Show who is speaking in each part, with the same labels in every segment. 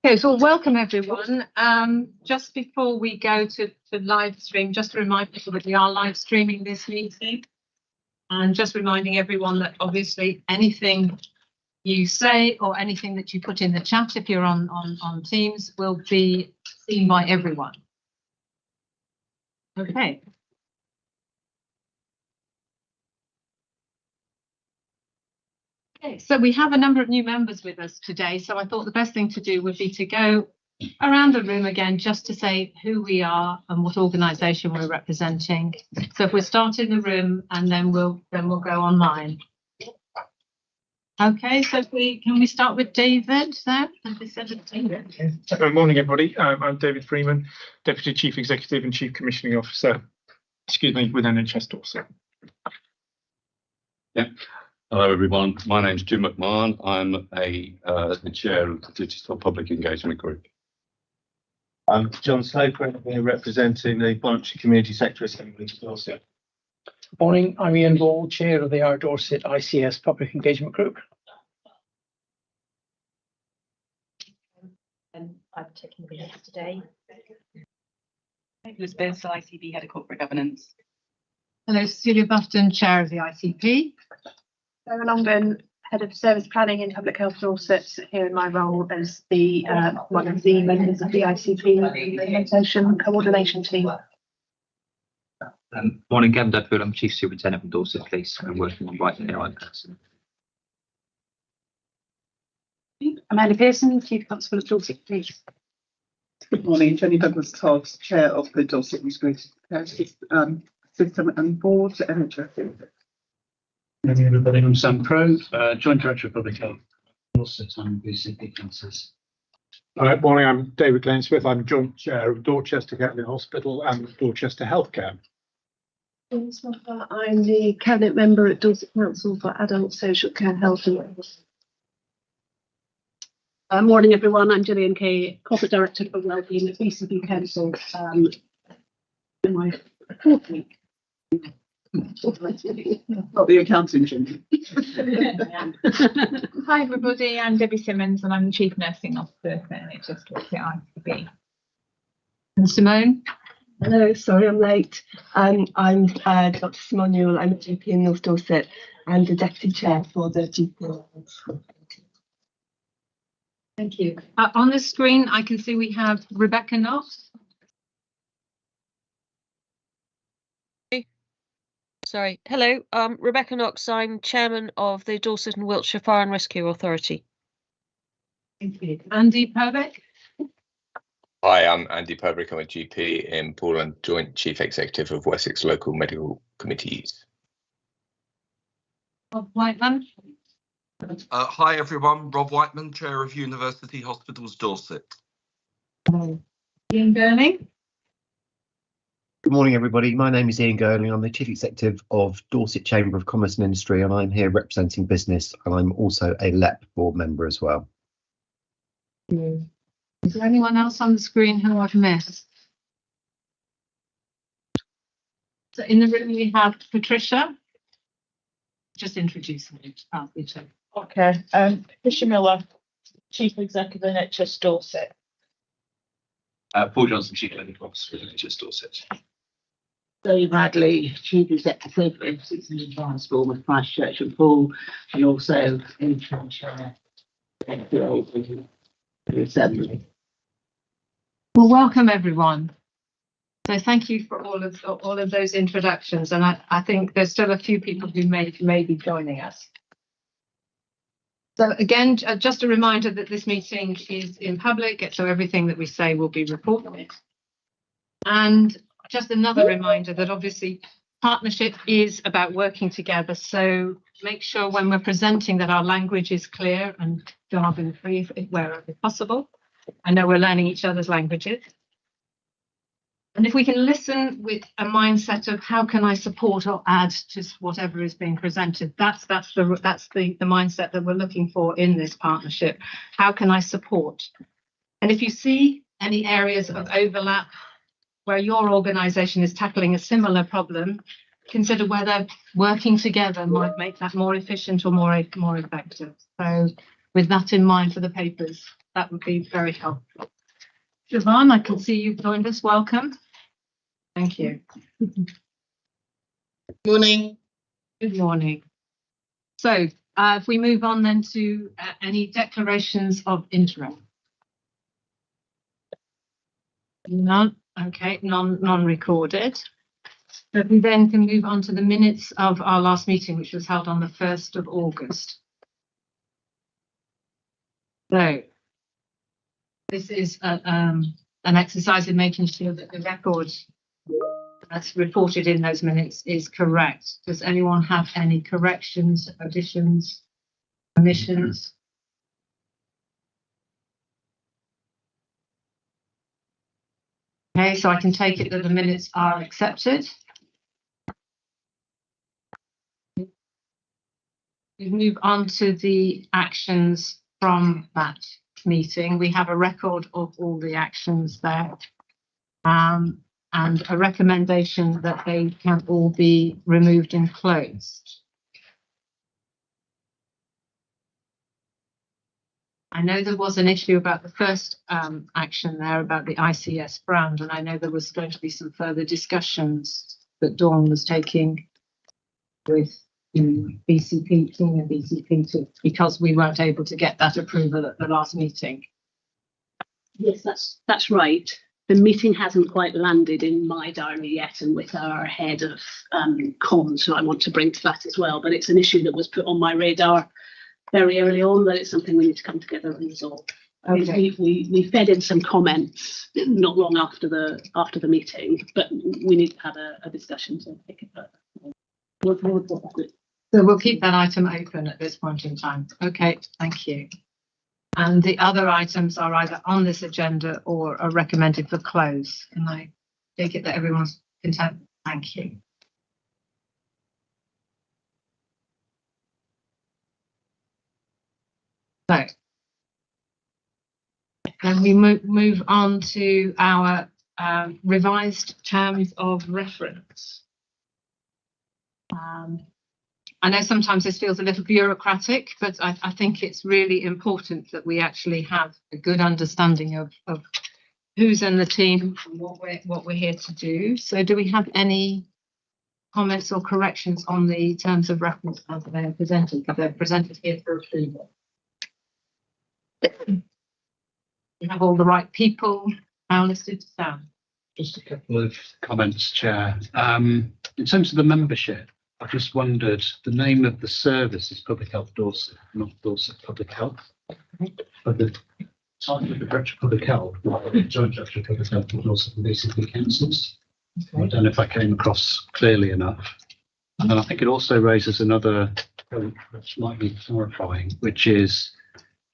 Speaker 1: Okay, so welcome everyone. Just before we go to live stream, just to remind people that we are live streaming this meeting, and just reminding everyone that obviously anything you say or anything that you put in the chat, if you're on Teams, will be seen by everyone. Okay. Okay, so we have a number of new members with us today, so I thought the best thing to do would be to go around the room again just to say who we are and what organisation we're representing. So if we start in the room and then we'll go online. Okay, so can we start with David there?
Speaker 2: Good morning, everybody. I'm David Freeman, Deputy Chief Executive and Chief Commissioning Officer, with NHS Dorset.
Speaker 3: Yeah. Hello, everyone. My name's Jim McMahon. I'm the chair of the Digital Public Engagement Group.
Speaker 4: I'm John Sloper, we're representing the Voluntary Community Sector Assembly of Dorset.
Speaker 5: Good morning, I'm Ian Ball, Chair of the Our Dorset ICS Public Engagement Group.
Speaker 6: I'm taking the minutes today.
Speaker 7: Elizabeth, ICB Head of Corporate Governance.
Speaker 1: Hello, Cecilia Bufton, Chair of the ICP.
Speaker 6: Sarah Longden, Head of Service Planning in Public Health Dorset, here in my role as the one of the members of the ICP Implementation Coordination Team.
Speaker 8: Morning, Gavin Dudfield. I'm Chief Superintendent of Dorset Police. I'm working on right AI person.
Speaker 6: Amanda Pearson, Chief Constable of Dorset Police.
Speaker 9: Good morning, Jenny Douglas Todd, Chair of the Dorset Integrated Care System and Board at NHS.
Speaker 10: Good morning, everybody. I'm Sam Crowe, Joint Director of Public Health. Dorset, I'm BCP Councillors.
Speaker 2: Morning, I'm David Glenn-Smith. I'm Joint Chair of Dorchester County Hospital and Dorchester Healthcare.
Speaker 6: I'm the Cabinet Member at Dorset Council for Adult Social Care, Health and Wellness. Morning, everyone. I'm Gillian Kay, Corporate Director for Wellbeing at BCP Council. In my fourth week.
Speaker 9: Not the accounting Jim.
Speaker 7: Hi everybody, I'm Debbie Simmons and I'm the Chief Nursing Officer for NHS Dorset ICB.
Speaker 1: And Simone?
Speaker 11: Hello, sorry I'm late. I'm Dr. Simone Newell. I'm a GP in North Dorset and the Deputy Chair for the GP.
Speaker 1: Thank you. On the screen, I can see we have Rebecca Knox.
Speaker 12: Sorry. Hello, Rebecca Knox. I'm Chairman of the Dorset and Wiltshire Fire and Rescue Authority.
Speaker 1: Thank you. Andy Purbeck.
Speaker 13: Hi, I'm Andy Purbeck. I'm a GP in Poole and Joint Chief Executive of Wessex Local Medical Committees.
Speaker 1: Rob Whiteman.
Speaker 14: Hi everyone, Rob Whiteman, Chair of University Hospitals Dorset.
Speaker 1: Ian Gurning.
Speaker 15: Good morning, everybody. My name is Ian Gurning. I'm the Chief Executive of Dorset Chamber of Commerce and Industry, and I'm here representing business, and I'm also a LEP board member as well.
Speaker 1: Is there anyone else on the screen who I've missed? So in the room we have Patricia. Just introduce me.
Speaker 7: Okay, Patricia Miller, Chief Executive of NHS Dorset.
Speaker 10: Paul Johnson, Chief Clinical Officer of NHS Dorset.
Speaker 5: Dave Radley, Chief Executive of Citizen Transport with Christchurch and Poole, and also interim chair of the Assembly.
Speaker 1: Well, welcome everyone. So thank you for all of those introductions, and I think there's still a few people who may be joining us. So again, just a reminder that this meeting is in public, so everything that we say will be recorded. And just another reminder that obviously partnership is about working together. So make sure when we're presenting that our language is clear and jargon free wherever possible. I know we're learning each other's languages. And if we can listen with a mindset of how can I support or add to whatever is being presented, that's the mindset that we're looking for in this partnership. How can I support? And if you see any areas of overlap where your organisation is tackling a similar problem, consider whether working together might make that more efficient or more effective. So with that in mind for the papers, that would be very helpful. Siobhan, I can see you've joined us. Welcome. Thank you.
Speaker 5: Morning.
Speaker 1: Good morning. So if we move on then to any declarations of interest. None. Okay, non-recorded. So we then can move on to the minutes of our last meeting, which was held on the 1st of August. So this is an exercise in making sure that the record that's reported in those minutes is correct. Does anyone have any corrections, additions, omissions? Okay, so I can take it that the minutes are accepted. We move on to the actions from that meeting. We have a record of all the actions there, and a recommendation that they can all be removed and closed. I know there was an issue about the first action there about the ICS brand, and I know there was going to be some further discussions that Dawn was taking with BCP2 and BCP2 because we weren't able to get that approval at the last meeting.
Speaker 16: Yes, that's right. The meeting hasn't quite landed in my diary yet, and with our head of comms, who I want to bring to that as well. But it's an issue that was put on my radar very early on, that it's something we need to come together and resolve. Okay. We fed in some comments not long after the meeting, but we need to have a discussion to pick it up.
Speaker 1: So we'll keep that item open at this point in time. Okay, thank you. And the other items are either on this agenda or are recommended for close. Can I take it that everyone's content? Thank you. So then we move on to our revised terms of reference. I know sometimes this feels a little bureaucratic, but I think it's really important that we actually have a good understanding of who's in the team and what we're here to do. So do we have any comments or corrections on the terms of reference as they are presented? Because they're presented here for approval. We have all the right people now listed down.
Speaker 10: Just a couple of comments, Chair. In terms of the membership, I just wondered, the name of the service is Public Health Dorset, not Dorset Public Health. But the title of the Director of Public Health, Joint Director of Public Health for Dorset and BCP Councils. Okay. I don't know if I came across clearly enough. And then I think it also raises another point which might be clarifying, which is,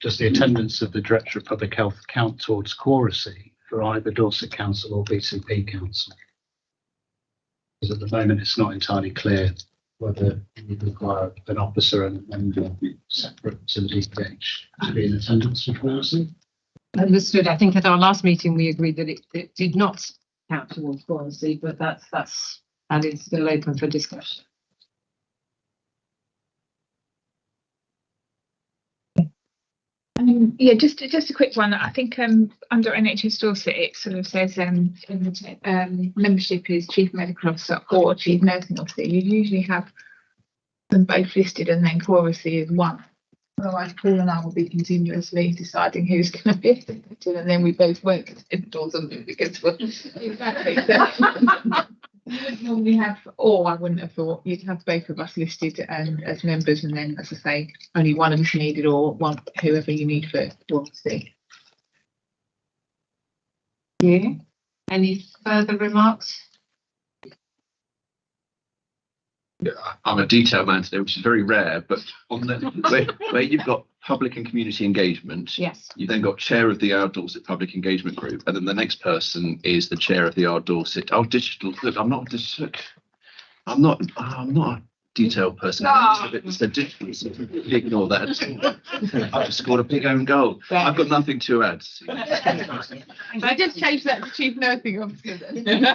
Speaker 10: does the attendance of the Director of Public Health count towards quoracy for either Dorset Council or BCP Council? Because at the moment it's not entirely clear whether you require an officer and member separate to the DPH to be in attendance for quoracy.
Speaker 1: Understood. I think at our last meeting we agreed that it did not count towards quoracy, but that is still open for discussion.
Speaker 7: Yeah, just a quick one. I think under NHS Dorset it sort of says in the membership is Chief Medical Officer or Chief Nursing Officer. You usually have them both listed and then quoracy is one. Otherwise, Paul and I will be continuously deciding who's going to be affected, and then we both won't or something because we're exactly. You would normally have, or I wouldn't have thought you'd have both of us listed as members, and then, as I say, only one of us needed, or one whoever you need for quality.
Speaker 1: Yeah. Any further remarks?
Speaker 17: Yeah, I'm a detail man today, which is very rare, but on the where you've got public and community engagement,
Speaker 1: yes,
Speaker 17: you then got chair of the Our Dorset Public Engagement Group, and then the next person is the chair of the Our Dorset. Oh, digital. Look, I'm not digital. I'm not a detail person. So digital. So ignore that. I've just scored a big own goal. I've got nothing to add.
Speaker 7: I just changed that to Chief Nursing Officer then.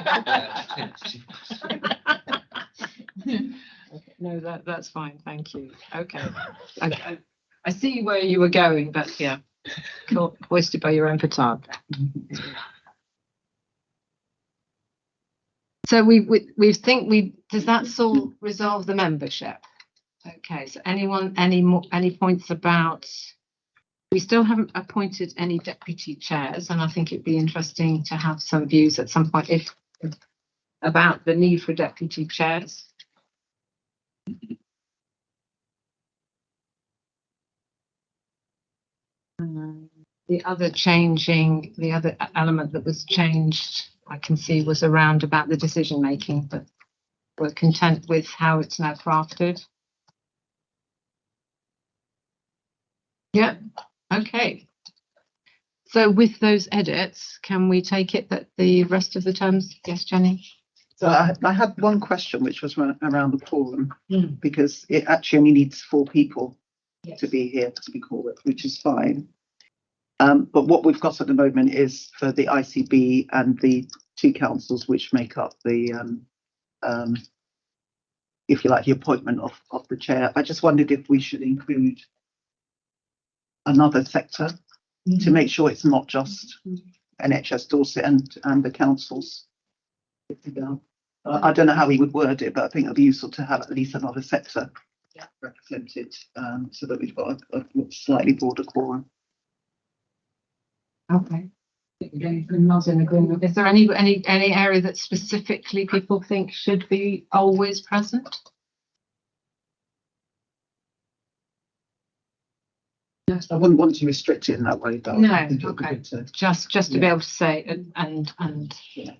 Speaker 1: Okay, no, that's fine. Thank you. Okay, I see where you were going, but yeah. Cool. Hoisted by your own petard. So we think does that sort resolve the membership? Okay, so any points about, we still haven't appointed any deputy chairs, and I think it'd be interesting to have some views at some point about the need for deputy chairs. The other element that was changed, I can see, was around about the decision making, but we're content with how it's now crafted. Yeah, okay. So with those edits, can we take it that the rest of the terms, yes, Jenny?
Speaker 9: So I had one question, which was around the quorum, because it actually only needs 4 people to be here to be called, which is fine. But what we've got at the moment is for the ICB and the 2 councils which make up the, if you like, the appointment of the chair. I just wondered if we should include another sector to make sure it's not just NHS Dorset and the councils. I don't know how we would word it, but I think it'd be useful to have at least another sector represented, so that we've got a slightly broader quorum.
Speaker 1: Okay. Nods in agreement. Is there any area that specifically people think should be always present?
Speaker 9: I wouldn't want to restrict it in that way, though.
Speaker 1: No, okay. Just to be able to say and
Speaker 9: yeah,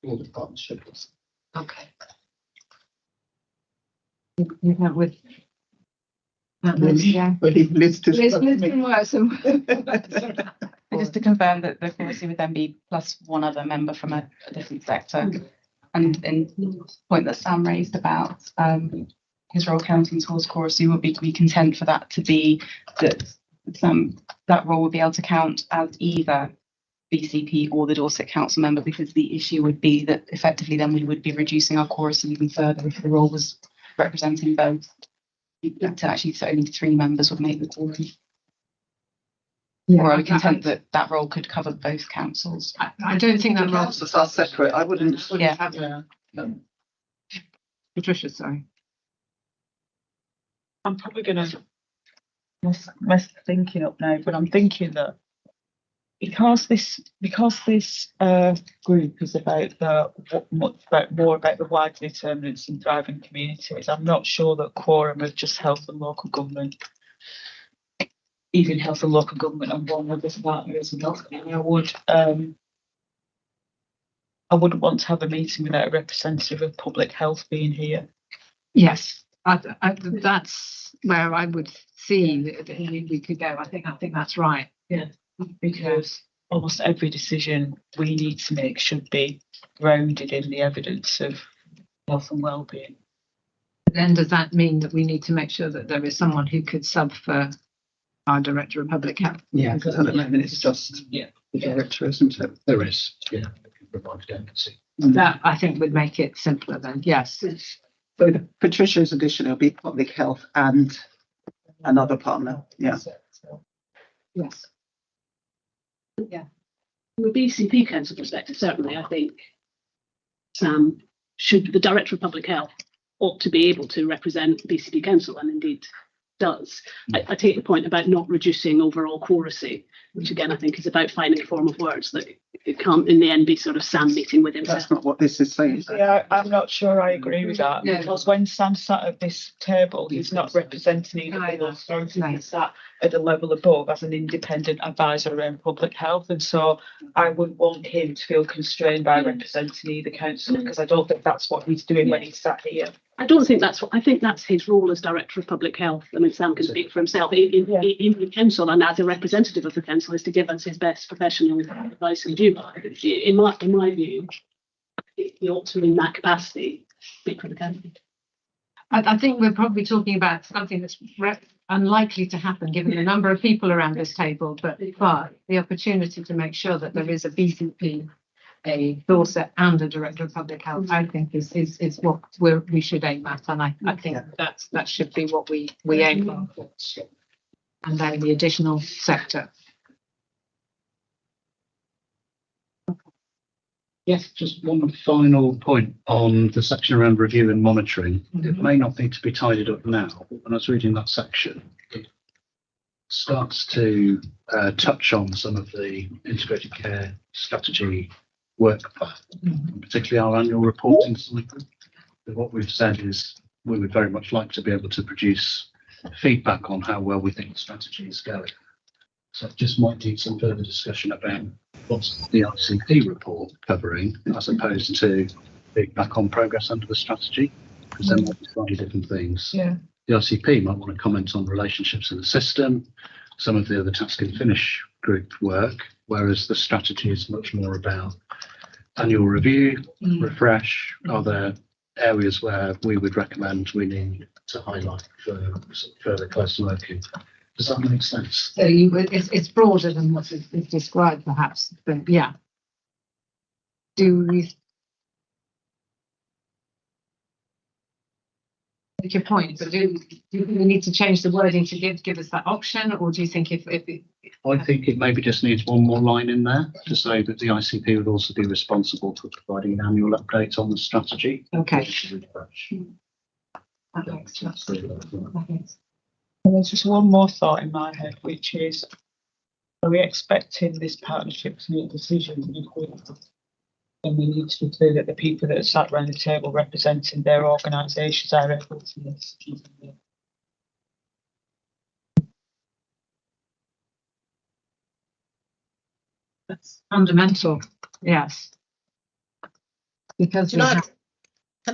Speaker 9: all the partnerships.
Speaker 1: Okay. You have with Liz, yeah.
Speaker 9: Liz
Speaker 1: can work some.
Speaker 18: Just to confirm that the policy would then be plus one other member from a different sector. And in the point that Sam raised about his role counting towards chorus, we would be content for that to be that that role would be able to count as either BCP or the Dorset Council member, because the issue would be that effectively then we would be reducing our chorus even further if the role was representing both. To actually, so only 3 members would make the quorum.
Speaker 1: Yeah,
Speaker 18: or are we content that that role could cover both councils?
Speaker 1: I don't think that role.
Speaker 9: Councils are separate. I wouldn't.
Speaker 18: Yeah.
Speaker 1: Patricia, sorry.
Speaker 19: I'm probably going to mess thinking up now, but I'm thinking that because this group is about more about the wider determinants and thriving communities, I'm not sure that quorum of just health and local government, even health and local government, and one of this partners and health. I wouldn't want to have a meeting without a representative of public health being here.
Speaker 1: Yes, that's where I would see that we could go. I think that's right.
Speaker 19: Yeah, because almost every decision we need to make should be grounded in the evidence of health and well-being.
Speaker 1: Then does that mean that we need to make sure that there is someone who could sub for our Director of Public Health?
Speaker 9: Yeah, because at the moment it's just the Director, isn't it?
Speaker 10: There is, yeah, provide agency.
Speaker 1: That I think would make it simpler then, yes.
Speaker 9: So Patricia's addition will be public health and another partner, yeah.
Speaker 1: Yes. Yeah.
Speaker 16: From a BCP council perspective, certainly, I think the Director of Public Health ought to be able to represent BCP council, and indeed does. I take the point about not reducing overall quoracy, which again I think is about finding a form of words that it can't in the end be sort of Sam meeting with himself.
Speaker 9: That's not what this is saying.
Speaker 19: Yeah, I'm not sure I agree with that, because when Sam sat at this table, he's not representing either of those authorities. He's sat at a level above as an independent advisor around public health, and so I wouldn't want him to feel constrained by representing either council, because I don't think that's what he's doing when he's sat here.
Speaker 16: I don't think that's what I think that's his role as Director of Public Health. I mean, Sam can speak for himself in the council, and as a representative of the council, is to give us his best professional advice and view. In my view, he ought to, in that capacity, speak for the council.
Speaker 1: I think we're probably talking about something that's unlikely to happen given the number of people around this table, but the opportunity to make sure that there is a BCP, a Dorset and a Director of Public Health, I think is what we should aim at, and I think that should be what we aim for. And then the additional sector.
Speaker 10: Yes, just one final point on the section around review and monitoring. It may not need to be tidied up now, but when I was reading that section, it starts to touch on some of the integrated care strategy work plan, particularly our annual reporting cycle. What we've said is we would very much like to be able to produce feedback on how well we think the strategy is going. So it just might need some further discussion about what's the ICP report covering, as opposed to feedback on progress under the strategy, because there might be slightly different things.
Speaker 19: Yeah.
Speaker 10: The ICP might want to comment on relationships in the system, some of the other task and finish group work, whereas the strategy is much more about annual review, refresh. Are there areas where we would recommend we need to highlight for further closer working? Does that make sense?
Speaker 1: So it's broader than what is described, perhaps. But yeah. Do we make your point? But do we need to change the wording to give us that option, or do you think if
Speaker 10: I think it maybe just needs one more line in there to say that the ICP would also be responsible for providing an annual update on the strategy.
Speaker 1: Okay.
Speaker 19: That makes sense. And there's just one more thought in my head, which is, are we expecting this partnership to make decisions? And we need to be clear that the people that are sat around the table representing their organisations are able to make decisions.
Speaker 1: That's fundamental, yes. Because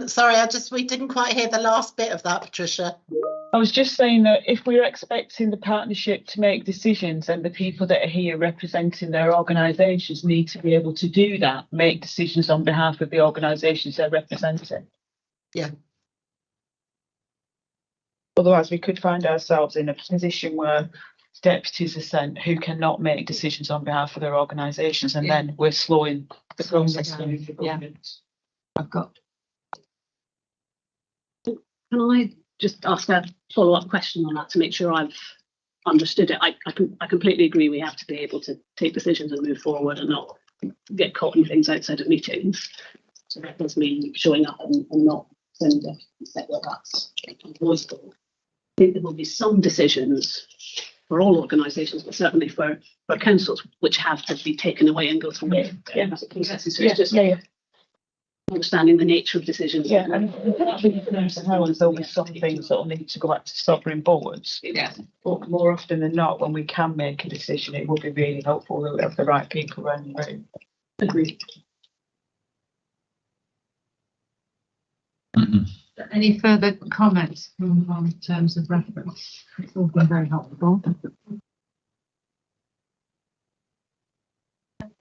Speaker 5: Sorry, we didn't quite hear the last bit of that, Patricia.
Speaker 19: I was just saying that if we're expecting the partnership to make decisions, and the people that are here representing their organisations need to be able to do that, make decisions on behalf of the organisations they're representing.
Speaker 5: Yeah.
Speaker 19: Otherwise, we could find ourselves in a position where deputies are sent who cannot make decisions on behalf of their organisations, and then we're slowing the process down.
Speaker 1: Yeah. I've got.
Speaker 16: Can I just ask a follow-up question on that to make sure I've understood it? I completely agree we have to be able to take decisions and move forward and not get caught in things outside of meetings. So that does mean showing up and not sending a set where that's unavoidable. I think there will be some decisions for all organisations, but certainly for councils, which have to be taken away and go through processes. So it's just understanding the nature of decisions.
Speaker 19: Yeah, and there'll be some things that will need to go back to sovereign boards.
Speaker 1: Yeah.
Speaker 19: But more often than not, when we can make a decision, it would be really helpful that we have the right people around the room.
Speaker 16: Agreed.
Speaker 1: Any further comments on terms of reference? It's all been very helpful.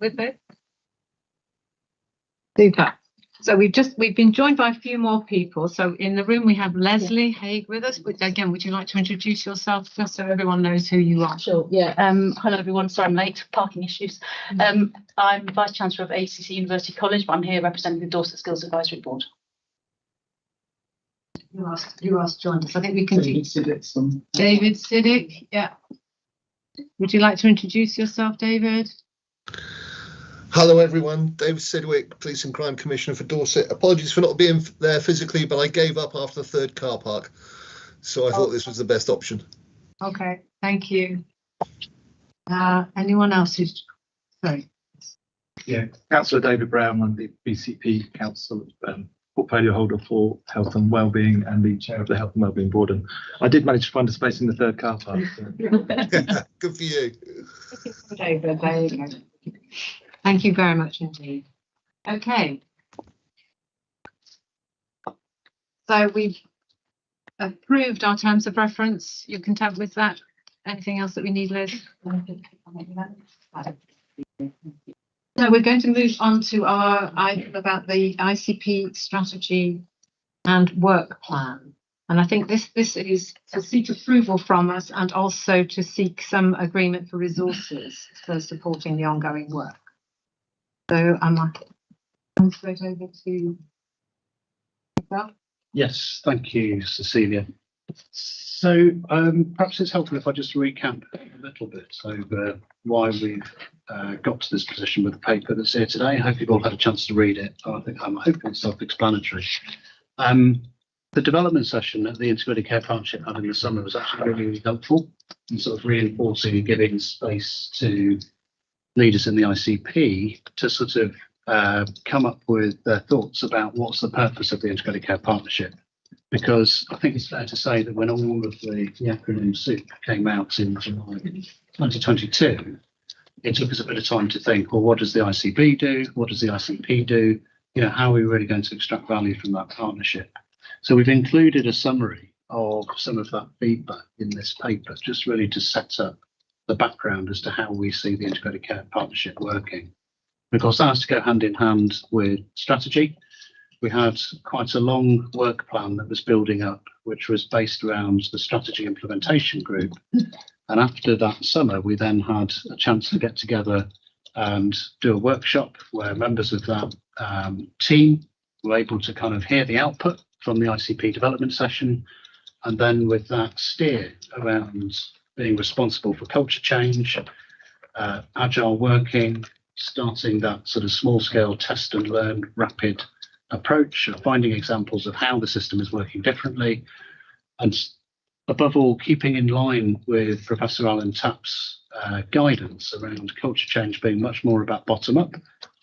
Speaker 1: With it. Super. So we've been joined by a few more people. So in the room we have Leslie Haig with us. Again, would you like to introduce yourself just so everyone knows who you are?
Speaker 20: Sure, yeah. Hello everyone, sorry I'm late, parking issues. I'm Vice Chancellor of ACC University College, but I'm here representing the Dorset Skills Advisory Board.
Speaker 1: Who else joined us? I think we can see David Siddick, yeah. Would you like to introduce yourself, David?
Speaker 21: Hello everyone, David Sidwick, Police and Crime Commissioner for Dorset. Apologies for not being there physically, but I gave up after the third car park. So I thought this was the best option.
Speaker 1: Okay, thank you. Anyone else who's, sorry.
Speaker 22: Yeah, Councillor David Brown, I'm the BCP Council portfolio holder for health and wellbeing and the chair of the Health and Wellbeing Board. And I did manage to find a space in the third car park. So.
Speaker 21: Good for you.
Speaker 1: David, there you go. Thank you very much indeed. Okay. So we've approved our terms of reference. You content with that? Anything else that we need, Liz? So we're going to move on to our item about the ICP strategy and work plan. And I think this is to seek approval from us and also to seek some agreement for resources for supporting the ongoing work. So I'm straight over to yourself.
Speaker 10: Yes, thank you, Cecilia. So perhaps it's helpful if I just recap a little bit over why we've got to this position with the paper that's here today. I hope you've all had a chance to read it. I'm hoping it's self-explanatory. The development session at the Integrated Care Partnership had in the summer was actually really, really helpful in sort of reinforcing and giving space to leaders in the ICP to sort of come up with their thoughts about what's the purpose of the Integrated Care Partnership. Because I think it's fair to say that when all of the acronym soup came out in July 2022, it took us a bit of time to think, well, what does the ICB do? What does the ICP do? You know, how are we really going to extract value from that partnership? So we've included a summary of some of that feedback in this paper, just really to set up the background as to how we see the Integrated Care Partnership working. Because that has to go hand in hand with strategy. We had quite a long work plan that was building up, which was based around the strategy implementation group. And after that summer, we then had a chance to get together and do a workshop where members of that team were able to kind of hear the output from the ICP development session. And then with that steer around being responsible for culture change, agile working, starting that sort of small scale test and learn rapid approach of finding examples of how the system is working differently, and above all, keeping in line with Professor Alan Tapp's guidance around culture change being much more about bottom up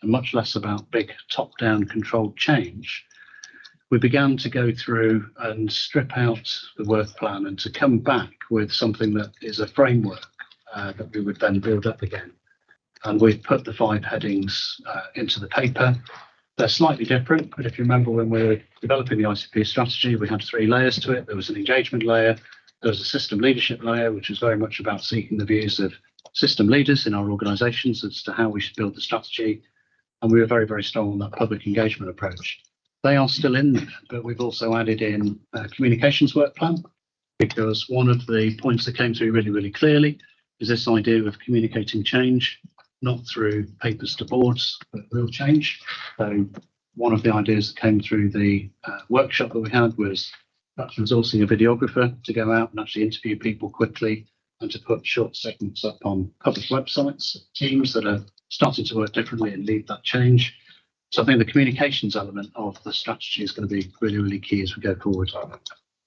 Speaker 10: and much less about big top down controlled change. We began to go through and strip out the work plan and to come back with something that is a framework that we would then build up again. And we've put the 5 headings into the paper. They're slightly different, but if you remember when we were developing the ICP strategy, we had 3 layers to it. There was an engagement layer, there was a system leadership layer, which was very much about seeking the views of system leaders in our organisations as to how we should build the strategy. And we were very, very strong on that public engagement approach. They are still in there, but we've also added in a communications work plan, because one of the points that came through really, really clearly is this idea of communicating change, not through papers to boards, but real change. So one of the ideas that came through the workshop that we had was perhaps resourcing a videographer to go out and actually interview people quickly and to put short segments up on public websites, teams that are starting to work differently and lead that change. So I think the communications element of the strategy is going to be really, really key as we go forward.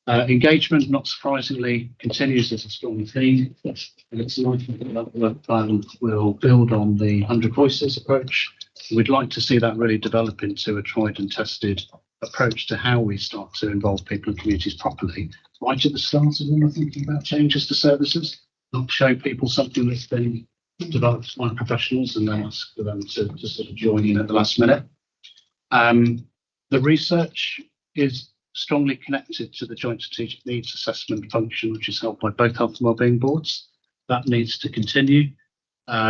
Speaker 10: Engagement, not surprisingly, continues as a strong theme, and it's likely that the work plan will build on the 100 Voices approach. We'd like to see that really develop into a tried and tested approach to how we start to involve people and communities properly. Right at the start of when we're thinking about changes to services, not show people something that's been developed by professionals and then ask for them to sort of join in at the last minute. The research is strongly connected to the joint strategic needs assessment function, which is held by both health and wellbeing boards. That needs to continue.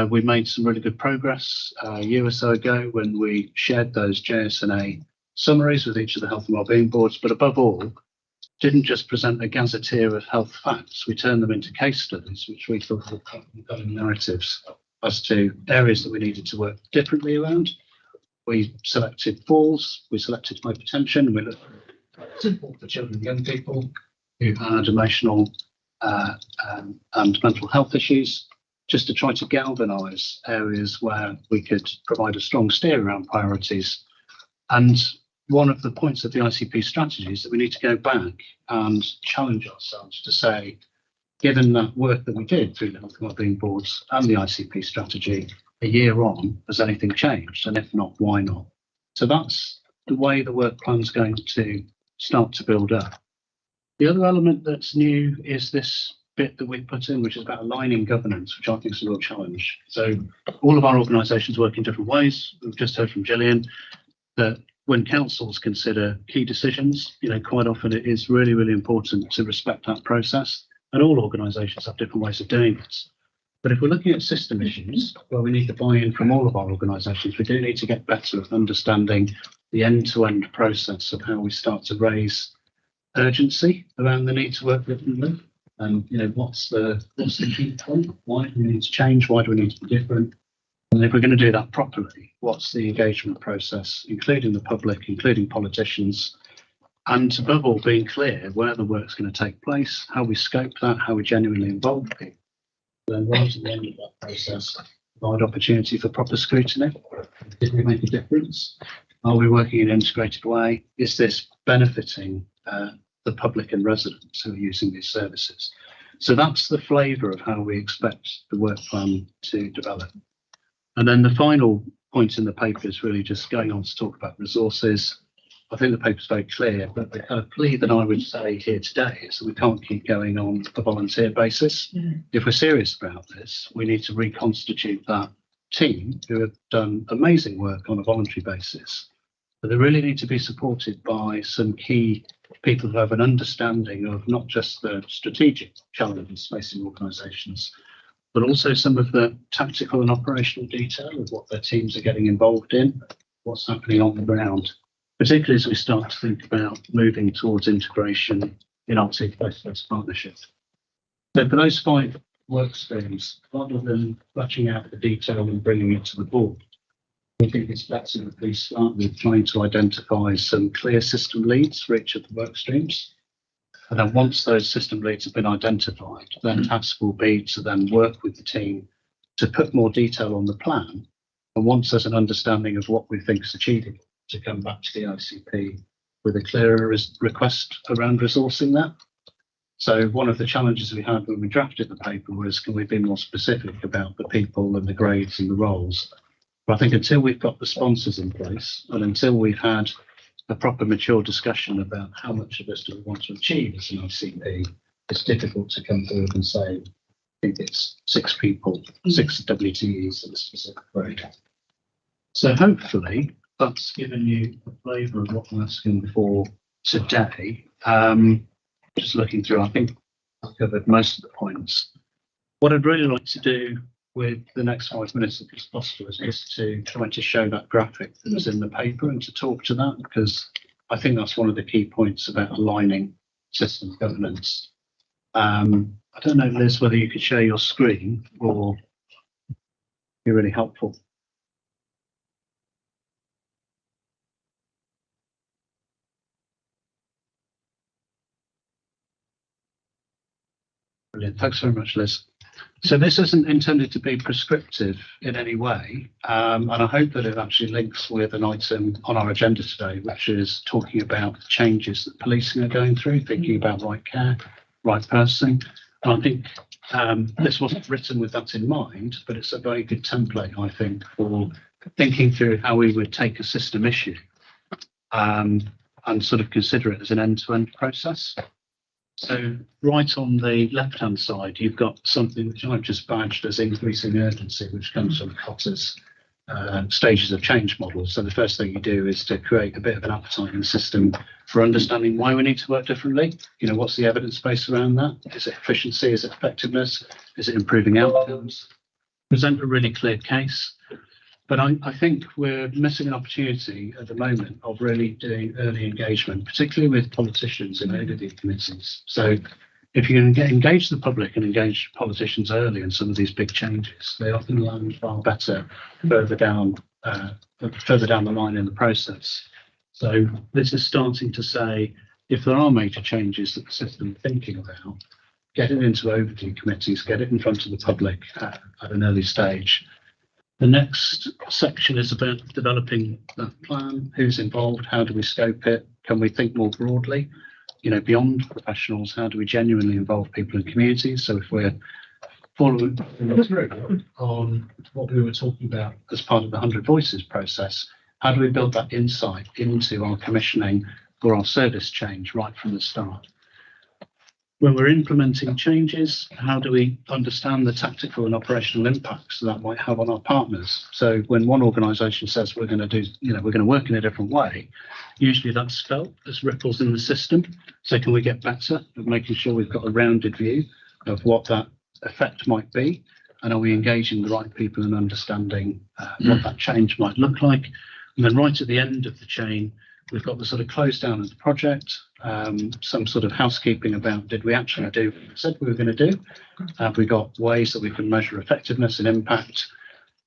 Speaker 10: We made some really good progress a year or so ago when we shared those JSNA summaries with each of the health and wellbeing boards, but above all, didn't just present a gazetteer of health facts. We turned them into case studies, which we thought were compelling narratives as to areas that we needed to work differently around. We selected falls, we selected hypertension, and we looked at support for children and young people who had emotional and mental health issues, just to try to galvanise areas where we could provide a strong steer around priorities. And one of the points of the ICP strategy is that we need to go back and challenge ourselves to say, given that work that we did through the health and wellbeing boards and the ICP strategy, a year on, has anything changed? And if not, why not? So that's the way the work plan's going to start to build up. The other element that's new is this bit that we put in, which is about aligning governance, which I think is a real challenge. So all of our organisations work in different ways. We've just heard from Gillian that when councils consider key decisions, quite often it is really, really important to respect that process. And all organisations have different ways of doing it. But if we're looking at system issues, well, we need the buy-in from all of our organisations. We do need to get better at understanding the end-to-end process of how we start to raise urgency around the need to work differently. And what's the key point? Why do we need to change? Why do we need to be different? And if we're going to do that properly, what's the engagement process, including the public, including politicians, And above all, being clear where the work's going to take place, how we scope that, how we genuinely involve people. Then right at the end of that process, provide opportunity for proper scrutiny. Did we make a difference? Are we working in an integrated way? Is this benefiting the public and residents who are using these services? So that's the flavour of how we expect the work plan to develop. And then the final point in the paper is really just going on to talk about resources. I think the paper's very clear, but the kind of plea that I would say here today is that we can't keep going on a volunteer basis. If we're serious about this, we need to reconstitute that team who have done amazing work on a voluntary basis. But they really need to be supported by some key people who have an understanding of not just the strategic challenges facing organisations, but also some of the tactical and operational detail of what their teams are getting involved in, what's happening on the ground, particularly as we start to think about moving towards integration in our face-to-face partnership. So for those 5 work streams, rather than fleshing out the detail and bringing it to the board, I think it's better that we start with trying to identify some clear system leads for each of the work streams. And then once those system leads have been identified, then task will be to then work with the team to put more detail on the plan. And once there's an understanding of what we think is achievable, to come back to the ICP with a clearer request around resourcing that. So one of the challenges we had when we drafted the paper was, can we be more specific about the people and the grades and the roles? But I think until we've got the sponsors in place and until we've had a proper mature discussion about how much of this do we want to achieve as an ICP, it's difficult to come forward and say, I think it's 6 people, 6 WTEs at a specific grade. So hopefully that's given you a flavour of what I'm asking for today. Just looking through, I think I've covered most of the points. What I'd really like to do with the next 5 minutes, if it's possible, is to try to show that graphic that was in the paper and to talk to that, because I think that's one of the key points about aligning system governance. I don't know, Liz, whether you could share your screen or be really helpful. Brilliant. Thanks very much, Liz. So this isn't intended to be prescriptive in any way, and I hope that it actually links with an item on our agenda today, which is talking about the changes that policing are going through, thinking about right care, right person. And I think this wasn't written with that in mind, but it's a very good template, I think, for thinking through how we would take a system issue and sort of consider it as an end-to-end process. So right on the left-hand side, you've got something which I've just badged as increasing urgency, which comes from Cotter's stages of change models. So the first thing you do is to create a bit of an appetite in the system for understanding why we need to work differently. You know, what's the evidence base around that? Is it efficiency? Is it effectiveness? Is it improving outcomes? Present a really clear case. But I think we're missing an opportunity at the moment of really doing early engagement, particularly with politicians in overview committees. So if you can engage the public and engage politicians early in some of these big changes, they often land far better further down the line in the process. So this is starting to say, if there are major changes that the system is thinking about, get it into overview committees, get it in front of the public at an early stage. The next section is about developing that plan, who's involved, how do we scope it, can we think more broadly, you know, beyond professionals, how do we genuinely involve people in communities? So if we're following through on what we were talking about as part of the 100 Voices process, how do we build that insight into our commissioning or our service change right from the start? When we're implementing changes, how do we understand the tactical and operational impacts that might have on our partners? So when one organisation says we're going to do, you know, we're going to work in a different way, usually that's felt as ripples in the system. So can we get better at making sure we've got a rounded view of what that effect might be? And are we engaging the right people in understanding what that change might look like? And then right at the end of the chain, we've got the sort of close down of the project, some sort of housekeeping about did we actually do what we said we were going to do? Have we got ways that we can measure effectiveness and impact?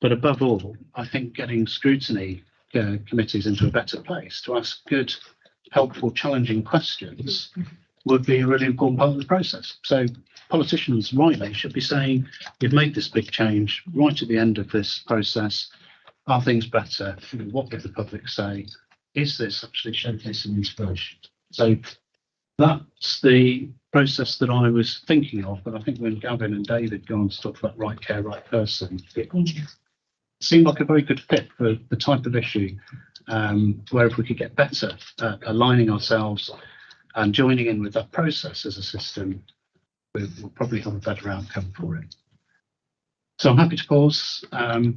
Speaker 10: But above all, I think getting scrutiny committees into a better place to ask good helpful, challenging questions would be a really important part of the process. So politicians rightly should be saying, you've made this big change right at the end of this process. Are things better? What did the public say? Is this actually showcasing inspiration? So that's the process that I was thinking of. But I think when Gavin and David go on to talk about right care, right person, it seemed like a very good fit for the type of issue where if we could get better at aligning ourselves and joining in with that process as a system, we'll probably have a better outcome for it. So I'm happy to pause,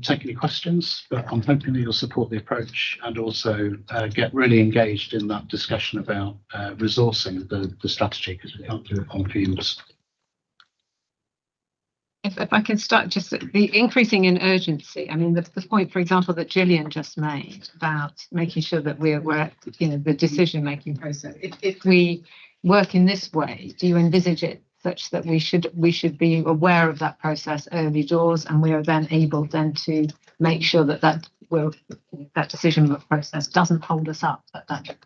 Speaker 10: take any questions, but I'm hoping that you'll support the approach and also get really engaged in that discussion about resourcing the strategy, because we can't do it on fumes.
Speaker 1: If I can start, just the increasing in urgency. I mean, the point, for example, that Gillian just made about making sure that we're at, the decision-making process. If we work in this way, do you envisage it such that we should be aware of that process early doors, and we are then able to make sure that decision process doesn't hold us up at that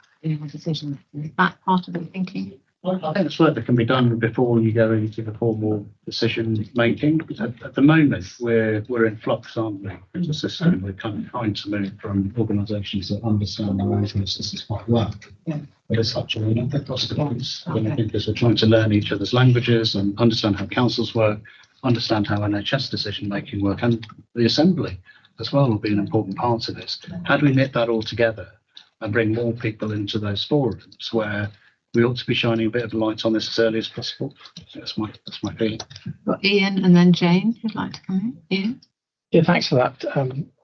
Speaker 1: decision? Is that part of the thinking?
Speaker 10: Well, I think it's work that can be done before you go into the formal decision making. At the moment, we're in flux, aren't we? As a system, we're kind of trying to move from organisations that understand their own processes quite well.
Speaker 1: Yeah.
Speaker 10: But it's actually not across the boards. I think as we're trying to learn each other's languages and understand how councils work, understand how NHS decision making work, and the assembly as well will be an important part of this. How do we knit that all together and bring more people into those forums where we ought to be shining a bit of light on this as early as possible? That's my feeling.
Speaker 1: Got Ian and then Jane, who'd like to come in. Ian?
Speaker 3: Yeah, thanks for that.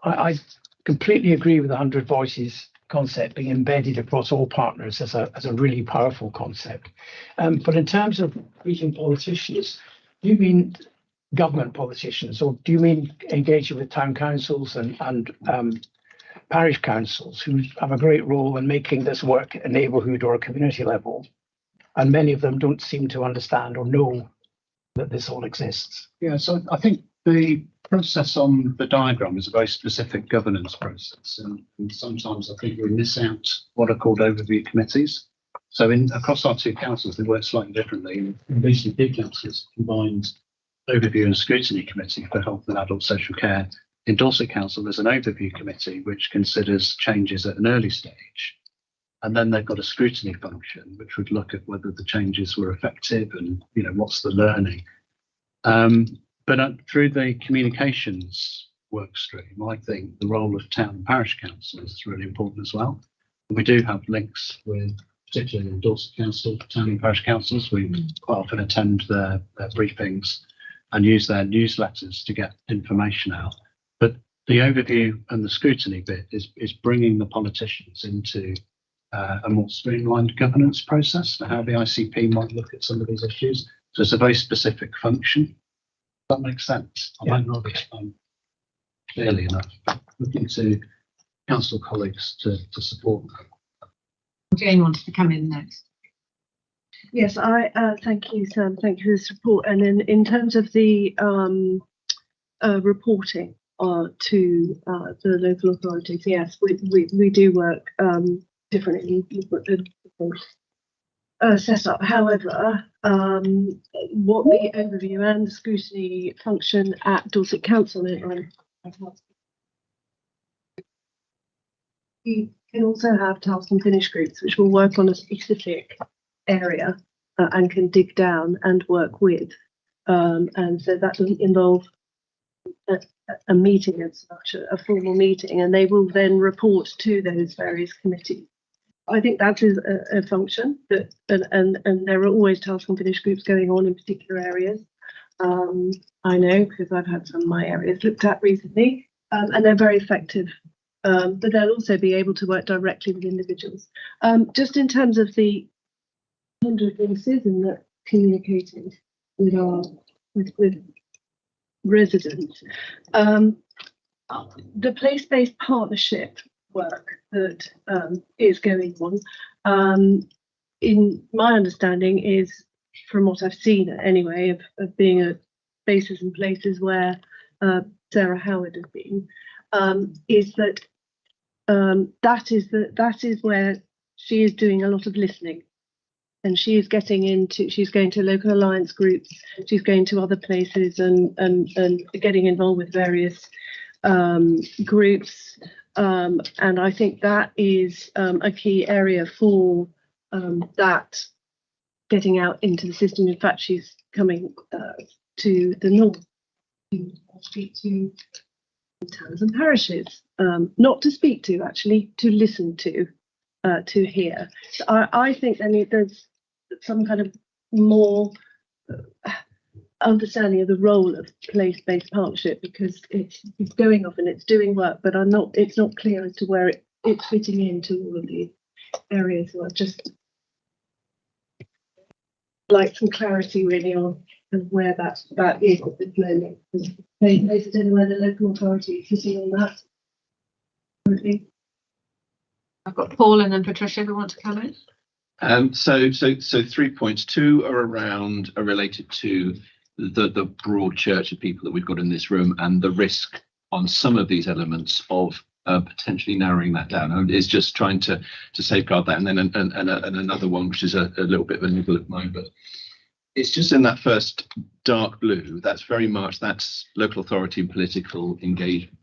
Speaker 3: I completely agree with the 100 Voices concept being embedded across all partners as a really powerful concept. But in terms of reaching politicians, do you mean government politicians, or do you mean engaging with town councils and parish councils who have a great role in making this work at a neighbourhood or a community level, and many of them don't seem to understand or know that this all exists?
Speaker 10: Yeah, so I think the process on the diagram is a very specific governance process, and sometimes I think we miss out what are called overview committees. So across our two councils, they work slightly differently. In BCP councils combined overview and scrutiny committee for health and adult social care. In Dorset Council, there's an overview committee which considers changes at an early stage. And then they've got a scrutiny function, which would look at whether the changes were effective and, what's the learning. But through the communications work stream, I think the role of town and parish council is really important as well. And we do have links with, particularly in Dorset Council, town and parish councils. We quite often attend their briefings and use their newsletters to get information out. But the overview and the scrutiny bit is bringing the politicians into a more streamlined governance process for how the ICP might look at some of these issues. So it's a very specific function. That makes sense. I might not explain clearly enough. Looking to council colleagues to support that.
Speaker 1: Jane wanted to come in next.
Speaker 6: Yes, I thank you, Sam. Thank you for the support. And then in terms of the reporting to the local authorities, yes, we do work differently. Set up. However, what the overview and the scrutiny function at Dorset Council we can also have task and finish groups which will work on a specific area and can dig down and work with, and so that doesn't involve a meeting as such, a formal meeting, and they will then report to those various committees. I think that is a function that, and there are always task and finish groups going on in particular areas. I know because I've had some of my areas looked at recently, and they're very effective. But they'll also be able to work directly with individuals. Just in terms of the 100 voices and that communicating with residents, the place-based partnership work that is going on, in my understanding, is, from what I've seen anyway, of being at spaces and places where Sarah Howard has been, is that that is where she is doing a lot of listening, and she's going to local alliance groups, she's going to other places and getting involved with various groups. And I think that is a key area for that getting out into the system. In fact, she's coming to the north to speak to towns and parishes, not to speak to, actually, to listen to hear. So I think there's some kind of more understanding of the role of place-based partnership, because it's going off and it's doing work, but it's not clear as to where it's fitting into all of the areas. So I just like some clarity really on where that is at this moment. Places anywhere the local authority is sitting on that. Currently.
Speaker 1: I've got Paul and then Patricia who want to come in.
Speaker 17: So 3 points. 2 are related to the broad church of people that we've got in this room, and the risk on some of these elements of potentially narrowing that down. And it's just trying to safeguard that. And then another one, which is a little bit of a nibble of mine, but it's just in that first dark blue. That's local authority and political engagement.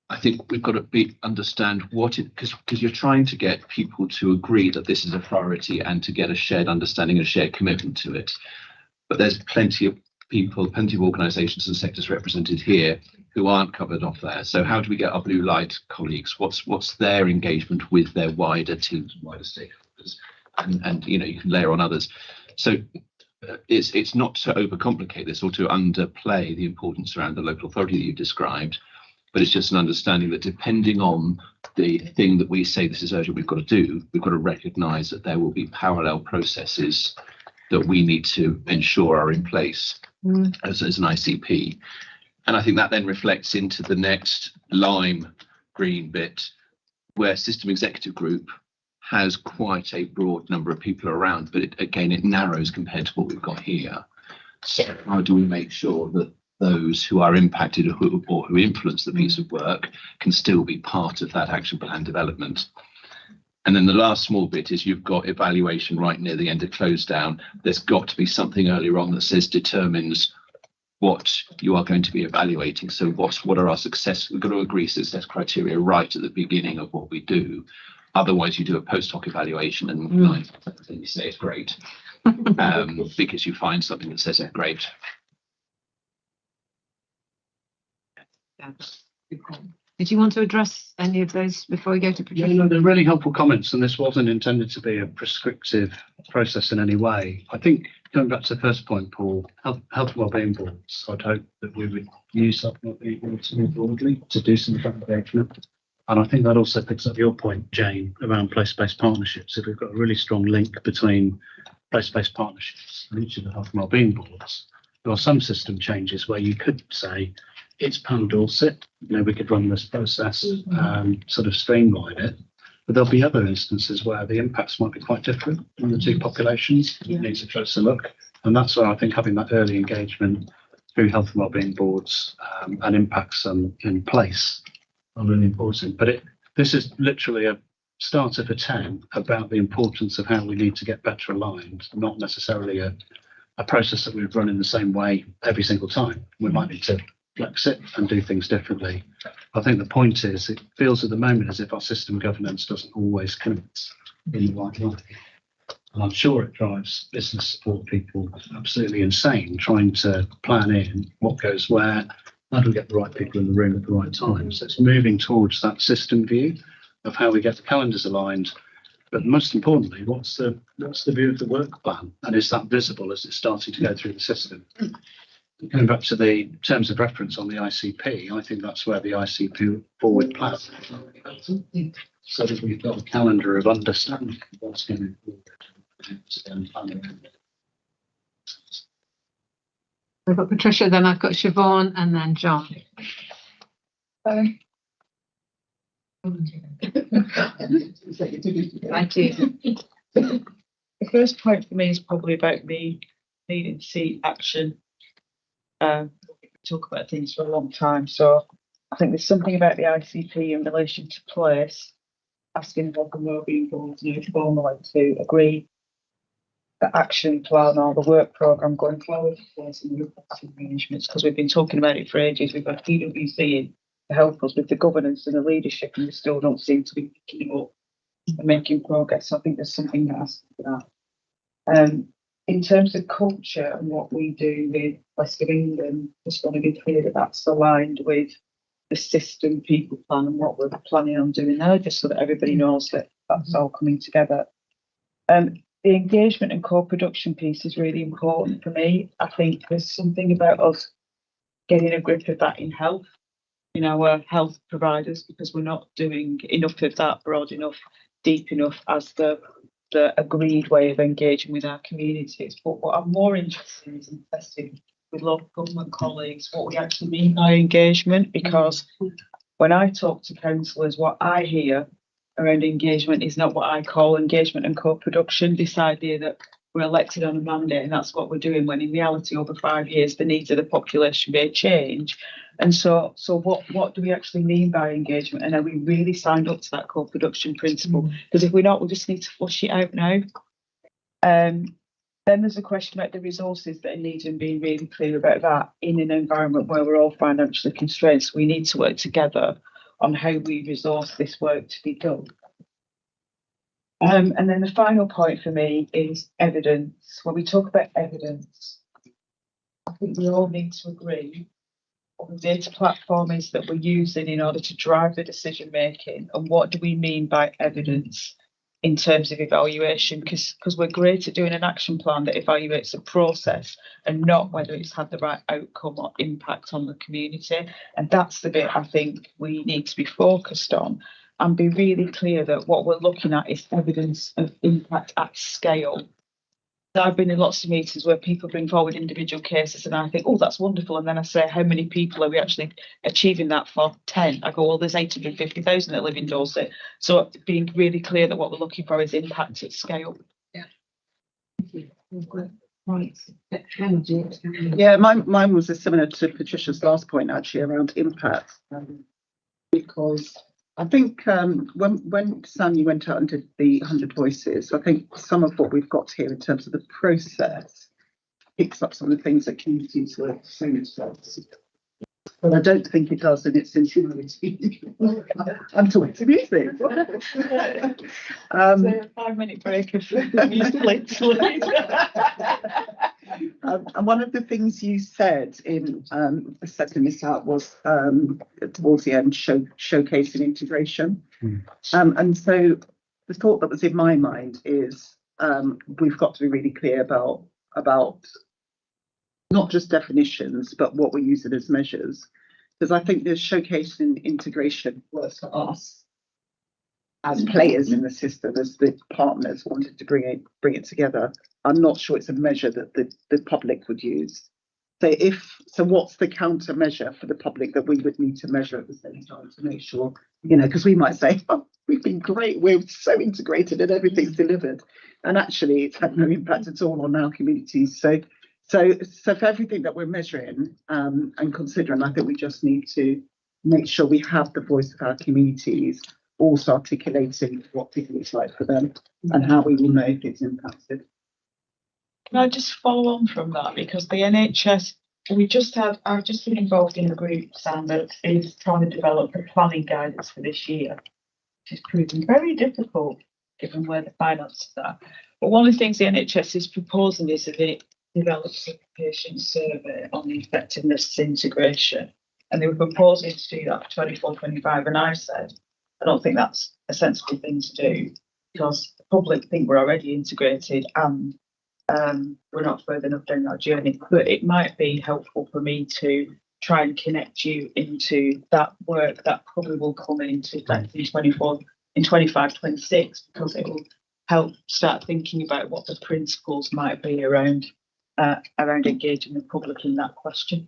Speaker 17: I think we've got to understand what it, because you're trying to get people to agree that this is a priority and to get a shared understanding, a shared commitment to it. But there's plenty of people, plenty of organisations and sectors represented here who aren't covered off there. So how do we get our blue light colleagues? What's their engagement with their wider teams, wider stakeholders, and you can layer on others. So it's not to overcomplicate this or to underplay the importance around the local authority that you've described. But it's just an understanding that depending on the thing that we say this is urgent, we've got to do, we've got to recognise that there will be parallel processes that we need to ensure are in place as an ICP. And I think that then reflects into the next lime green bit, where System Executive Group has quite a broad number of people around, but it narrows compared to what we've got here. So how do we make sure that those who are impacted or who influence the piece of work can still be part of that action plan development? And then the last small bit is you've got evaluation right near the end of close down. There's got to be something earlier on that determines what you are going to be evaluating. So what are our success? We've got to agree success criteria right at the beginning of what we do. Otherwise, you do a post hoc evaluation and you say it's great because you find something that says it's great.
Speaker 1: Did you want to address any of those before we go to Patricia?
Speaker 10: No, they're really helpful comments, and this wasn't intended to be a prescriptive process in any way. I think going back to the first point, Paul, health and wellbeing boards, I'd hope that we would use health and wellbeing boards more broadly to do some engagement. And I think that also picks up your point, Jane, around place-based partnerships. If we've got a really strong link between place-based partnerships and each of the health and wellbeing boards, there are some system changes where you could say, it's Pan Dorset, we could run this process, sort of streamline it. But there'll be other instances where the impacts might be quite different in the two populations. It needs a closer look. And that's why I think having that early engagement through health and wellbeing boards and impacts in place are really important. But this is literally a starter for 10 about the importance of how we need to get better aligned, not necessarily a process that we would run in the same way every single time. We might need to flex it and do things differently. I think the point is, it feels at the moment as if our system governance doesn't always connect in the right way. And I'm sure it drives business support people absolutely insane trying to plan in what goes where, how do we get the right people in the room at the right time. So it's moving towards that system view of how we get the calendars aligned. But most importantly, what's the view of the work plan? And is that visible as it's starting to go through the system? Going back to the terms of reference on the ICP, I think that's where the ICP forward plan, so that we've got a calendar of understanding what's going on.
Speaker 1: I've got Patricia, then I've got Siobhan, and then John. Thank you.
Speaker 19: The first point for me is probably about me needing to see action. We talk about things for a long time, so I think there's something about the ICP in relation to place asking Health and Wellbeing Board, formally to agree the action plan or the work programme going forward for placing the impacted arrangements, because we've been talking about it for ages. We've got PwC in to help us with the governance and the leadership, and we still don't seem to be picking up and making progress. So I think there's something that has to be that. In terms of culture and what we do with West of England, just want to be clear that that's aligned with the system people plan and what we're planning on doing there, just so that everybody knows that that's all coming together. The engagement and co-production piece is really important for me. I think there's something about us getting a grip of that in health, in our health providers, because we're not doing enough of that broad enough, deep enough as the agreed way of engaging with our communities. But what I'm more interested in is investing with local government colleagues what we actually mean by engagement, because when I talk to councillors, what I hear around engagement is not what I call engagement and co-production, this idea that we're elected on a mandate and that's what we're doing, when in reality over 5 years the needs of the population may change. And so what do we actually mean by engagement, and are we really signed up to that co-production principle? Because if we're not, we just need to flush it out now. Then there's a question about the resources that are needed, and being really clear about that in an environment where we're all financially constrained. So we need to work together on how we resource this work to be done. And then the final point for me is evidence. When we talk about evidence, I think we all need to agree what the data platform is that we're using in order to drive the decision making, and what do we mean by evidence in terms of evaluation, because we're great at doing an action plan that evaluates a process and not whether it's had the right outcome or impact on the community. And that's the bit I think we need to be focused on and be really clear that what we're looking at is evidence of impact at scale. I've been in lots of meetings where people bring forward individual cases and I think, oh, that's wonderful. And then I say, how many people are we actually achieving that for? 10. I go, well, there's 850,000 that live in Dorset. So being really clear that what we're looking for is impact at scale.
Speaker 5: Yeah.
Speaker 6: Right.
Speaker 9: Yeah, mine was similar to Patricia's last point, actually, around impact. Because I think when Sam, you went out and did the 100 Voices, I think some of what we've got here in terms of the process picks up some of the things that communities were saying themselves. But I don't think it does in its entirety. I'm talking to music.
Speaker 19: 5-minute break of music.
Speaker 9: And one of the things you said in setting this out was towards the end, showcasing integration. And so the thought that was in my mind is we've got to be really clear about not just definitions, but what we're using as measures. Because I think the showcasing integration works for us as players in the system, as the partners wanted to bring it together. I'm not sure it's a measure that the public would use. So what's the countermeasure for the public that we would need to measure at the same time to make sure, because we might say, oh, we've been great, we're so integrated and everything's delivered. And actually it's had no impact at all on our communities. So for everything that we're measuring and considering, I think we just need to make sure we have the voice of our communities also articulating what it looks like for them and how we will know if it's impacted.
Speaker 19: Can I just follow on from that? Because the NHS, I've just been involved in a group, Sam, that is trying to develop the planning guidance for this year, which is proving very difficult given where the finances are. But one of the things the NHS is proposing is that it develops a patient survey on the effectiveness of integration. And they were proposing to do that for 24-25. And I said, I don't think that's a sensible thing to do, because the public think we're already integrated and we're not further enough down that journey. But it might be helpful for me to try and connect you into that work that probably will come into effect in 25, 26, because it will help start thinking about what the principles might be around engaging the public in that question.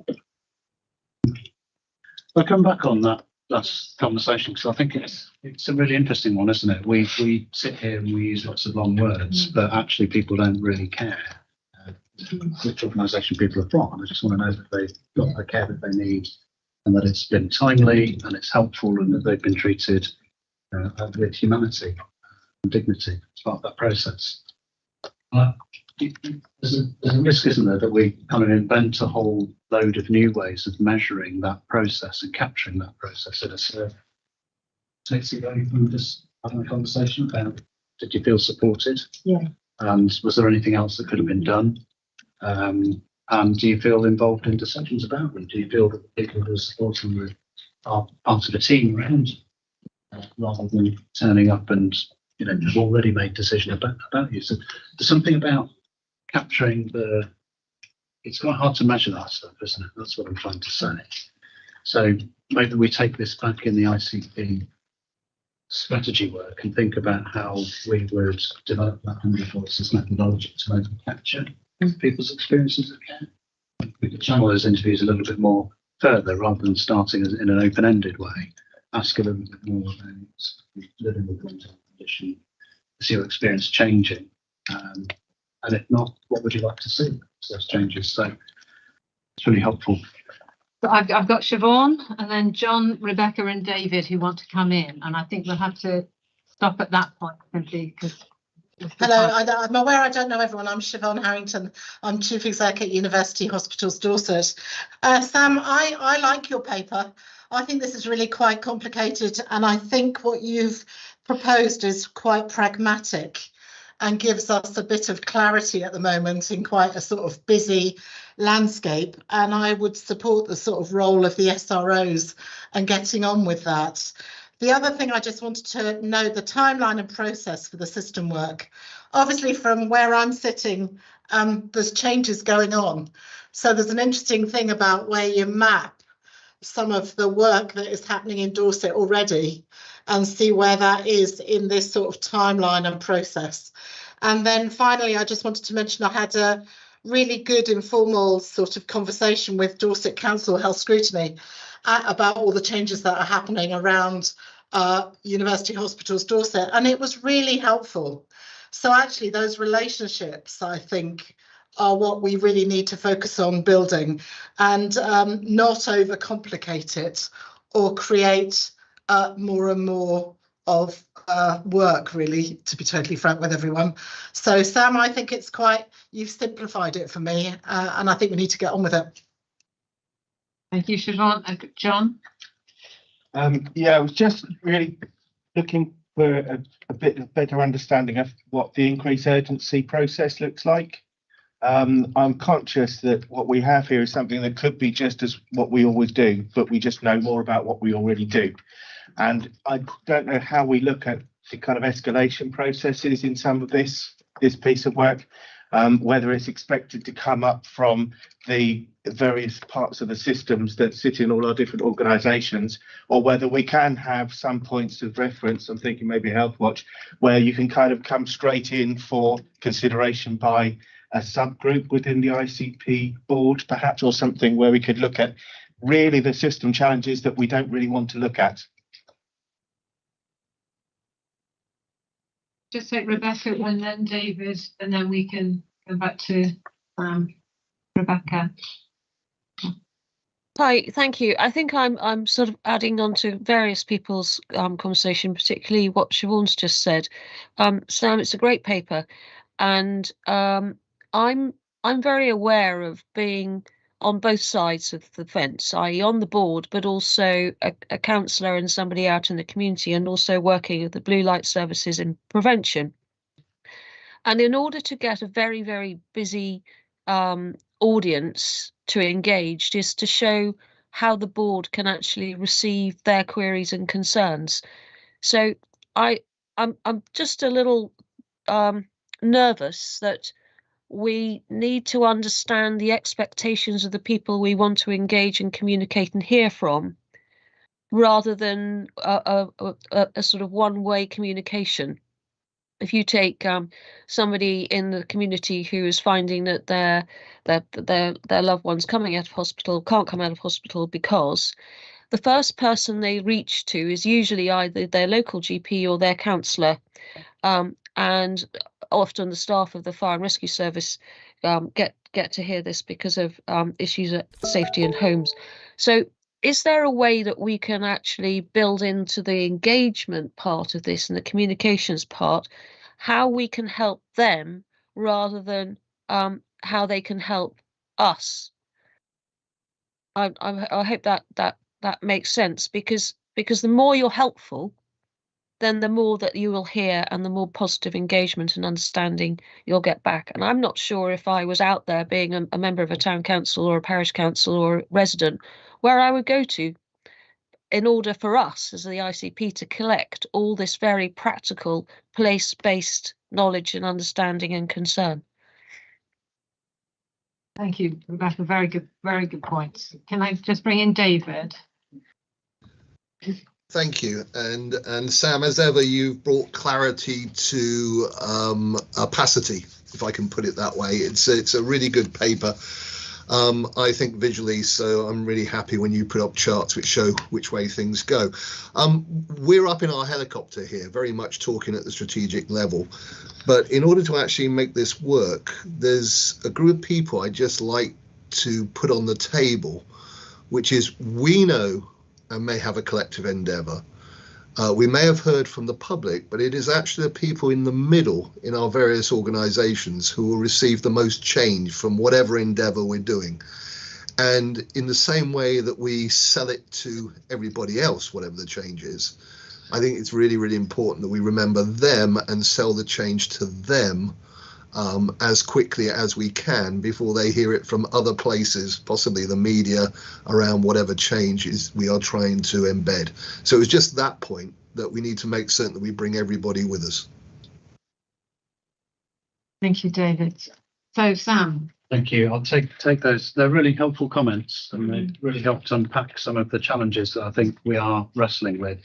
Speaker 10: I'll come back on that last conversation, because I think it's a really interesting one, isn't it? We sit here and we use lots of long words, but actually people don't really care which organisation people are from. I just want to know that they've got the care that they need and that it's been timely and it's helpful and that they've been treated with humanity and dignity as part of that process. There's a risk, isn't there, that we kind of invent a whole load of new ways of measuring that process and capturing that process in a survey. Takes it away from just having a conversation about, did you feel supported?
Speaker 6: Yeah.
Speaker 10: And was there anything else that could have been done? And do you feel involved in decisions about them? Do you feel that the people who are supporting you are part of the team around you, rather than turning up and, you know, have already made decisions about you? So there's something about capturing it's quite hard to measure that stuff, isn't it? That's what I'm trying to say. So maybe we take this back in the ICP strategy work and think about how we would develop that 100 voices methodology to maybe capture people's experiences of care. We could channel those interviews a little bit more further rather than starting in an open-ended way. Ask a little bit more about living with mental condition, see your experience changing, and if not, what would you like to see those changes? So it's really helpful.
Speaker 1: So I've got Siobhan and then John, Rebecca and David who want to come in, and I think we'll have to stop at that point simply because.
Speaker 4: Hello, I'm aware I don't know everyone. I'm Siobhan Harrington. I'm Chief Exec at University Hospitals Dorset. Sam, I like your paper. I think this is really quite complicated, and I think what you've proposed is quite pragmatic and gives us a bit of clarity at the moment in quite a sort of busy landscape. And I would support the sort of role of the SROs and getting on with that. The other thing I just wanted to note, the timeline and process for the system work. Obviously, from where I'm sitting, there's changes going on. So there's an interesting thing about where you map some of the work that is happening in Dorset already and see where that is in this sort of timeline and process. And then finally, I just wanted to mention I had a really good informal sort of conversation with Dorset Council Health Scrutiny about all the changes that are happening around University Hospitals Dorset, and it was really helpful. So actually those relationships, I think, are what we really need to focus on building and not overcomplicate it or create more and more of work, really, to be totally frank with everyone. So Sam, I think it's you've simplified it for me, and I think we need to get on with it.
Speaker 1: Thank you, Siobhan. John?
Speaker 22: Yeah, I was just really looking for a bit of better understanding of what the increased urgency process looks like. I'm conscious that what we have here is something that could be just as what we always do, but we just know more about what we already do. And I don't know how we look at the kind of escalation processes in some of this piece of work, whether it's expected to come up from the various parts of the systems that sit in all our different organisations, or whether we can have some points of reference. I'm thinking maybe Health Watch, where you can kind of come straight in for consideration by a subgroup within the ICP board, perhaps, or something where we could look at really the system challenges that we don't really want to look at.
Speaker 1: Just take Rebecca and then David, and then we can go back to Rebecca.
Speaker 12: Hi, thank you. I think I'm sort of adding on to various people's conversation, particularly what Siobhan's just said. Sam, it's a great paper, and I'm very aware of being on both sides of the fence, i.e. on the board, but also a counsellor and somebody out in the community, and also working with the blue light services in prevention. And in order to get a very, very busy audience to engage is to show how the board can actually receive their queries and concerns. So I'm just a little nervous that we need to understand the expectations of the people we want to engage and communicate and hear from, rather than a sort of one-way communication. If you take somebody in the community who is finding that their loved ones coming out of hospital can't come out of hospital because the first person they reach to is usually either their local GP or their counsellor, and often the staff of the fire and rescue service get to hear this because of issues at safety in homes. So is there a way that we can actually build into the engagement part of this and the communications part, how we can help them rather than how they can help us? I hope that makes sense, because the more you're helpful, then the more that you will hear and the more positive engagement and understanding you'll get back. And I'm not sure if I was out there being a member of a town council or a parish council or a resident, where I would go to in order for us as the ICP to collect all this very practical place-based knowledge and understanding and concern.
Speaker 1: Thank you, Rebecca. Very good points. Can I just bring in David?
Speaker 21: Thank you. And Sam, as ever, you've brought clarity to opacity, if I can put it that way. It's a really good paper. I think visually, so I'm really happy when you put up charts which show which way things go. We're up in our helicopter here, very much talking at the strategic level. But in order to actually make this work, there's a group of people I'd just like to put on the table, which is we know and may have a collective endeavour. We may have heard from the public, but it is actually the people in the middle in our various organisations who will receive the most change from whatever endeavour we're doing. And in the same way that we sell it to everybody else, whatever the change is, I think it's really, really important that we remember them and sell the change to them as quickly as we can before they hear it from other places, possibly the media, around whatever changes we are trying to embed. So it's just that point that we need to make certain that we bring everybody with us.
Speaker 1: Thank you, David. So Sam.
Speaker 10: Thank you. I'll take those. They're really helpful comments, and they really helped unpack some of the challenges that I think we are wrestling with.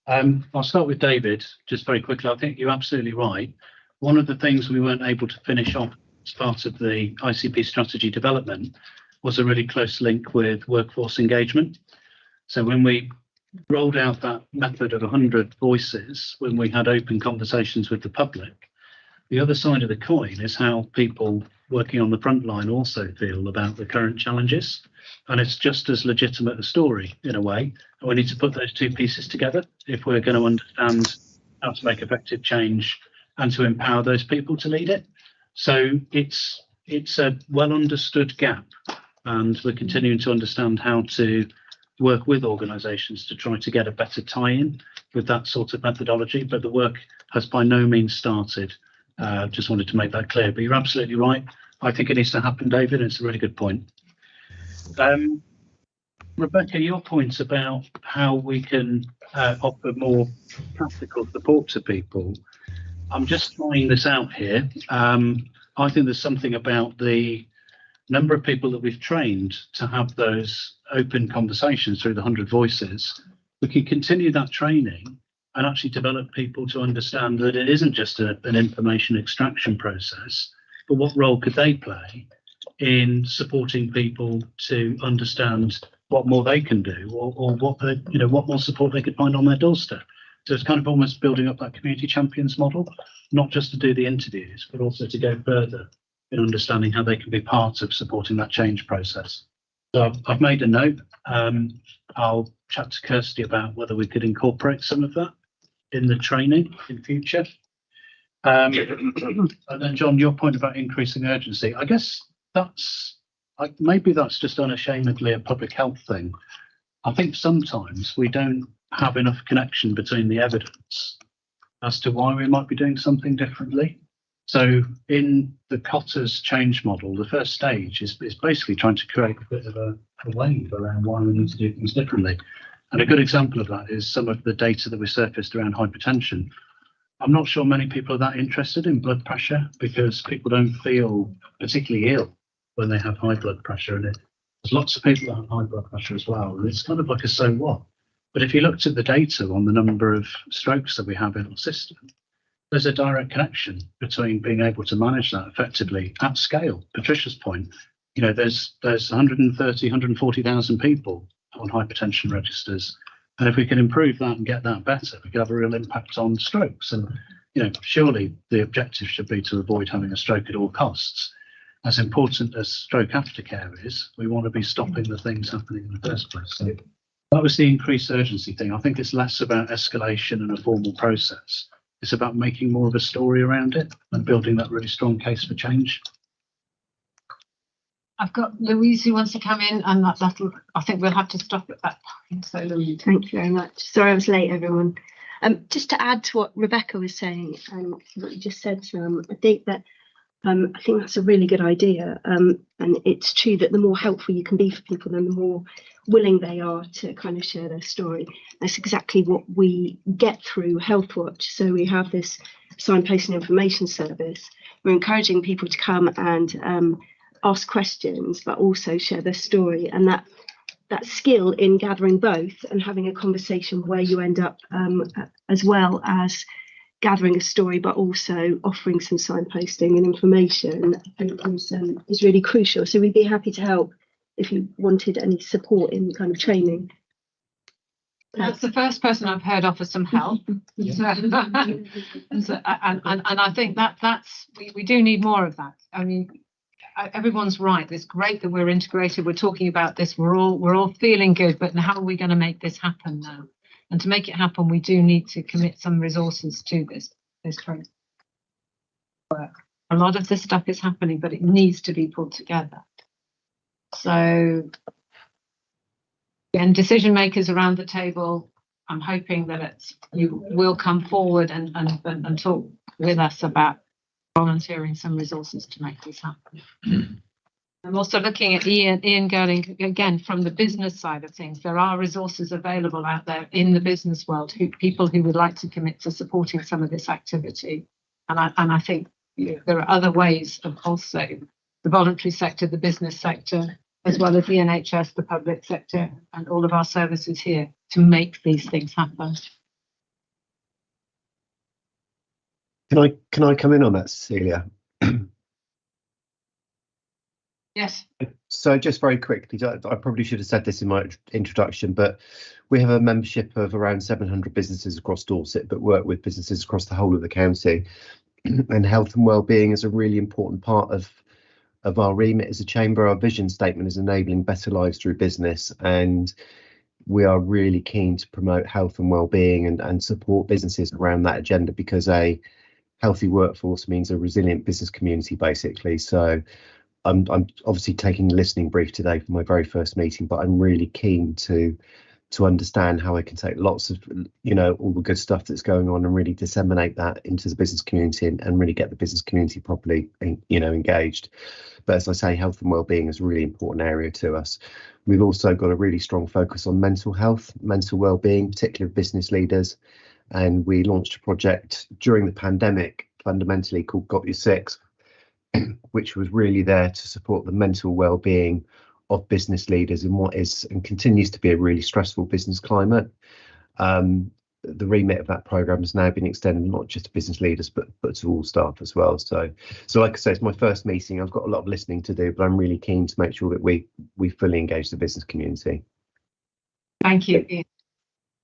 Speaker 10: I'll start with David just very quickly. I think you're absolutely right. One of the things we weren't able to finish off as part of the ICP strategy development was a really close link with workforce engagement. So when we rolled out that method of 100 voices, when we had open conversations with the public, the other side of the coin is how people working on the front line also feel about the current challenges. And it's just as legitimate a story in a way. And we need to put those two pieces together if we're going to understand how to make effective change and to empower those people to lead it. So it's a well understood gap, and we're continuing to understand how to work with organisations to try to get a better tie-in with that sort of methodology. But the work has by no means started. Just wanted to make that clear. But you're absolutely right. I think it needs to happen, David. It's a really good point. Rebecca, your point about how we can offer more practical support to people. I'm just trying this out here. I think there's something about the number of people that we've trained to have those open conversations through the 100 voices. We can continue that training and actually develop people to understand that it isn't just an information extraction process, but what role could they play in supporting people to understand what more they can do, or what more support they could find on their doorstep. So it's kind of almost building up that community champions model, not just to do the interviews, but also to go further in understanding how they can be part of supporting that change process. So I've made a note. I'll chat to Kirsty about whether we could incorporate some of that in the training in future. And then John, your point about increasing urgency, I guess maybe that's just unashamedly a public health thing. I think sometimes we don't have enough connection between the evidence as to why we might be doing something differently. So in the Cotter's change model, the first stage is basically trying to create a bit of a wave around why we need to do things differently. And a good example of that is some of the data that we surfaced around hypertension. I'm not sure many people are that interested in blood pressure because people don't feel particularly ill when they have high blood pressure. And there's lots of people that have high blood pressure as well. And it's kind of like a so what. But if you looked at the data on the number of strokes that we have in our system, there's a direct connection between being able to manage that effectively at scale. Patricia's point, there's 130, 140,000 people on hypertension registers. And if we can improve that and get that better, we could have a real impact on strokes. And, surely the objective should be to avoid having a stroke at all costs. As important as stroke aftercare is, we want to be stopping the things happening in the first place. So That was the increased urgency thing. I think it's less about escalation and a formal process. It's about making more of a story around it and building that really strong case for change.
Speaker 1: I've got Louise who wants to come in, and that'll. I think we'll have to stop at that point. So Louise.
Speaker 2: Thank you very much. Sorry I was late, everyone. Just to add to what Rebecca was saying and what you just said, Sam, I think that's a really good idea. And it's true that the more helpful you can be for people, then the more willing they are to kind of share their story. That's exactly what we get through Healthwatch. So we have this signposting information service. We're encouraging people to come and ask questions, but also share their story. And that skill in gathering both and having a conversation where you end up as well as gathering a story, but also offering some signposting and information, I think is really crucial. So we'd be happy to help if you wanted any support in kind of training.
Speaker 1: That's the first person I've heard offer some help. and I think that's we do need more of that. I mean, everyone's right. It's great that we're integrated. We're talking about this. We're all feeling good. But how are we going to make this happen now? And to make it happen, we do need to commit some resources to this training work. A lot of this stuff is happening, but it needs to be pulled together. So, again, decision makers around the table, I'm hoping that you will come forward and talk with us about volunteering some resources to make this happen. I'm also looking at Ian Gerling again from the business side of things. There are resources available out there in the business world, people who would like to commit to supporting some of this activity. And I think there are other ways of also the voluntary sector, the business sector, as well as the NHS, the public sector, and all of our services here to make these things happen.
Speaker 15: Can I come in on that, Cecilia?
Speaker 1: Yes.
Speaker 15: So just very quickly, I probably should have said this in my introduction, but we have a membership of around 700 businesses across Dorset, but work with businesses across the whole of the county. And health and wellbeing is a really important part of our remit as a chamber. Our vision statement is enabling better lives through business, and we are really keen to promote health and wellbeing and support businesses around that agenda, because a healthy workforce means a resilient business community, basically. So I'm obviously taking a listening brief today for my very first meeting, but I'm really keen to understand how I can take lots of, all the good stuff that's going on and really disseminate that into the business community and really get the business community properly, engaged. But as I say, health and wellbeing is a really important area to us. We've also got a really strong focus on mental health, mental wellbeing, particularly of business leaders. And we launched a project during the pandemic, fundamentally called Got Your Six, which was really there to support the mental well-being of business leaders in what is and continues to be a really stressful business climate. The remit of that program has now been extended not just to business leaders, but to all staff as well. So like I say, it's my first meeting. I've got a lot of listening to do, but I'm really keen to make sure that we fully engage the business community.
Speaker 1: Thank you, Ian.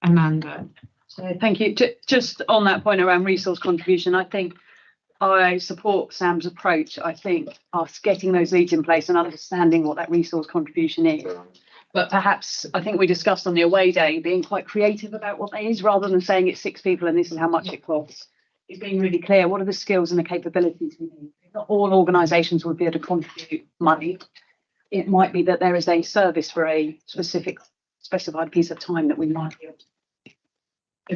Speaker 1: Amanda.
Speaker 8: So thank you. Just on that point around resource contribution, I think I support Sam's approach. I think us getting those leads in place and understanding what that resource contribution is. But perhaps I think we discussed on the away day being quite creative about what that is, rather than saying it's 6 people and this is how much it costs. It's being really clear, what are the skills and the capabilities we need? Not all organisations would be able to contribute money. It might be that there is a service for a specified piece of time that we might be able to.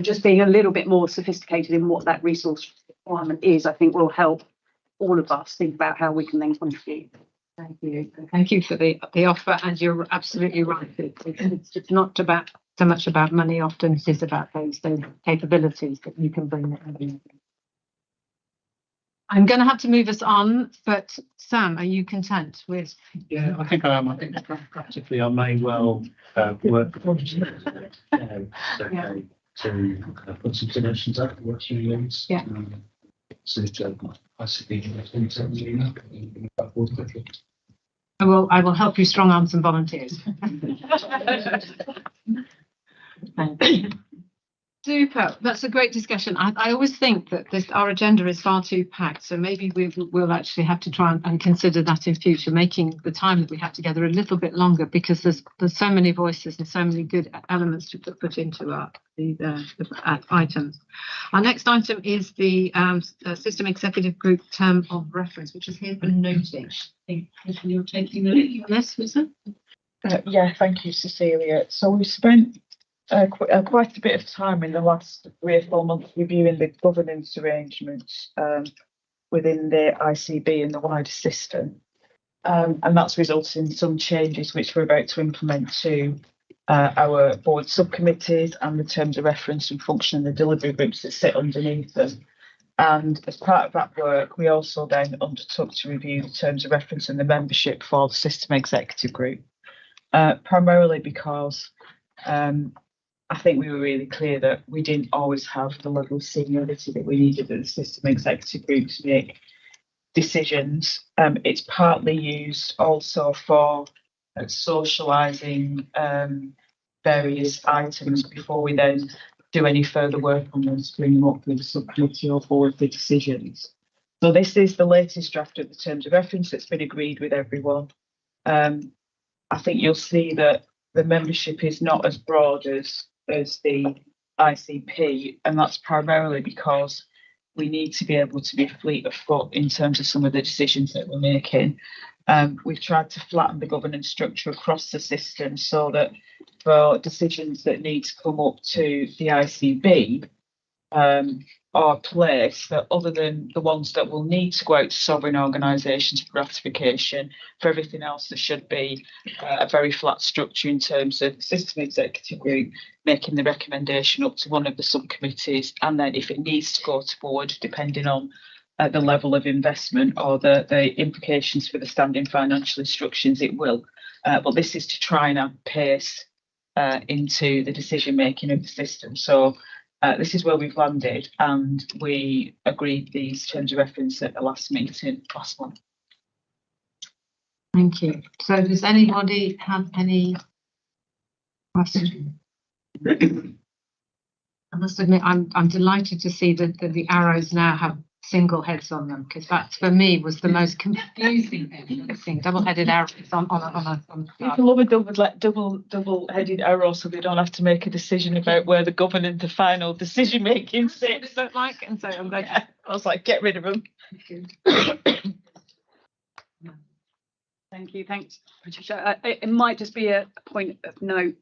Speaker 8: Just being a little bit more sophisticated in what that resource requirement is, I think will help all of us think about how we can then contribute.
Speaker 1: Thank you. Thank you for the offer, and you're absolutely right. It's not about so much about money. Often it is about those capabilities that you can bring. I'm going to have to move us on, but Sam, are you content with?
Speaker 10: Yeah, I think I am. I think practically I may well work to put some suggestions out, work through these.
Speaker 1: Yeah. I will help you strong arm some volunteers. Thank you. Super. That's a great discussion. I always think that our agenda is far too packed, so maybe we'll actually have to try and consider that in future, making the time that we have together a little bit longer, because there's so many voices and so many good elements to put into the items. Our next item is the System Executive Group Term of Reference, which is here for noting. I think you're taking the lead on this, Susan?
Speaker 19: Yeah, thank you, Cecilia. So we've spent quite a bit of time in the last 3 or 4 months reviewing the governance arrangements within the ICB and the wider system. And that's resulted in some changes which we're about to implement to our board subcommittees and the terms of reference and function and the delivery groups that sit underneath them. And as part of that work, we also then undertook to review the terms of reference and the membership for the System Executive Group, primarily because I think we were really clear that we didn't always have the level of seniority that we needed at the System Executive Group to make decisions. It's partly used also for socialising various items before we then do any further work on them to bring them up with the subcommittee or board for decisions. So this is the latest draft of the terms of reference that's been agreed with everyone. I think you'll see that the membership is not as broad as the ICP, and that's primarily because we need to be able to be fleet of foot in terms of some of the decisions that we're making. We've tried to flatten the governance structure across the system so that for decisions that need to come up to the ICB are placed, that other than the ones that will need to go out to sovereign organisations for ratification, for everything else there should be a very flat structure in terms of the System Executive Group making the recommendation up to one of the subcommittees, and then if it needs to go to board, depending on the level of investment or the implications for the standing financial instructions, it will. But this is to try and add pace into the decision making of the system. So this is where we've landed, and we agreed these terms of reference at the last meeting last month.
Speaker 1: Thank you. So does anybody have any questions? I must admit, I'm delighted to see that the arrows now have single heads on them, because that for me was the most confusing thing. Double-headed arrows on
Speaker 19: People love a double-headed arrow, so they don't have to make a decision about where the final decision making sits.
Speaker 1: Don't like, and so I'm glad.
Speaker 19: Yeah, I was like, get rid of them.
Speaker 8: Thank you. Thanks, Patricia. It might just be a point of note.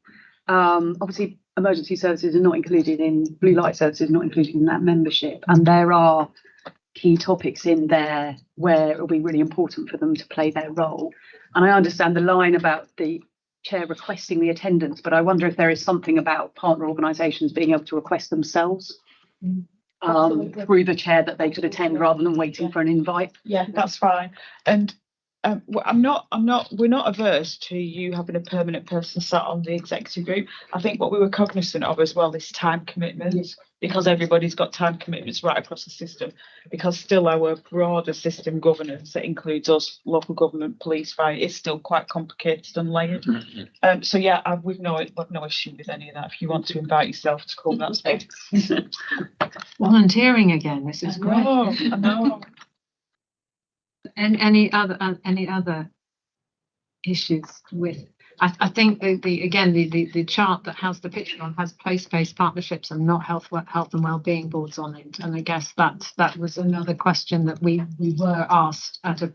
Speaker 8: Obviously, emergency services are not included in blue light services, not included in that membership, and there are key topics in there where it'll be really important for them to play their role. And I understand the line about the chair requesting the attendance, but I wonder if there is something about partner organisations being able to request themselves through the chair that they could attend rather than waiting for an invite.
Speaker 19: Yeah, that's fine. And we're not averse to you having a permanent person sat on the executive group. I think what we were cognizant of as well is time commitments, because everybody's got time commitments right across the system, because still our broader system governance that includes us, local government, police, fire, is still quite complicated and layered. So yeah, we've no issue with any of that. If you want to invite yourself to come, that's fine.
Speaker 1: Volunteering again, this is great.
Speaker 19: I know.
Speaker 1: And any other issues with? I think the chart that has the picture on has place-based partnerships and not health and wellbeing boards on it, and I guess that was another question that we were asked at a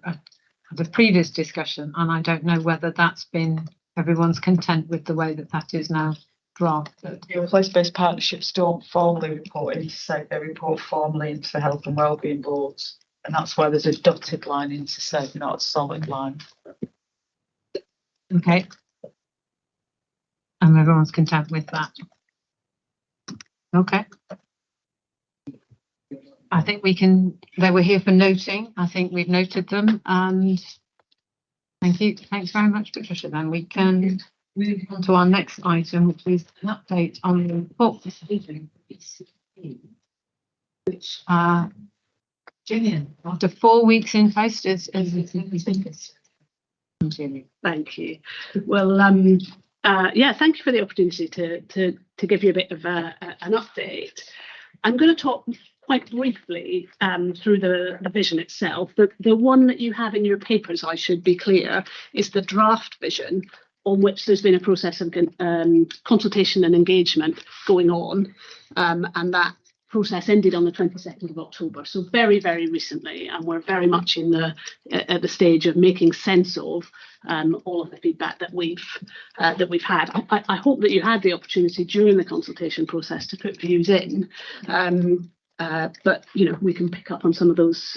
Speaker 1: previous discussion, and I don't know whether that's been everyone's content with the way that is now drafted.
Speaker 19: Place-based partnerships don't formally report into SEG, they report formally into the health and wellbeing boards. And that's why there's a dotted line into SEG, not a solid line.
Speaker 1: Okay. And everyone's content with that. Okay. I think they were here for noting. I think we've noted them, and thank you. Thanks very much, Patricia. Then we can move on to our next item, which is an update on the report decision, which Gillian, after 4 weeks in post, is
Speaker 2: Thank you. Well, yeah, thank you for the opportunity to
Speaker 16: to give you a bit of an update. I'm going to talk quite briefly through the vision itself. The one that you have in your papers, I should be clear, is the draft vision, on which there's been a process of consultation and engagement going on, and that process ended on the 22nd of October, so very, very recently, and we're very much at the stage of making sense of all of the feedback that we've had. I hope that you had the opportunity during the consultation process to put views in. But we can pick up on some of those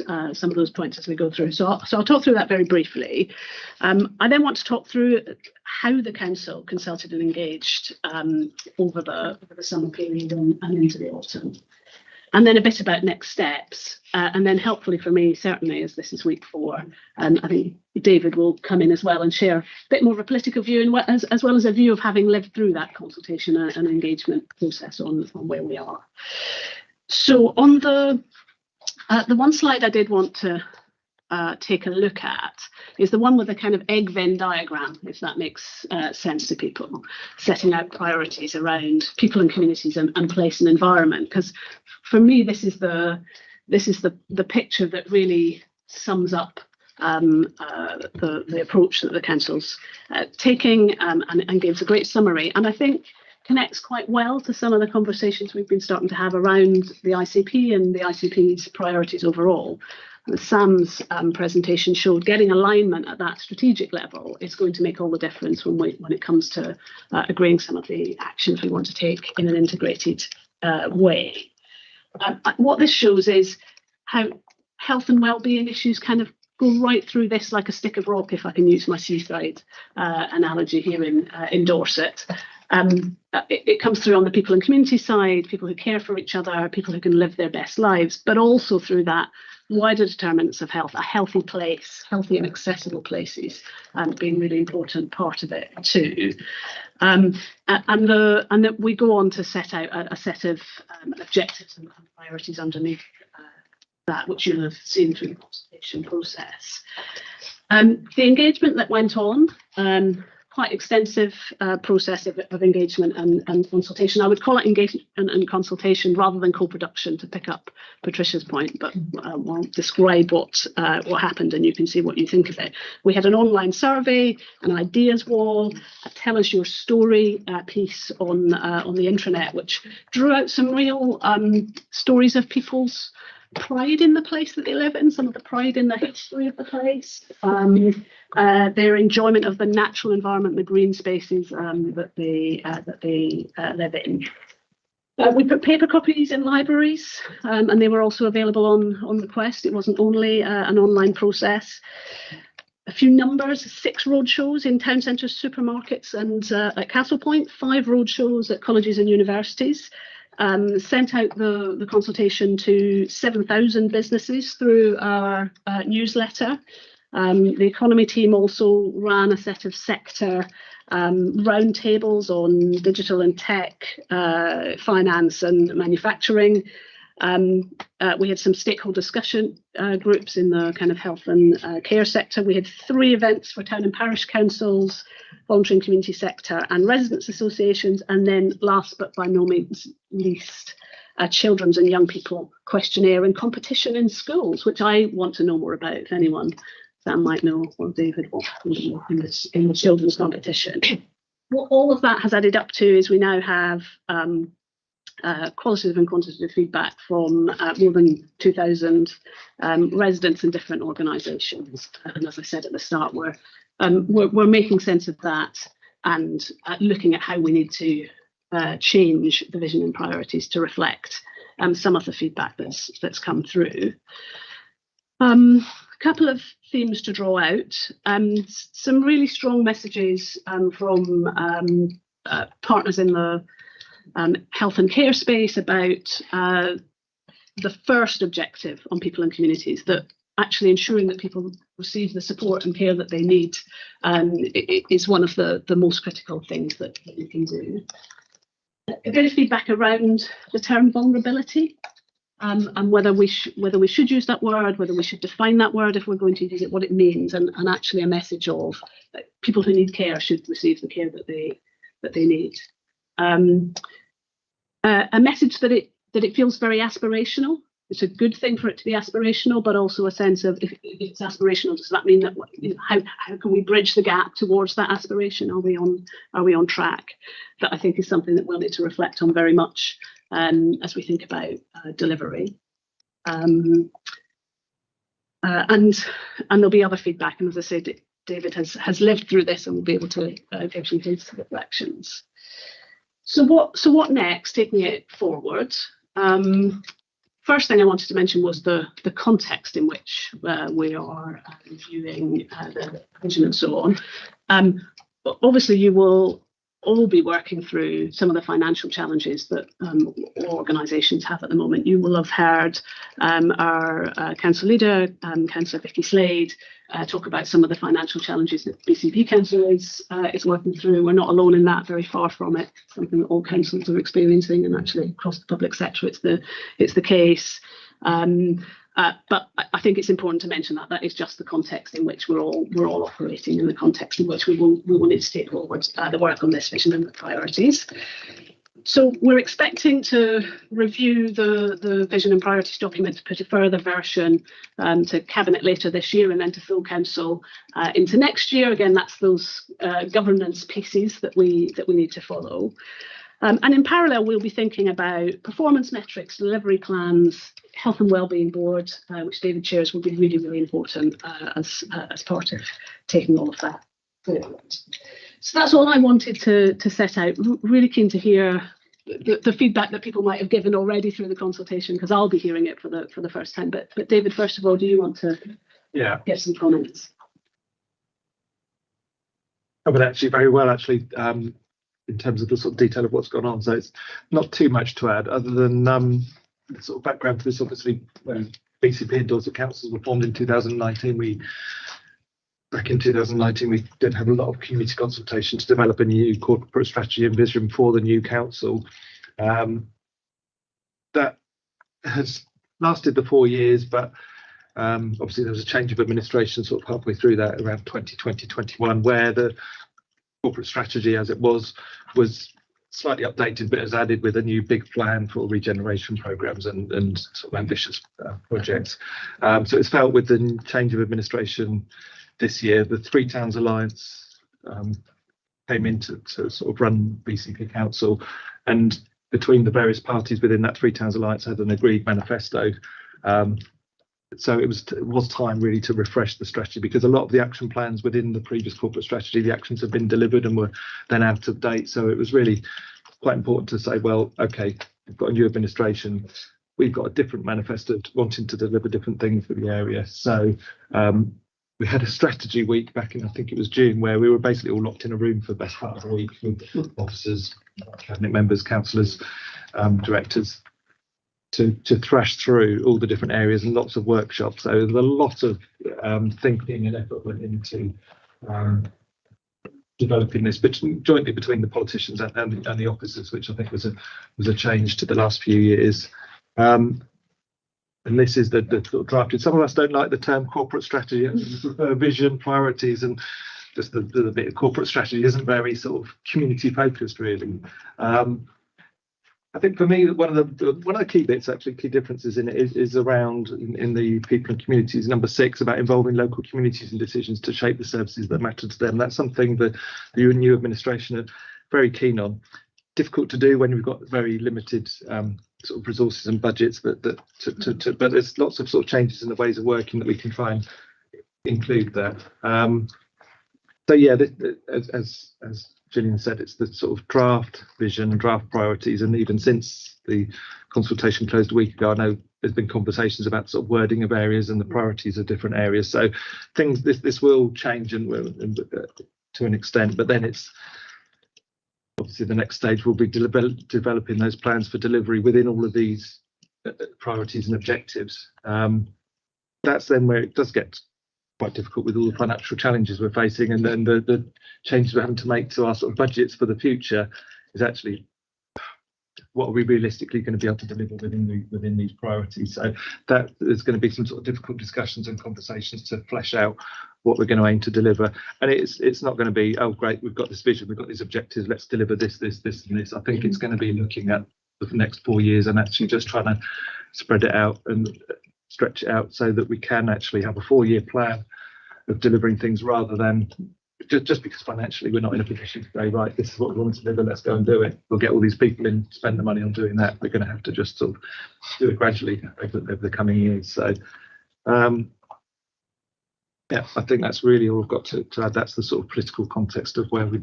Speaker 16: points as we go through. So I'll talk through that very briefly. I then want to talk through how the council consulted and engaged over the summer period and into the autumn, and then a bit about next steps. And then, helpfully for me, certainly as this is week 4, I think David will come in as well and share a bit more of a political view, and as well as a view of having lived through that consultation and engagement process on where we are. So on the one slide I did want to take a look at is the one with the kind of egg Venn diagram, if that makes sense to people, setting out priorities around people and communities and place and environment. Because for me, this is the picture that really sums up the approach that the council's taking, and gives a great summary. And I think connects quite well to some of the conversations we've been starting to have around the ICP and the ICP's priorities overall. Sam's presentation showed getting alignment at that strategic level is going to make all the difference when it comes to agreeing some of the actions we want to take in an integrated way. What this shows is how health and well-being issues kind of go right through this like a stick of rock, if I can use my seaside analogy here in Dorset. It comes through on the people and community side, people who care for each other, people who can live their best lives, but also through that wider determinants of health, a healthy place, healthy and accessible places, being really important part of it too. And that we go on to set out a set of objectives and priorities underneath that, which you'll have seen through the consultation process. The engagement that went on, quite extensive process of engagement and consultation. I would call it engagement and consultation rather than co-production, to pick up Patricia's point, but we'll describe what happened and you can see what you think of it. We had an online survey, an ideas wall, a tell us your story piece on the intranet, which drew out some real stories of people's pride in the place that they live in, some of the pride in the history of the place, their enjoyment of the natural environment, the green spaces that they live in. We put paper copies in libraries, and they were also available on request. It wasn't only an online process. A few numbers: 6 roadshows in town centres, supermarkets, and at Castle Point, 5 roadshows at colleges and universities. Sent out the consultation to 7,000 businesses through our newsletter. The economy team also ran a set of sector roundtables on digital and tech, finance and manufacturing. We had some stakeholder discussion groups in the kind of health and care sector. We had 3 events for town and parish councils, voluntary and community sector and residents associations, and then last but by no means least, a children's and young people questionnaire and competition in schools, which I want to know more about. If anyone, Sam might know, or David, what in the children's competition. What all of that has added up to is we now have qualitative and quantitative feedback from more than 2,000 residents in different organisations. And as I said at the start, we're making sense of that and looking at how we need to change the vision and priorities to reflect some of the feedback that's come through. A couple of themes to draw out. Some really strong messages from partners in the health and care space about the first objective on people and communities, that actually ensuring that people receive the support and care that they need is one of the most critical things that we can do. A bit of feedback around the term vulnerability, and whether we should use that word, whether we should define that word if we're going to use it, what it means, and actually a message of people who need care should receive the care that they need. a message that it feels very aspirational. It's a good thing for it to be aspirational, but also a sense of if it's aspirational, does that mean that how can we bridge the gap towards that aspiration? Are we on track? That I think is something that we'll need to reflect on very much as we think about delivery. And there'll be other feedback, and as I said, David has lived through this and will be able to give you his reflections. So what next? Taking it forward. First thing I wanted to mention was the context in which we are reviewing the vision and so on. Obviously, you will all be working through some of the financial challenges that organisations have at the moment. You will have heard our council leader, Councillor Vicky Slade, talk about some of the financial challenges that BCP Council is working through. We're not alone in that, very far from it. Something that all councils are experiencing, and actually across the public sector, it's the case. But I think it's important to mention that is just the context in which we're all operating, in the context in which we will need to take forward the work on this vision and the priorities. So we're expecting to review the vision and priorities document, to put a further version to Cabinet later this year, and then to full council into next year. Again, that's those governance pieces that we need to follow. And in parallel, we'll be thinking about performance metrics, delivery plans, health and wellbeing board, which David chairs, will be really, really important as part of taking all of that forward. So that's all I wanted to set out. Really keen to hear the feedback that people might have given already through the consultation, because I'll be hearing it for the first time. But David, first of all, do you want to give some comments?
Speaker 11: Covered actually very well, actually. In terms of the sort of detail of what's gone on. So it's not too much to add, other than the sort of background to this. Obviously, when BCP and Dorset councils were formed in 2019, back in 2019, we did have a lot of community consultation to develop a new corporate strategy and vision for the new council. That has lasted the 4 years, but obviously there was a change of administration sort of halfway through that, around 2020-21, where the corporate strategy as it was slightly updated, but has added with a new big plan for regeneration programs and sort of ambitious projects. So it's felt with the change of administration this year, the Three Towns Alliance came in to sort of run BCP Council, and between the various parties within that Three Towns Alliance had an agreed manifesto. So it was time really to refresh the strategy, because a lot of the action plans within the previous corporate strategy, the actions have been delivered and were then out of date. So it was really quite important to say, well, okay, we've got a new administration, we've got a different manifesto wanting to deliver different things for the area. So we had a strategy week back in, I think it was June, where we were basically all locked in a room for the best part of the week with officers, cabinet members, councillors, directors, to thrash through all the different areas, and lots of workshops. So there's a lot of thinking and effort went into developing this jointly between the politicians and the officers, which I think was a change to the last few years. And this is the sort of drafted. Some of us don't like the term corporate strategy, we prefer vision, priorities, and just the bit of corporate strategy isn't very sort of community focused really. I think for me, one of the key bits, actually key differences in it is around in the people and communities, number 6, about involving local communities in decisions to shape the services that matter to them. That's something that the new administration are very keen on. Difficult to do when we've got very limited sort of resources and budgets, but there's lots of sort of changes in the ways of working that we can try and include that. So yeah, as Gillian said, it's the sort of draft vision, draft priorities, and even since the consultation closed a week ago, I know there's been conversations about sort of wording of areas and the priorities of different areas. So this will change and to an extent, but then it's obviously the next stage will be developing those plans for delivery within all of these priorities and objectives. That's then where it does get quite difficult with all the financial challenges we're facing, and then the changes we're having to make to our sort of budgets for the future is actually what are we realistically going to be able to deliver within these priorities. So that there's going to be some sort of difficult discussions and conversations to flesh out what we're going to aim to deliver. And it's not going to be, oh great, we've got this vision, we've got these objectives, let's deliver this and this. I think it's going to be looking at the next 4 years, and actually just trying to spread it out and stretch it out so that we can actually have a 4-year plan of delivering things, rather than just because financially we're not in a position to say, right, this is what we want to deliver, let's go and do it. We'll get all these people in, spend the money on doing that. We're going to have to just sort of do it gradually over the coming years. So yeah, I think that's really all I've got to add. That's the sort of political context of where we.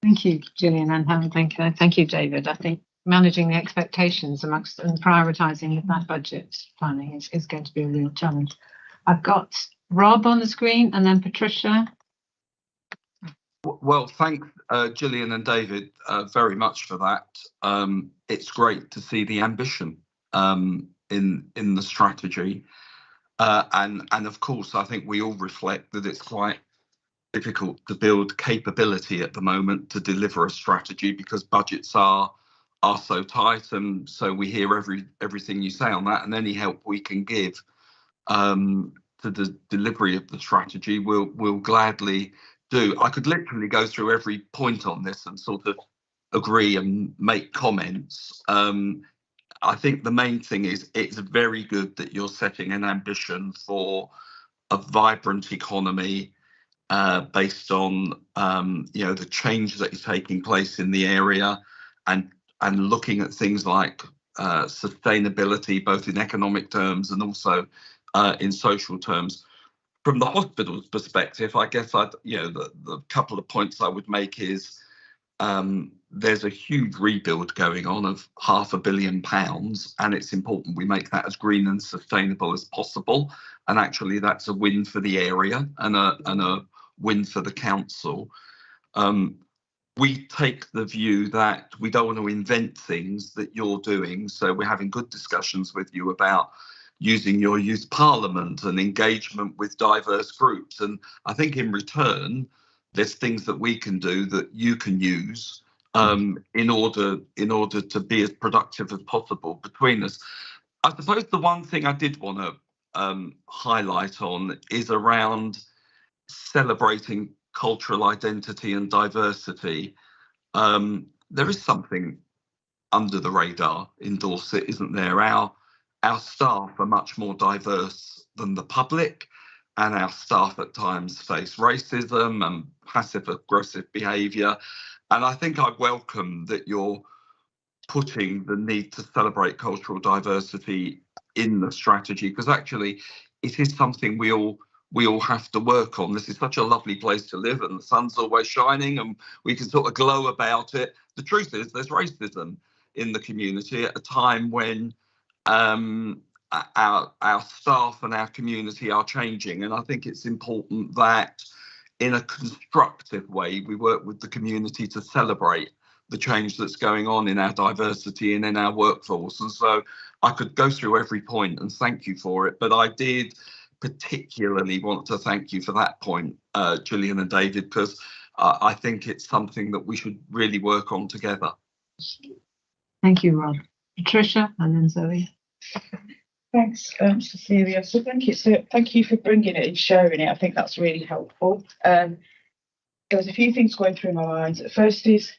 Speaker 1: Thank you, Gillian and Helen. Thank you, David. I think managing the expectations amongst and prioritising that budget planning is going to be a real challenge. I've got Rob on the screen and then Patricia.
Speaker 13: Well, thank Gillian and David very much for that. It's great to see the ambition in the strategy. And of course, I think we all reflect that it's quite difficult to build capability at the moment to deliver a strategy because budgets are so tight, and so we hear everything you say on that, and any help we can give to the delivery of the strategy we'll gladly do. I could literally go through every point on this and sort of agree and make comments. I think the main thing is it's very good that you're setting an ambition for a vibrant economy based on the change that is taking place in the area, and looking at things like sustainability, both in economic terms and also in social terms. From the hospital's perspective, I guess the couple of points I would make is there's a huge rebuild going on of £500 million, and it's important we make that as green and sustainable as possible. And actually, that's a win for the area and a win for the council. We take the view that we don't want to invent things that you're doing, so we're having good discussions with you about using your youth parliament and engagement with diverse groups. And I think in return, there's things that we can do that you can use in order to be as productive as possible between us. I suppose the one thing I did want to highlight on is around celebrating cultural identity and diversity. There is something under the radar in Dorset, isn't there? Our staff are much more diverse than the public, and our staff at times face racism and passive aggressive behaviour. And I think I welcome that you're putting the need to celebrate cultural diversity in the strategy, because actually it is something we all have to work on. This is such a lovely place to live, and the sun's always shining and we can sort of glow about it. The truth is there's racism in the community at a time when our staff and our community are changing, and I think it's important that in a constructive way we work with the community to celebrate the change that's going on in our diversity and in our workforce. And so I could go through every point and thank you for it, but I did particularly want to thank you for that point, Gillian and David, because I think it's something that we should really work on together.
Speaker 1: Thank you, Rob. Patricia and then Zoe.
Speaker 19: Thanks, Cecilia. So thank you for bringing it and sharing it. I think that's really helpful. There was a few things going through my mind. The first is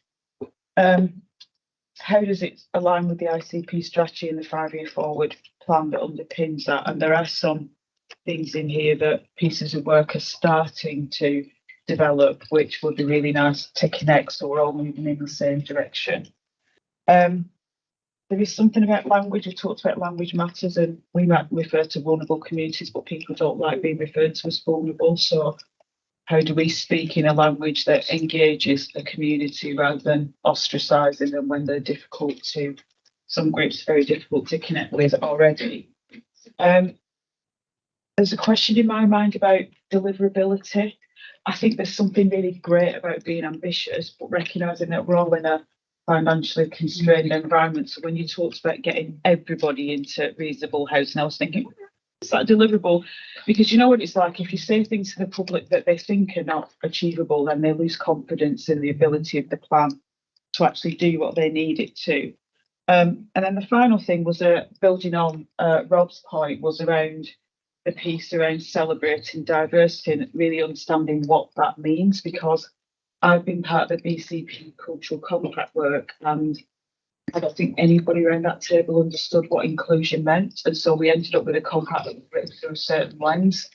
Speaker 19: how does it align with the ICP strategy and the 5-year forward plan that underpins that? And there are some things in here that pieces of work are starting to develop, which would be really nice to connect, so we're all moving in the same direction. There is something about language. We talked about language matters, and we might refer to vulnerable communities, but people don't like being referred to as vulnerable. So how do we speak in a language that engages the community rather than ostracising them when they're difficult to, some groups very difficult to connect with already? There's a question in my mind about deliverability. I think there's something really great about being ambitious, but recognising that we're all in a financially constrained environment. So when you talked about getting everybody into reasonable housing, I was thinking, is that deliverable? Because you know what it's like, if you say things to the public that they think are not achievable, then they lose confidence in the ability of the plan to actually do what they need it to. And then the final thing was building on Rob's point, was around the piece around celebrating diversity and really understanding what that means, because I've been part of the BCP cultural compact work, and I don't think anybody around that table understood what inclusion meant, and so we ended up with a compact that was written through a certain lens.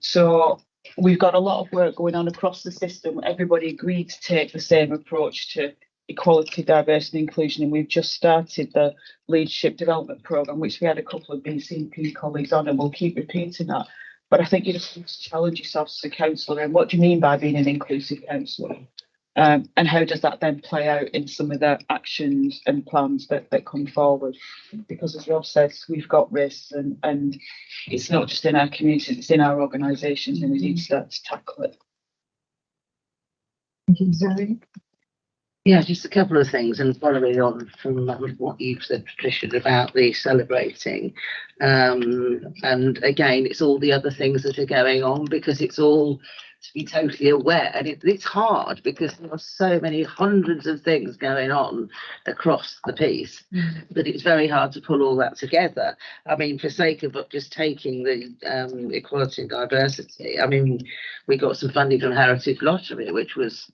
Speaker 19: So we've got a lot of work going on across the system. Everybody agreed to take the same approach to equality, diversity and inclusion, and we've just started the leadership development programme, which we had a couple of BCP colleagues on, and we'll keep repeating that. But I think you just need to challenge yourself as a councillor, and what do you mean by being an inclusive councillor? And how does that then play out in some of the actions and plans that come forward? Because as Rob says, we've got risks, and it's not just in our community, it's in our organisations, and we need to start to tackle it.
Speaker 5: Thank you, Zoe. Yeah, just a couple of things, and following on from what you've said, Patricia, about the celebrating. And again, it's all the other things that are going on, because it's all to be totally aware. And it's hard because there are so many hundreds of things going on across the piece that it's very hard to pull all that together. I mean, for sake of just taking the equality and diversity, I mean, we got some funding from Heritage Lottery, which was,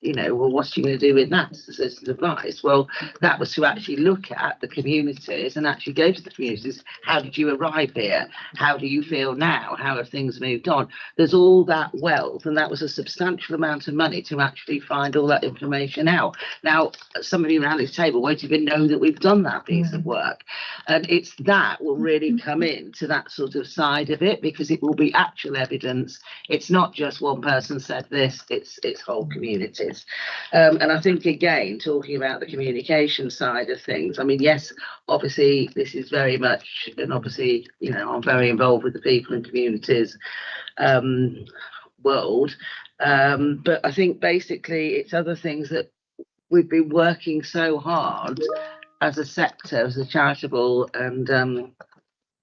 Speaker 5: you know, well, what's you going to do with that as citizen advice? Well, that was to actually look at the communities and actually go to the communities. How did you arrive here? How do you feel now? How have things moved on? There's all that wealth, and that was a substantial amount of money to actually find all that information out. Now, some of you around this table won't even know that we've done that piece of work, and it's that will really come into that sort of side of it, because it will be actual evidence. It's not just one person said this, it's whole community. And I think, again, talking about the communication side of things, I mean, yes, obviously this is very much, and obviously, you know, I'm very involved with the people and communities world, but I think basically it's other things that we've been working so hard as a sector, as a charitable and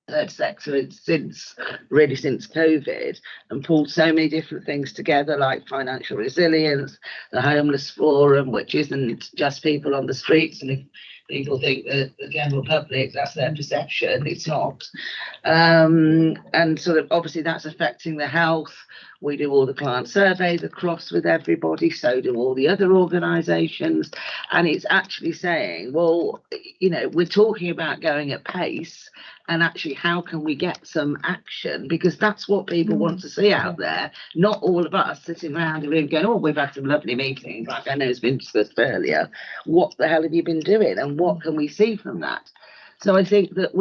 Speaker 5: third sector since COVID, and pulled so many different things together, like financial resilience, the homeless forum, which isn't just people on the streets, and if people think that the general public, that's their perception, it's not. And sort of obviously that's affecting the health. We do all the client surveys across with everybody, so do all the other organisations, and it's actually saying, well, you know, we're talking about going at pace, and actually how can we get some action, because that's what people want to see out there, not all of us sitting around the room going, oh, we've had some lovely meetings, like I know has been discussed earlier. What the hell have you been doing, and what can we see from that? So I think that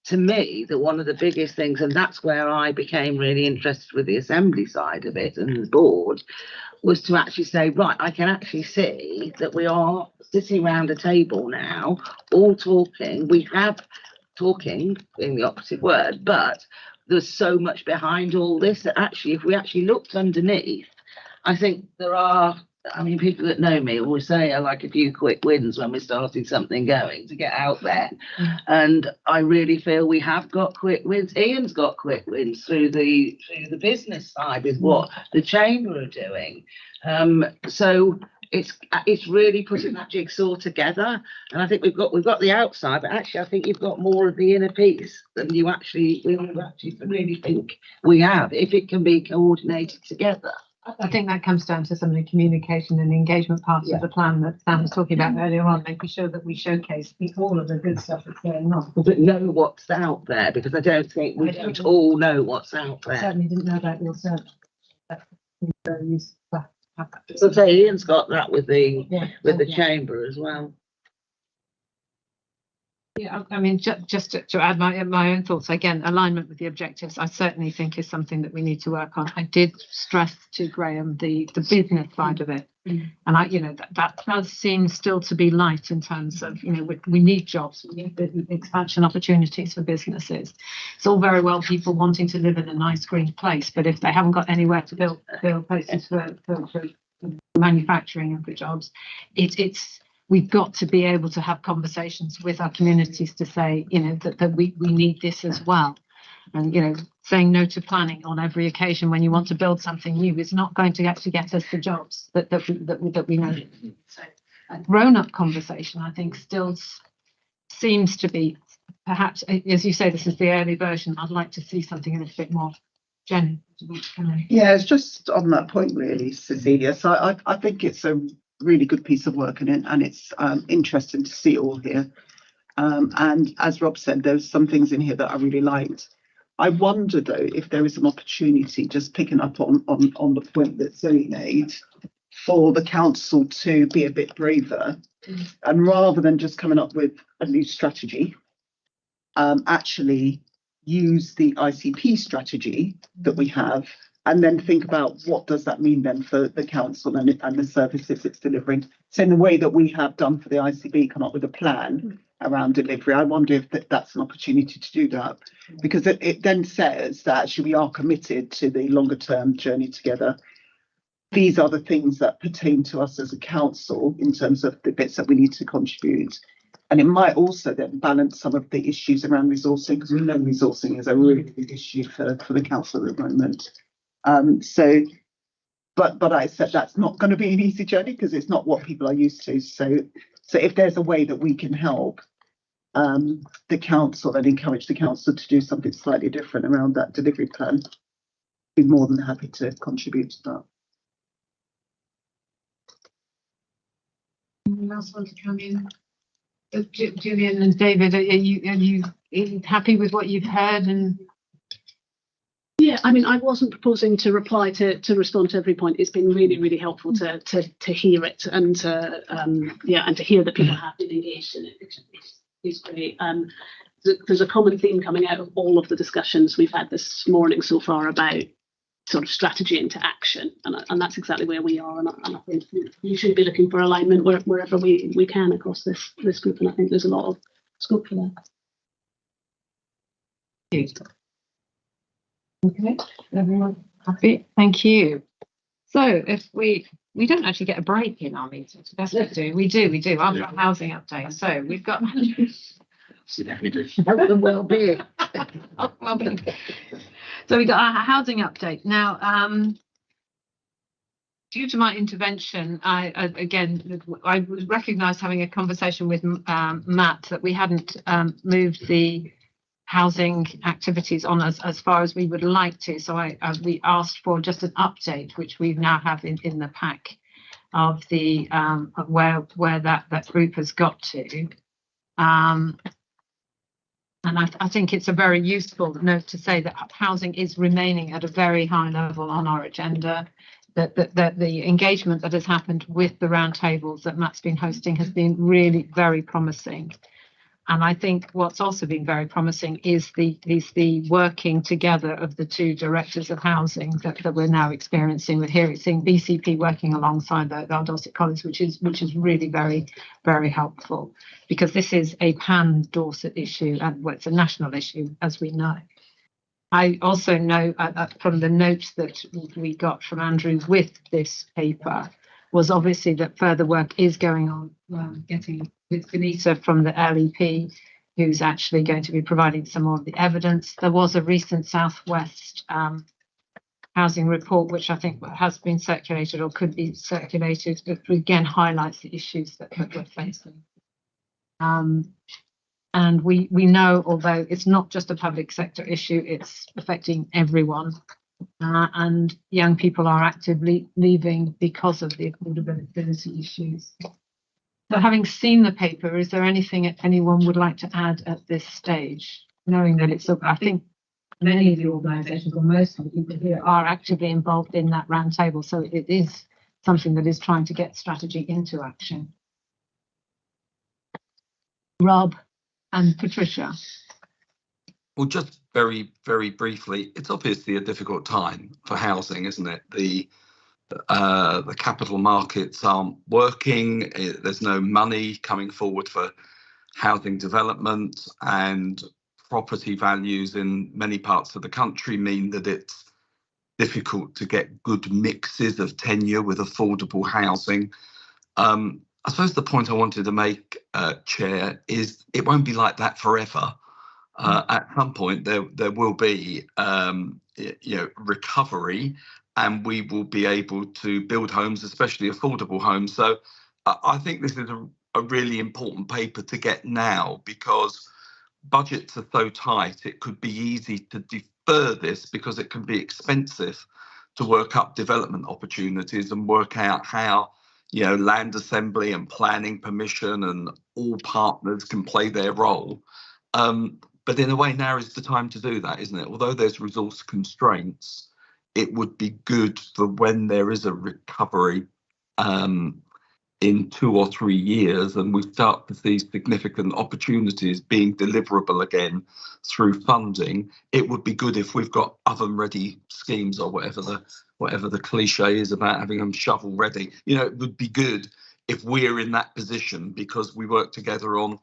Speaker 5: to me, that one of the biggest things, and that's where I became really interested with the assembly side of it and the board, was to actually say, right, I can actually see that we are sitting around a table now, all talking. We have talking being the operative word, but there's so much behind all this that actually, if we actually looked underneath, I think there are, I mean, people that know me always say I like a few quick wins when we're starting something going to get out there. And I really feel we have got quick wins. Ian's got quick wins through the business side with what the chamber are doing. So it's really putting that jigsaw together, and I think we've got the outside, but actually I think you've got more of the inner piece than we actually really think we have, if it can be coordinated together.
Speaker 1: I think that comes down to some of the communication and engagement parts of the plan that Sam was talking about earlier on, making sure that we showcase all of the good stuff that's going on.
Speaker 5: But know what's out there, because I don't think we don't all know what's out there.
Speaker 1: I certainly didn't know about your service. That's very useful.
Speaker 5: So say Ian's got that with the chamber as well.
Speaker 1: Yeah, I mean, just to add my own thoughts, again, alignment with the objectives, I certainly think is something that we need to work on. I did stress to Graham the business side of it. And that does seem still to be light in terms of, we need jobs, we need expansion opportunities for businesses. It's all very well people wanting to live in a nice green place, but if they haven't got anywhere to build places for manufacturing and for jobs, we've got to be able to have conversations with our communities to say, that we need this as well. And, saying no to planning on every occasion when you want to build something new is not going to actually get us the jobs that we know. So a grown-up conversation, I think, still seems to be, perhaps, as you say, this is the early version. I'd like to see something a little bit more. Jen?
Speaker 9: Yeah, it's just on that point, really, Cecilia. So I think it's a really good piece of work in it, and it's interesting to see it all here. And as Rob said, there's some things in here that I really liked. I wonder though if there is an opportunity, just picking up on the point that Zoe made, for the council to be a bit braver, and rather than just coming up with a new strategy, actually use the ICP strategy that we have, and then think about what does that mean then for the council and the services it's delivering. So in the way that we have done for the ICB, come up with a plan around delivery. I wonder if that's an opportunity to do that, because it then says that actually we are committed to the longer term journey together. These are the things that pertain to us as a council in terms of the bits that we need to contribute. And it might also then balance some of the issues around resourcing, because we know resourcing is a really big issue for the council at the moment. But I said that's not going to be an easy journey because it's not what people are used to. So if there's a way that we can help the council and encourage the council to do something slightly different around that delivery plan, I'd be more than happy to contribute to that.
Speaker 1: Anyone else want to come in? Julian and David, are you happy with what you've heard? And
Speaker 16: yeah, I mean, I wasn't proposing to reply to respond to every point. It's been really, really helpful to hear it and to hear that people have been engaged in it. It's great. There's a common theme coming out of all of the discussions we've had this morning so far about sort of strategy into action, and that's exactly where we are. And I think we should be looking for alignment wherever we can across this group, and I think there's a lot of scope for that.
Speaker 1: Okay, everyone happy? Thank you. So if we don't actually get a break in our meetings, that's what we do. I've got housing update. So we've got health and well-being. So we got our housing update now. Due to my intervention, I recognised having a conversation with Matt that we hadn't moved the housing activities on as far as we would like to. So we asked for just an update, which we now have in the pack of the of where that group has got to. And I think it's a very useful note to say that housing is remaining at a very high level on our agenda. That the engagement that has happened with the roundtables that Matt's been hosting has been really very promising. And I think what's also been very promising is the working together of the two directors of housing that we're now experiencing with here. It's seeing BCP working alongside the Dorset College, which is really very, very helpful, because this is a pan-Dorset issue and it's a national issue, as we know. I also know from the notes that we got from Andrew with this paper was obviously that further work is going on, getting with Vanita from the LEP, who's actually going to be providing some more of the evidence. There was a recent Southwest housing report, which I think has been circulated or could be circulated, that again highlights the issues that we're facing. And we know, although it's not just a public sector issue, it's affecting everyone. And young people are actively leaving because of the affordability issues. So having seen the paper, is there anything anyone would like to add at this stage? Knowing that it's, I think many of the organisations or most of the people here are actively involved in that roundtable. So it is something that is trying to get strategy into action. Rob and Patricia.
Speaker 13: Well, just very, very briefly, it's obviously a difficult time for housing, isn't it? The capital markets aren't working. There's no money coming forward for housing development, and property values in many parts of the country mean that it's difficult to get good mixes of tenure with affordable housing. I suppose the point I wanted to make, Chair, is it won't be like that forever. At some point, there will be, recovery, and we will be able to build homes, especially affordable homes. So I think this is a really important paper to get now, because budgets are so tight. It could be easy to defer this because it can be expensive to work up development opportunities and work out how land assembly and planning permission, and all partners can play their role. But in a way, now is the time to do that, isn't it? Although there's resource constraints, it would be good for when there is a recovery in 2 or 3 years, and we start to see significant opportunities being deliverable again through funding. It would be good if we've got oven-ready schemes, or whatever the cliche is about having them shovel-ready. It would be good if we're in that position, because we work together on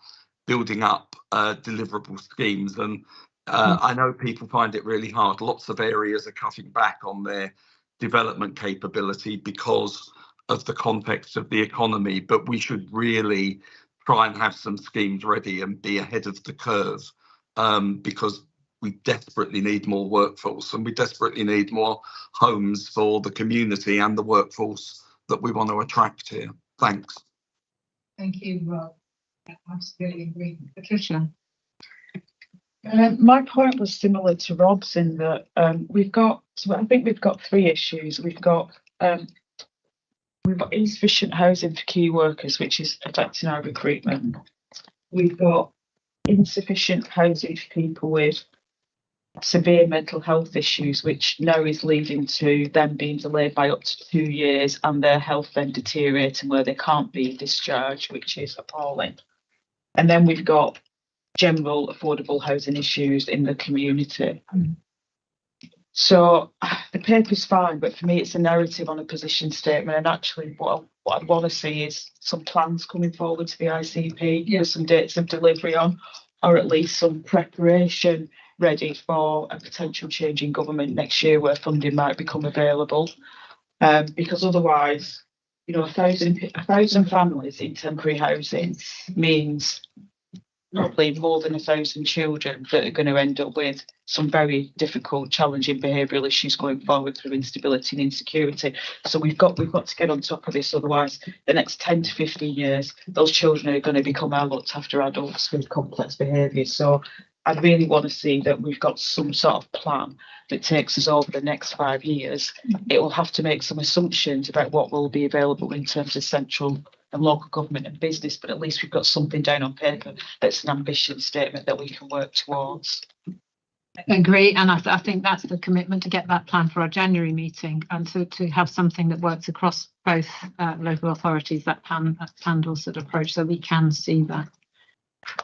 Speaker 13: building up deliverable schemes. And I know people find it really hard. Lots of areas are cutting back on their development capability because of the context of the economy, but we should really try and have some schemes ready and be ahead of the curve, because we desperately need more workforce, and we desperately need more homes for the community and the workforce that we want to attract here. Thanks.
Speaker 1: Thank you, Rob. I absolutely agree. Patricia?
Speaker 19: My point was similar to Rob's in that I think we've got 3 issues. We've got insufficient housing for key workers, which is affecting our recruitment. We've got insufficient housing for people with severe mental health issues, which now is leading to them being delayed by up to 2 years and their health then deteriorating where they can't be discharged, which is appalling. And then we've got general affordable housing issues in the community. So the paper's fine, but for me it's a narrative on a position statement, and actually what I want to see is some plans coming forward to the ICP, with some dates of delivery on, or at least some preparation ready for a potential change in government next year where funding might become available. Because otherwise, 1,000 families in temporary housing means probably more than 1,000 children that are going to end up with some very difficult, challenging behavioural issues going forward through instability and insecurity. So we've got to get on top of this. Otherwise, the next 10 to 15 years, those children are going to become our looked after adults with complex behaviours. So I really want to see that we've got some sort of plan that takes us over the next 5 years. It will have to make some assumptions about what will be available in terms of central and local government and business, but at least we've got something down on paper that's an ambition statement that we can work towards.
Speaker 1: Agree, and I think that's the commitment, to get that plan for our January meeting, and to have something that works across both local authorities, that planned Dorset approach, so we can see that.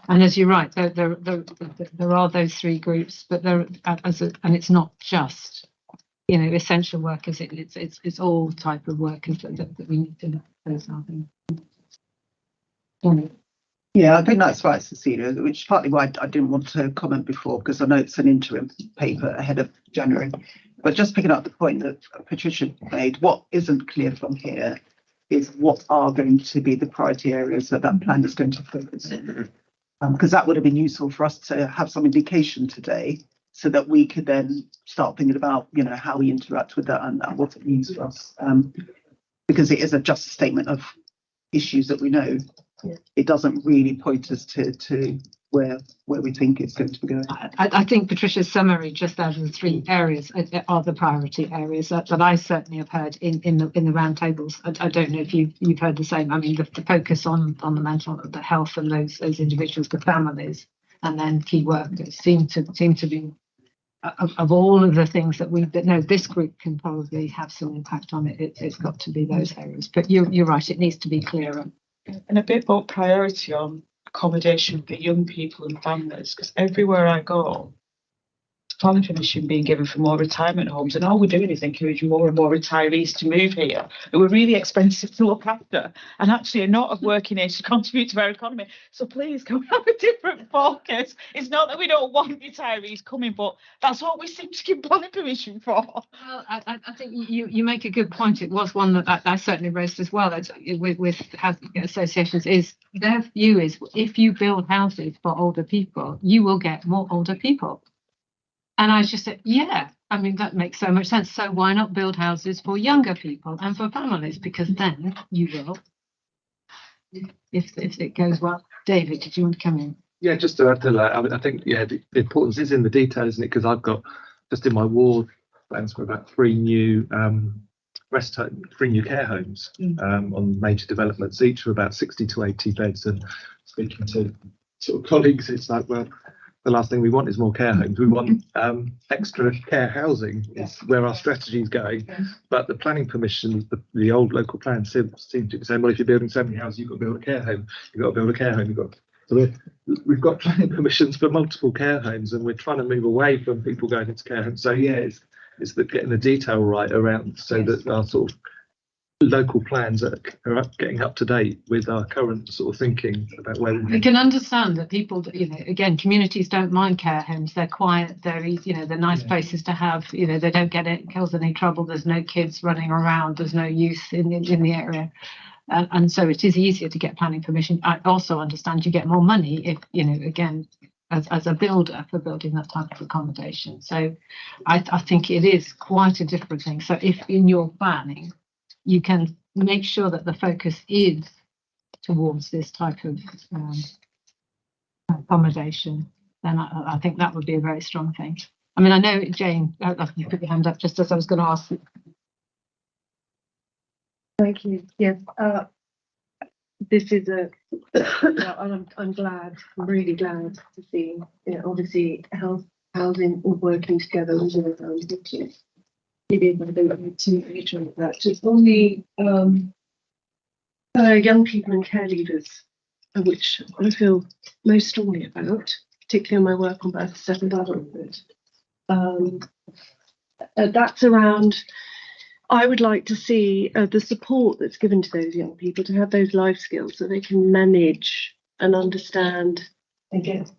Speaker 1: And as you're right, there are those 3 groups, but and it's not just essential workers. It's all type of workers that we need to look at.
Speaker 9: Yeah, I think that's right, Cecilia, which is partly why I didn't want to comment before, because I know it's an interim paper ahead of January. But just picking up the point that Patricia made, what isn't clear from here is what are going to be the priority areas that plan is going to focus on. Because that would have been useful for us to have some indication today, so that we could then start thinking about, how we interact with that and what it means for us. Because it isn't just a statement of issues that we know. It doesn't really point us to where we think it's going to be going.
Speaker 1: I think Patricia's summary, just out of the 3 areas, are the priority areas that I certainly have heard in the roundtables. I don't know if you've heard the same. I mean, the focus on the mental, the health, and those individuals, the families, and then key workers seem to be of all of the things that this group can probably have some impact on it. It's got to be those areas. But you're right. It needs to be clearer.
Speaker 19: And a bit more priority on accommodation for young people and families, because everywhere I go, planning permission being given for more retirement homes, and all we're doing is encouraging more and more retirees to move here who are really expensive to look after and actually are not of working age to contribute to our economy. So please, can we have a different focus? It's not that we don't want retirees coming, but that's what we seem to give planning permission for.
Speaker 1: Well, I think you make a good point. It was one that I certainly raised as well with housing associations. Is their view is, if you build houses for older people, you will get more older people. And I just said, yeah, I mean, that makes so much sense. So why not build houses for younger people and for families? Because then you will, if it goes well. David, did you want to come in?
Speaker 11: Yeah, just to add to that, I think, the importance is in the detail, isn't it? Because I've got, just in my ward plans for about 3 new free new care homes on major developments, each of about 60 to 80 beds. And speaking to sort of colleagues, it's like, well, the last thing we want is more care homes. We want extra care housing is where our strategy is going. But the planning permission, the old local plans seem to be saying, well, if you're building so many houses, you've got to build a care home. You've got to build a care home. So we've got planning permissions for multiple care homes, and we're trying to move away from people going into care homes. So yeah, it's getting the detail right around so that our sort of local plans are getting up to date with our current sort of thinking about where
Speaker 1: we can understand that people, you know, again, communities don't mind care homes. They're quiet, they're easy, you know, they're nice places to have, you know, they don't cause any trouble. There's no kids running around, there's no youth in the area. And so it is easier to get planning permission. I also understand you get more money if, you know, again, as a builder for building that type of accommodation. So I think it is quite a different thing. So if in your planning, you can make sure that the focus is towards this type of accommodation, then I think that would be a very strong thing. I mean, I know, Jane, you put your hand up just as I was going to ask.
Speaker 6: Thank you. Yes, this is I'm glad, I'm really glad to see, you know, obviously housing all working together with all around the kitchen. Maybe I don't need to reiterate that. Just on the young people and care leaders, which I feel most strongly about, particularly in my work on birth, settled adulthood. That's around. I would like to see the support that's given to those young people to have those life skills so they can manage and understand and get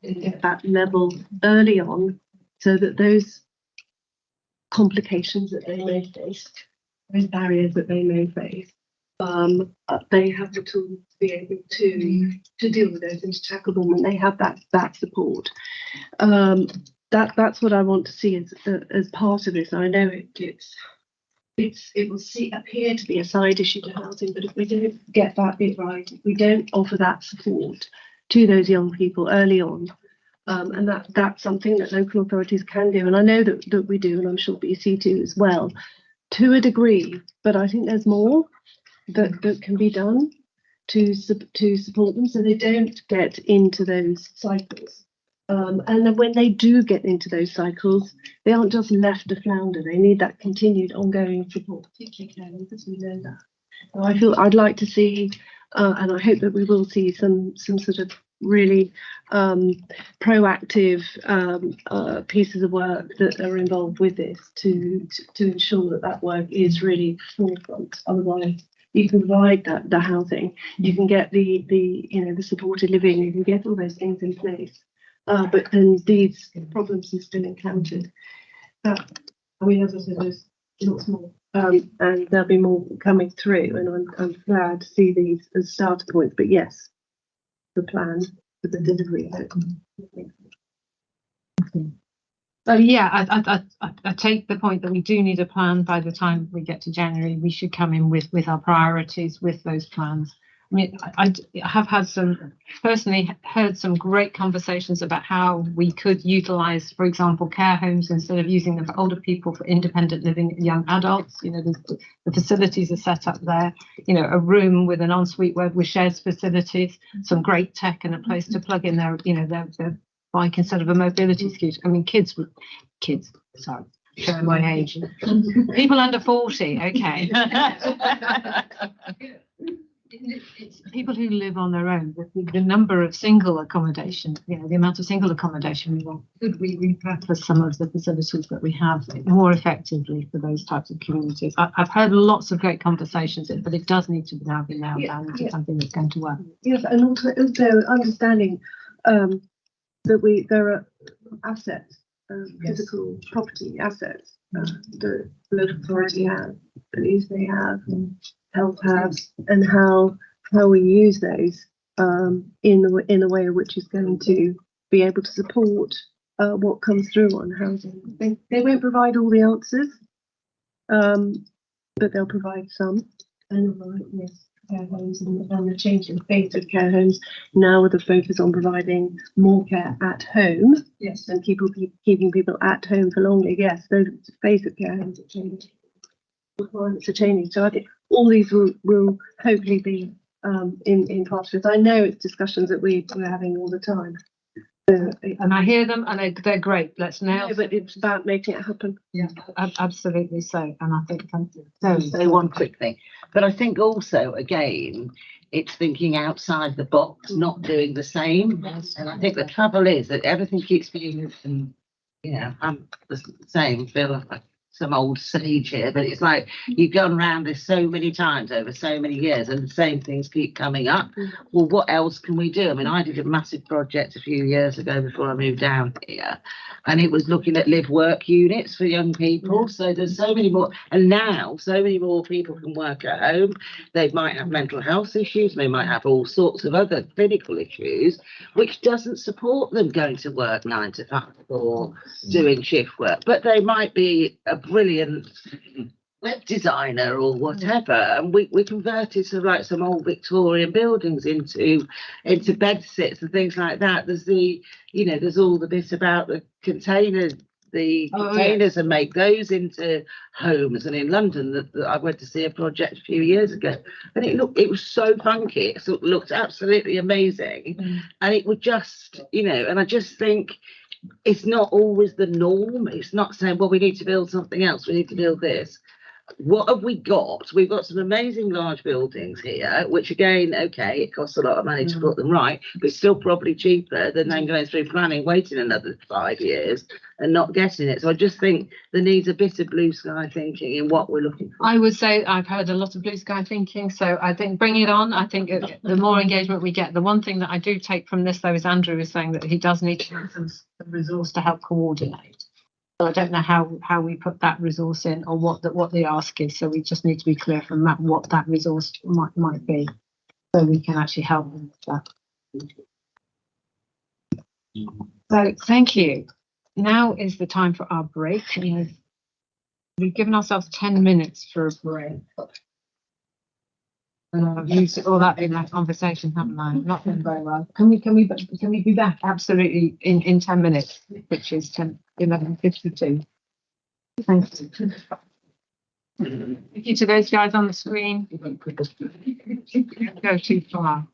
Speaker 6: that level early on, so that those complications that they may face, those barriers that they may face, they have the tools to be able to deal with those and to tackle them, and they have that support. That's what I want to see as part of this. I know it will appear to be a side issue to housing, but if we don't get that bit right, if we don't offer that support to those young people early on, and that's something that local authorities can do, and I know that we do, and I'm sure BC do as well, to a degree. But I think there's more that can be done to support them, so they don't get into those cycles. And then when they do get into those cycles, they aren't just left to flounder. They need that continued ongoing support, particularly care, because we know that. So I feel I'd like to see, and I hope that we will see some sort of really proactive pieces of work that are involved with this to ensure that work is really forefront. Otherwise, you can provide the housing, you can get the supported living, you can get all those things in place, but then these problems are still encountered. I mean, as I said, there's lots more, and there'll be more coming through, and I'm glad to see these as starter points. But yes, the plan for the delivery of it.
Speaker 1: So yeah, I take the point that we do need a plan. By the time we get to January, we should come in with our priorities, with those plans. I mean, I have had personally heard some great conversations about how we could utilise, for example, care homes instead of using them for older people, for independent living young adults. You know, the facilities are set up there. You know, a room with an ensuite with shared facilities, some great tech, and a place to plug in their bike instead of a mobility scooter. I mean, kids, sorry, showing my age. People under 40, okay. It's people who live on their own. The number of single accommodation, the amount of single accommodation we want. Could we repurpose some of the facilities that we have more effectively for those types of communities? I've heard lots of great conversations, but it does need to now be nailed down into something that's going to work.
Speaker 6: Yes, and also understanding that there are assets, physical property assets that local authority have, police they have, health has, and how we use those in a way which is going to be able to support what comes through on housing. They won't provide all the answers, but they'll provide some. And yes, care homes and the changing face of care homes now with a focus on providing more care at home. Yes, and keeping people at home for longer. Yes, the face of care homes are changing. requirements are changing. So I think all these will hopefully be in part of it. I know it's discussions that we're having all the time.
Speaker 1: And I hear them, and they're great. Let's now.
Speaker 6: No, but it's about making it happen.
Speaker 1: Yeah, absolutely so. And I think
Speaker 5: So one quick thing, but I think also again, it's thinking outside the box, not doing the same. And I think the trouble is that everything keeps being, I'm the same, feel like some old sage here, but it's like you've gone around this so many times over so many years and the same things keep coming up. Well, what else can we do? I mean, I did a massive project a few years ago before I moved down here, and it was looking at live work units for young people. So there's so many more, and now so many more people can work at home. They might have mental health issues, they might have all sorts of other clinical issues, which doesn't support them going to work 9 to 5 or doing shift work, but they might be a brilliant web designer or whatever, and we converted sort of like some old Victorian buildings into bed sits and things like that. There's there's all the bit about the containers and make those into homes. And in London, that I went to see a project a few years ago, and it was so funky. It looked absolutely amazing, and it would just and I just think it's not always the norm. It's not saying, well, we need to build something else, we need to build this. What have we got? We've got some amazing large buildings here, which again, okay, it costs a lot of money to put them right, but it's still probably cheaper than then going through planning, waiting another 5 years and not getting it. So I just think there needs a bit of blue sky thinking in what we're looking for.
Speaker 1: I would say I've heard a lot of blue sky thinking, so I think bring it on. I think the more engagement we get, the one thing that I do take from this though is Andrew is saying that he does need to have some resource to help coordinate. So I don't know how we put that resource in or what the ask is. So we just need to be clear from that what that resource might be, so we can actually help them with that. So thank you. Now is the time for our break. We've given ourselves 10 minutes for a break. I've used all that in that conversation, haven't I? Not been very well. Can we be back? Absolutely in 10 minutes, which is 11:52. Thank you. Thank you to those guys on the screen. Don't go too far.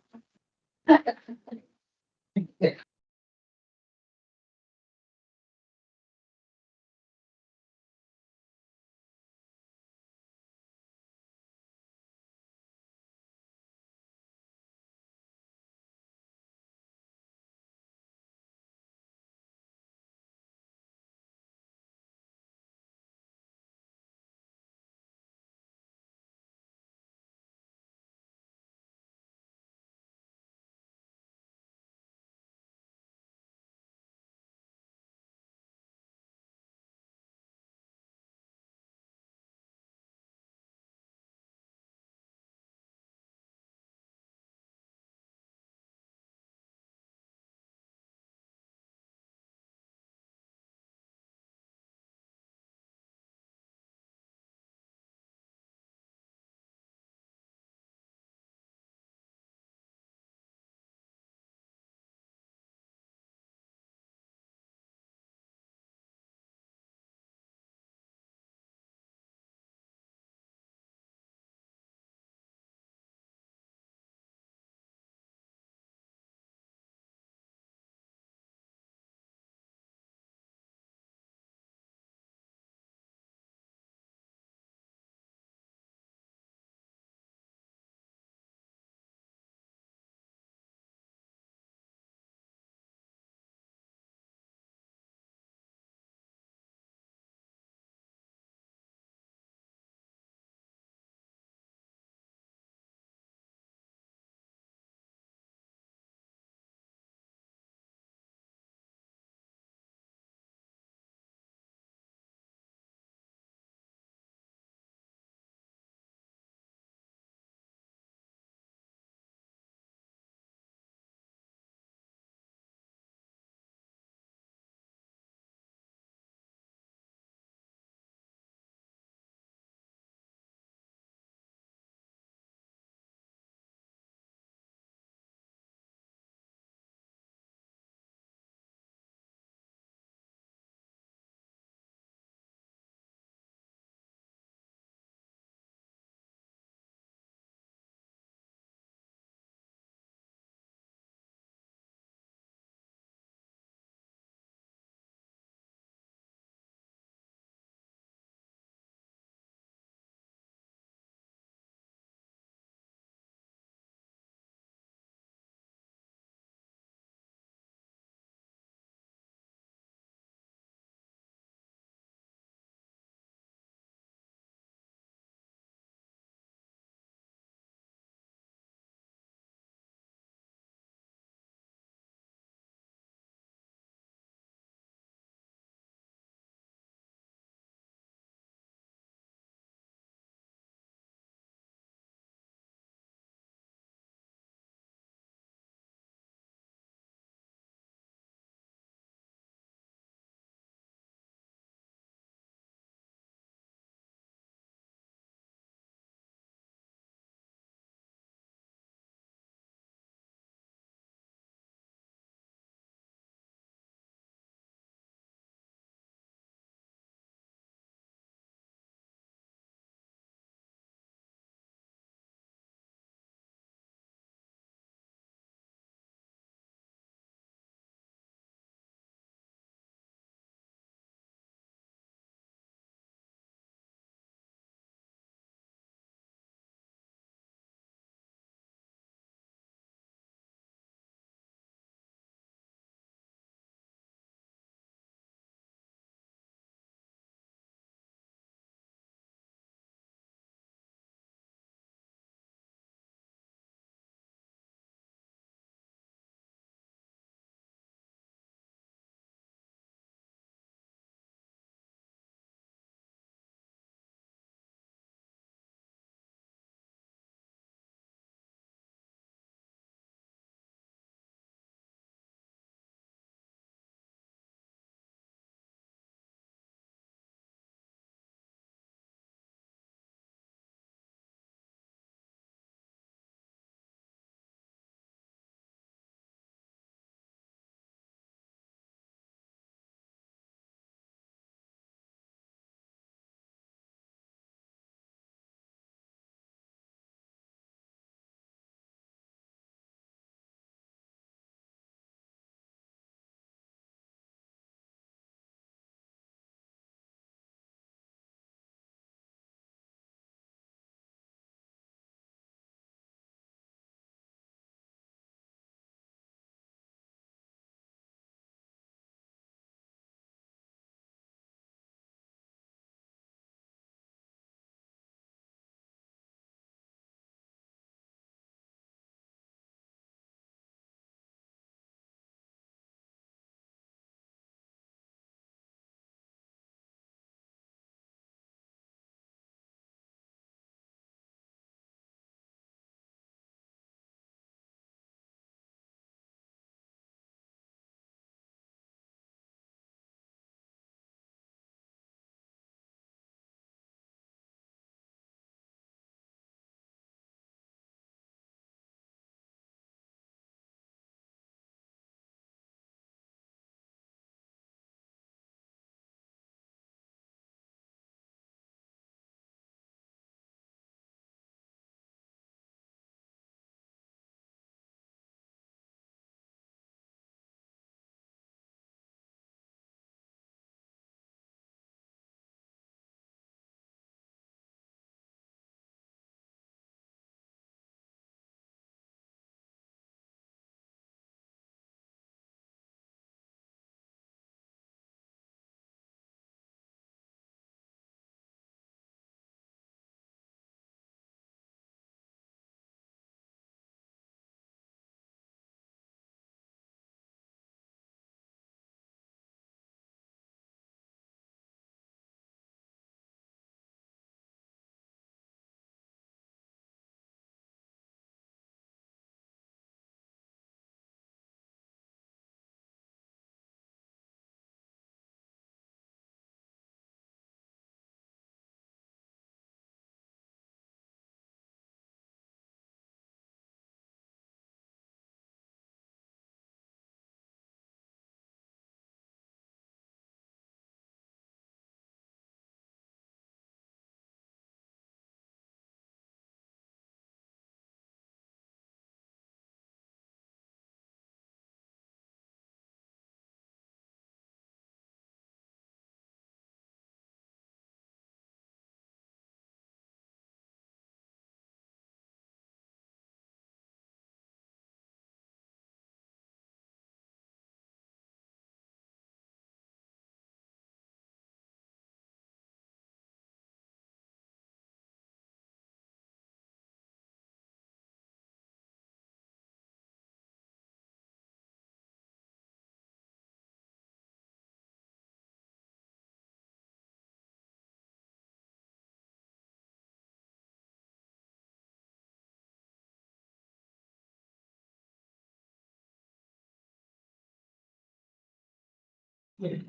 Speaker 5: Very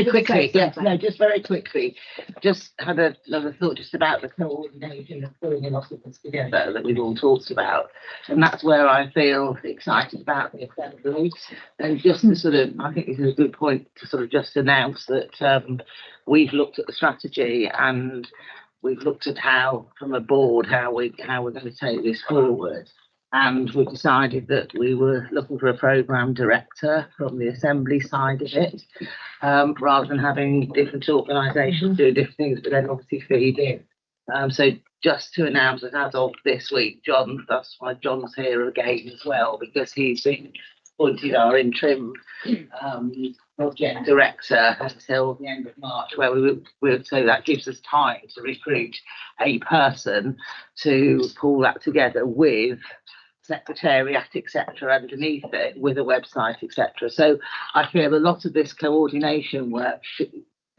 Speaker 5: quickly, yeah, no, just very quickly. Just had another thought just about the coordination of pulling a lot of this together that we've all talked about. And that's where I feel excited about the assembly. And just to sort of, I think this is a good point to sort of just announce that we've looked at the strategy and we've looked at how, from a board, how we're going to take this forward. And we decided that we were looking for a programme director from the assembly side of it, rather than having different organisations do different things, but then obviously feed in. So just to announce that as of this week, John, that's why John's here again as well, because he's been appointed our interim project director until the end of March, where so that gives us time to recruit a person to pull that together with secretariat, etc., underneath it, with a website, etc. So I feel a lot of this coordination work,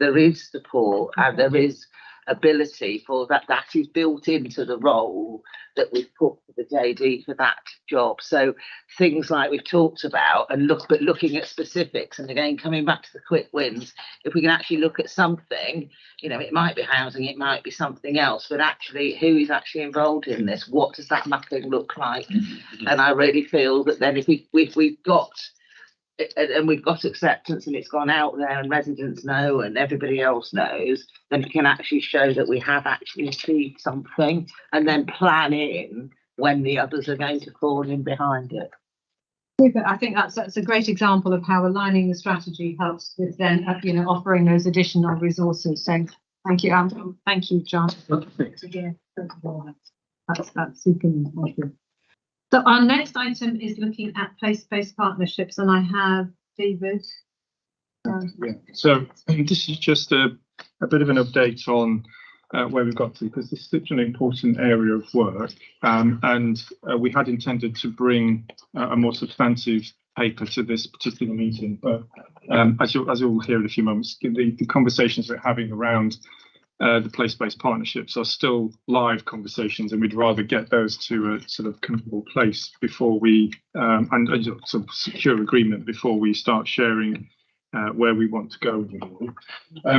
Speaker 5: there is support and there is ability for that. That is built into the role that we've put for the JD for that job. So things like we've talked about, and looking at specifics, and again coming back to the quick wins, if we can actually look at something, you know, it might be housing, it might be something else, but actually who is actually involved in this, what does that mapping look like? And I really feel that then if we've got and we've got acceptance and it's gone out there and residents know and everybody else knows, then it can actually show that we have actually achieved something, and then plan in when the others are going to fall in behind it.
Speaker 1: I think that's a great example of how aligning the strategy helps with then offering those additional resources. So thank you, thank you, John. Again, that's super important. So our next item is looking at place-based partnerships, and I have David.
Speaker 7: Yeah. So this is just a bit of an update on where we've got to, because this is such an important area of work, and we had intended to bring a more substantive paper to this particular meeting, but as you'll hear in a few moments, the conversations we're having around the place-based partnerships are still live conversations, and we'd rather get those to a sort of comfortable place before we and sort of secure agreement before we start sharing where we want to go with it all.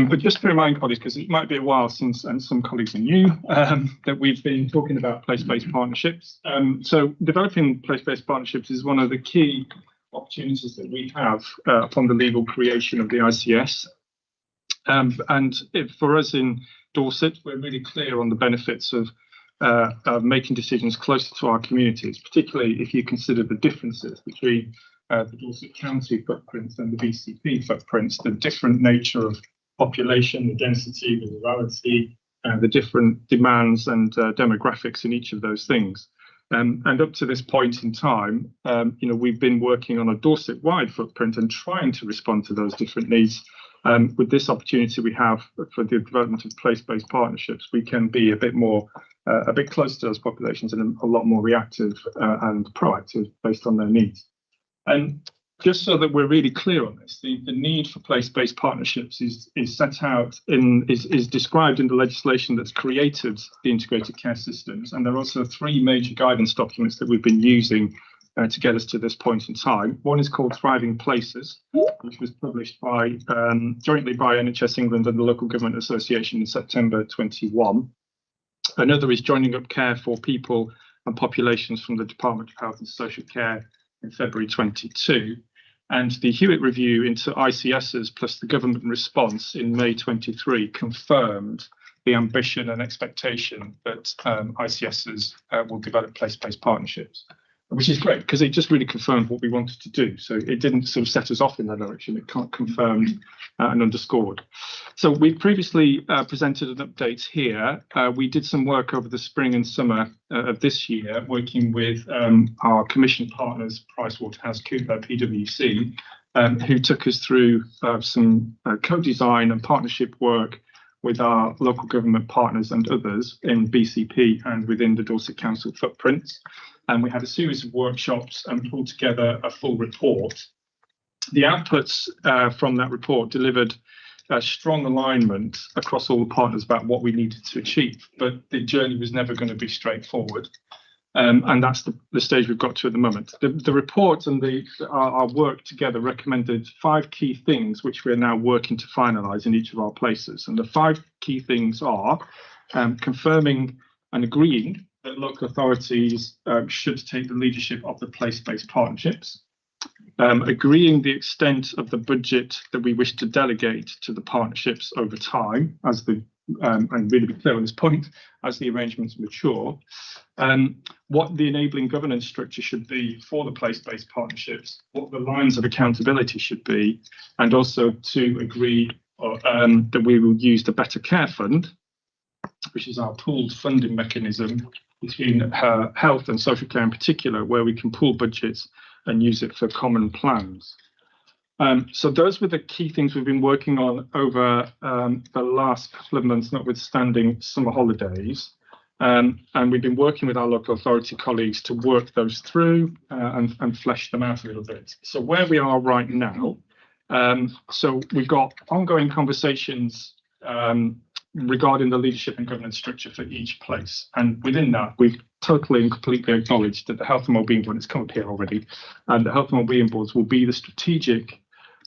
Speaker 7: But just to remind colleagues, because it might be a while since, and some colleagues are new, that we've been talking about place-based partnerships. So developing place-based partnerships is one of the key opportunities that we have upon the legal creation of the ICS. And for us in Dorset, we're really clear on the benefits of making decisions closer to our communities, particularly if you consider the differences between the Dorset County footprints and the BCP footprints, the different nature of population, the density, the rurality, the different demands and demographics in each of those things. And up to this point in time, we've been working on a Dorset-wide footprint and trying to respond to those different needs. With this opportunity we have for the development of place-based partnerships, we can be a bit closer to those populations and a lot more reactive and proactive based on their needs. And just so that we're really clear on this, the need for place-based partnerships is set out is described in the legislation that's created the integrated care systems, and there are also 3 major guidance documents that we've been using to get us to this point in time. One is called Thriving Places, which was published jointly by NHS England and the Local Government Association in September 21. Another is Joining Up Care for People and Populations from the Department of Health and Social Care in February 22. And the Hewitt review into ICSs plus the government response in May 23 confirmed the ambition and expectation that ICSs will develop place-based partnerships, which is great because it just really confirmed what we wanted to do. So it didn't sort of set us off in that direction. It confirmed and underscored. So we previously presented an update here. We did some work over the spring and summer of this year, working with our commission partners, PricewaterhouseCoopers, PwC, who took us through some co-design and partnership work with our local government partners and others in BCP and within the Dorset Council footprints. And we had a series of workshops and pulled together a full report. The outputs from that report delivered a strong alignment across all the partners about what we needed to achieve, but the journey was never going to be straightforward. And that's the stage we've got to at the moment. The report and our work together recommended 5 key things which we're now working to finalise in each of our places. And the 5 key things are confirming and agreeing that local authorities should take the leadership of the place-based partnerships, agreeing the extent of the budget that we wish to delegate to the partnerships over time, as and really be clear on this point, as the arrangements mature, what the enabling governance structure should be for the place-based partnerships, what the lines of accountability should be, and also to agree that we will use the Better Care Fund, which is our pooled funding mechanism between health and social care in particular, where we can pool budgets and use it for common plans. So those were the key things we've been working on over the last couple of months, notwithstanding summer holidays. And we've been working with our local authority colleagues to work those through and flesh them out a little bit. So where we are right now, so we've got ongoing conversations regarding the leadership and governance structure for each place. And within that, we've totally and completely acknowledged that the Health and Wellbeing Board, it's come up here already, and the Health and Wellbeing Boards will be the strategic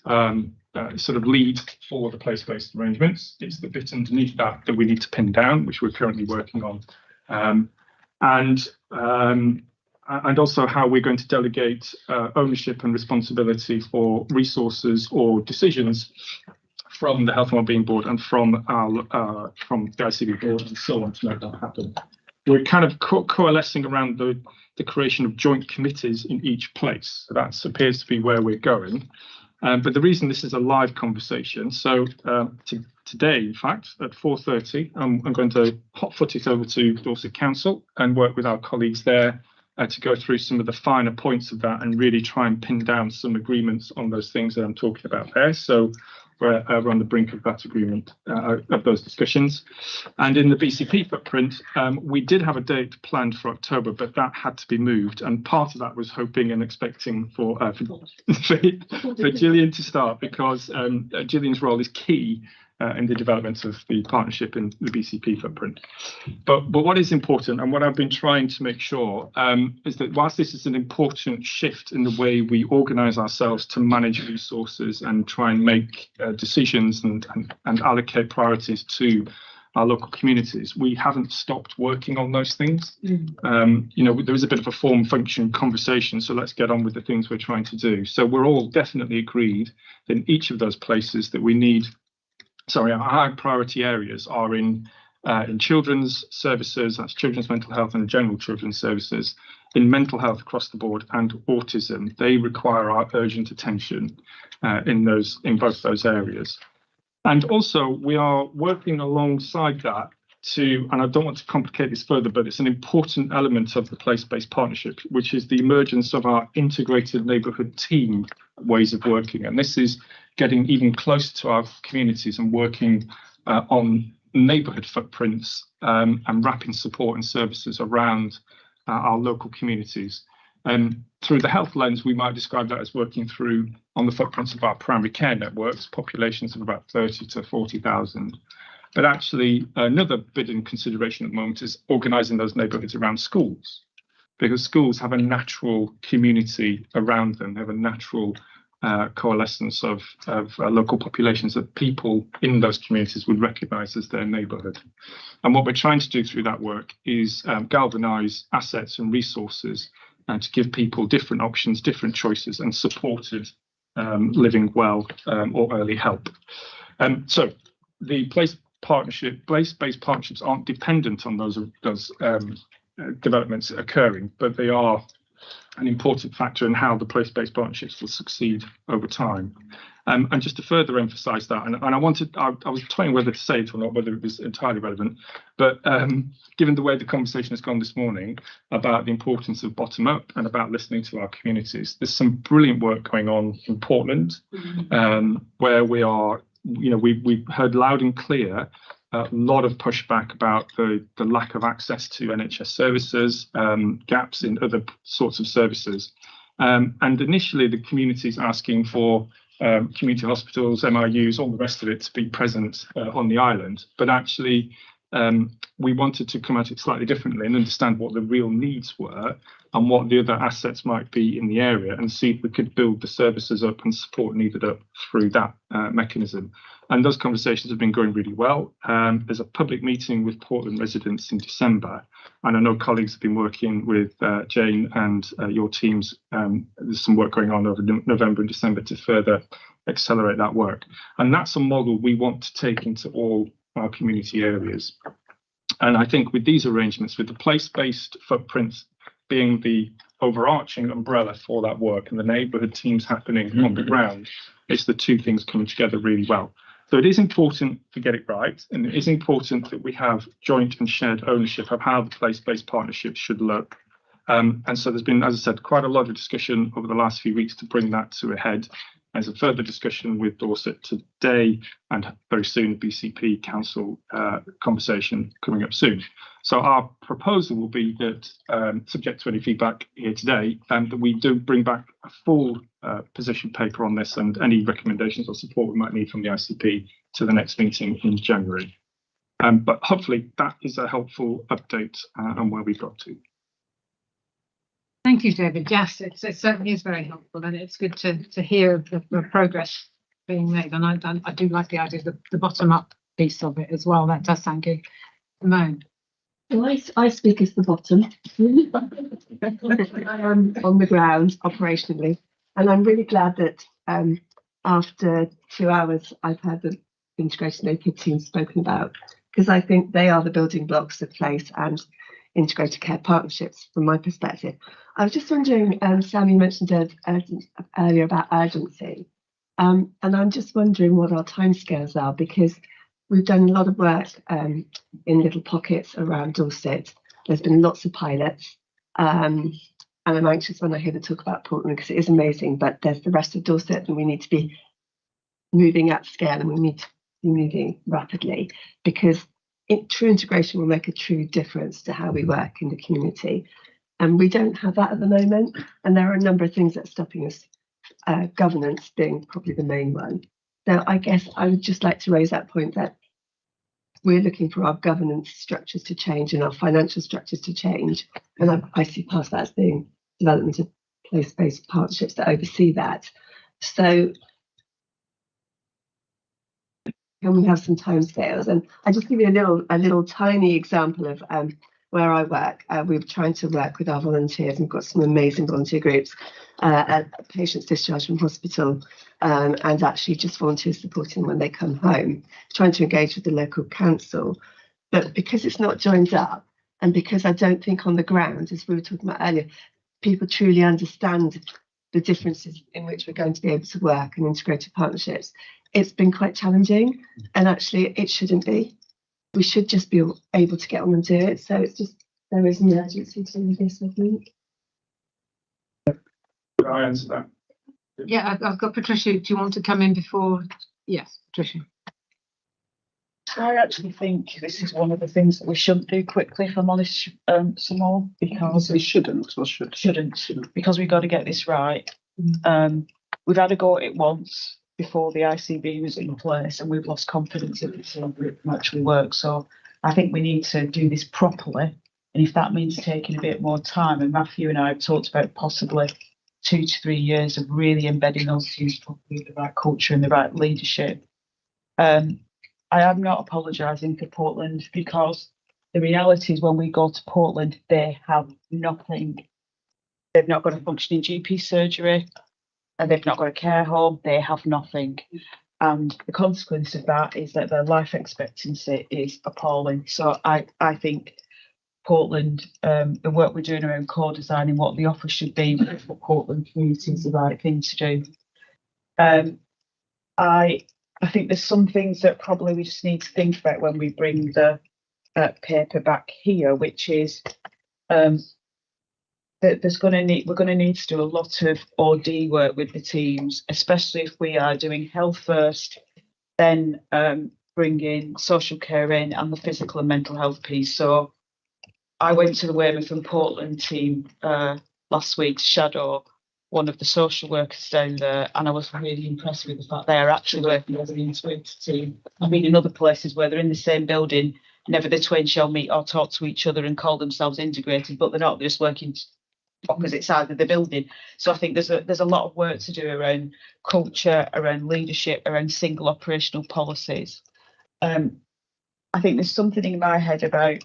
Speaker 7: sort of lead for the place-based arrangements. It's the bit underneath that we need to pin down, which we're currently working on. And also how we're going to delegate ownership and responsibility for resources or decisions from the Health and Wellbeing Board and from the ICB Board and so on to make that happen. We're kind of coalescing around the creation of joint committees in each place. So that appears to be where we're going. But the reason this is a live conversation, so today, in fact, at 4:30, I'm going to hot-foot it over to Dorset Council and work with our colleagues there to go through some of the finer points of that and really try and pin down some agreements on those things that I'm talking about there. So we're on the brink of that agreement, of those discussions. And in the BCP footprint, we did have a date planned for October, but that had to be moved. And part of that was hoping and expecting for Gillian to start, because Gillian's role is key in the development of the partnership in the BCP footprint. But what is important, and what I've been trying to make sure, is that whilst this is an important shift in the way we organise ourselves to manage resources and try and make decisions and allocate priorities to our local communities, we haven't stopped working on those things. There is a bit of a form function conversation, so let's get on with the things we're trying to do. So we're all definitely agreed in each of those places that we need. Sorry, our high priority areas are in children's services, that's children's mental health and general children's services, in mental health across the board, and autism. They require our urgent attention in both those areas. And also, we are working alongside that and I don't want to complicate this further, but it's an important element of the place-based partnership, which is the emergence of our integrated neighbourhood team ways of working. And this is getting even closer to our communities and working on neighbourhood footprints and wrapping support and services around our local communities. Through the health lens, we might describe that as working through on the footprints of our primary care networks, populations of about 30 to 40,000. But actually, another bit in consideration at the moment is organising those neighbourhoods around schools, because schools have a natural community around them. They have a natural coalescence of local populations that people in those communities would recognise as their neighbourhood. And what we're trying to do through that work is galvanise assets and resources and to give people different options, different choices, and supported living well or early help. So the place-based partnerships aren't dependent on those developments occurring, but they are an important factor in how the place-based partnerships will succeed over time. And just to further emphasise that, and I was toying whether to say it or not, whether it was entirely relevant, but given the way the conversation has gone this morning about the importance of bottom-up and about listening to our communities, there's some brilliant work going on in Portland, where we are, we've heard loud and clear a lot of pushback about the lack of access to NHS services, gaps in other sorts of services. And initially, the community's asking for community hospitals, MIUs, all the rest of it to be present on the island. But actually, we wanted to come at it slightly differently and understand what the real needs were and what the other assets might be in the area, and see if we could build the services up and support needed up through that mechanism. And those conversations have been going really well. There's a public meeting with Portland residents in December, and I know colleagues have been working with Jane and your teams. There's some work going on over November and December to further accelerate that work. And that's a model we want to take into all our community areas. And I think with these arrangements, with the place-based footprints being the overarching umbrella for that work and the neighbourhood teams happening on the ground, it's the two things coming together really well. So it is important to get it right, and it is important that we have joint and shared ownership of how the place-based partnerships should look. And so there's been, as I said, quite a lot of discussion over the last few weeks to bring that to a head. There's a further discussion with Dorset today, and very soon a BCP Council conversation coming up soon. So our proposal will be that, subject to any feedback here today, that we do bring back a full position paper on this and any recommendations or support we might need from the ICP to the next meeting in January. But hopefully that is a helpful update on where we've got to.
Speaker 1: Thank you, David. Yes, it certainly is very helpful, and it's good to hear the progress being made. And I do like the idea of the bottom-up piece of it as well. That does sound good. Simone.
Speaker 6: Well, I speak as the bottom. I am on the ground operationally, and I'm really glad that after 2 hours I've had the integrated naked team spoken about, because I think they are the building blocks of place and integrated care partnerships from my perspective. I was just wondering, Sam, you mentioned earlier about urgency, and I'm just wondering what our timescales are, because we've done a lot of work in little pockets around Dorset. There's been lots of pilots, and I'm anxious when I hear the talk about Portland, because it is amazing, but there's the rest of Dorset, and we need to be moving at scale, and we need to be moving rapidly, because true integration will make a true difference to how we work in the community. And we don't have that at the moment. And there are a number of things that are stopping us, governance being probably the main one. So I guess I would just like to raise that point that we're looking for our governance structures to change and our financial structures to change. And I see past that as being development of place-based partnerships that oversee that. So can we have some timescales? And I just give you a little tiny example of where I work. We're trying to work with our volunteers. We've got some amazing volunteer groups at patients discharged from hospital, and actually just volunteers supporting them when they come home, trying to engage with the local council. But because it's not joined up, and because I don't think on the ground, as we were talking about earlier, people truly understand the differences in which we're going to be able to work and integrated partnerships, it's been quite challenging. And actually it shouldn't be. We should just be able to get on and do it. So it's just, there is an urgency to this, I think.
Speaker 7: Could I answer that?
Speaker 1: Yeah, I've got Patricia. Do you want to come in before? Yes, Patricia.
Speaker 19: I actually think this is one of the things that we shouldn't do quickly, if I'm honest, Simone, because
Speaker 9: we shouldn't,
Speaker 19: because we've got to get this right. We've had a go at it once before the ICB was in place, and we've lost confidence in it actually work. So I think we need to do this properly, and if that means taking a bit more time, and Matthew and I have talked about possibly 2 to 3 years of really embedding those teams properly, the right culture and the right leadership. I am not apologising for Portland, because the reality is when we go to Portland, they have nothing. They've not got a functioning GP surgery, and they've not got a care home. They have nothing. And the consequence of that is that their life expectancy is appalling. So I think Portland, the work we're doing around co-designing what the offer should be for Portland community is the right thing to do. I think there's some things that probably we just need to think about when we bring the paper back here, which is that we're going to need to do a lot of OD work with the teams, especially if we are doing health first, then bringing social care in and the physical and mental health piece. So I went to the Weymouth and Portland team last week to shadow, one of the social workers down there, and I was really impressed with the fact they are actually working as an integrated team. I mean, in other places where they're in the same building, never the twain shall meet or talk to each other and call themselves integrated, but they're not, they're just working opposite sides of the building. So I think there's a lot of work to do around culture, around leadership, around single operational policies. I think there's something in my head about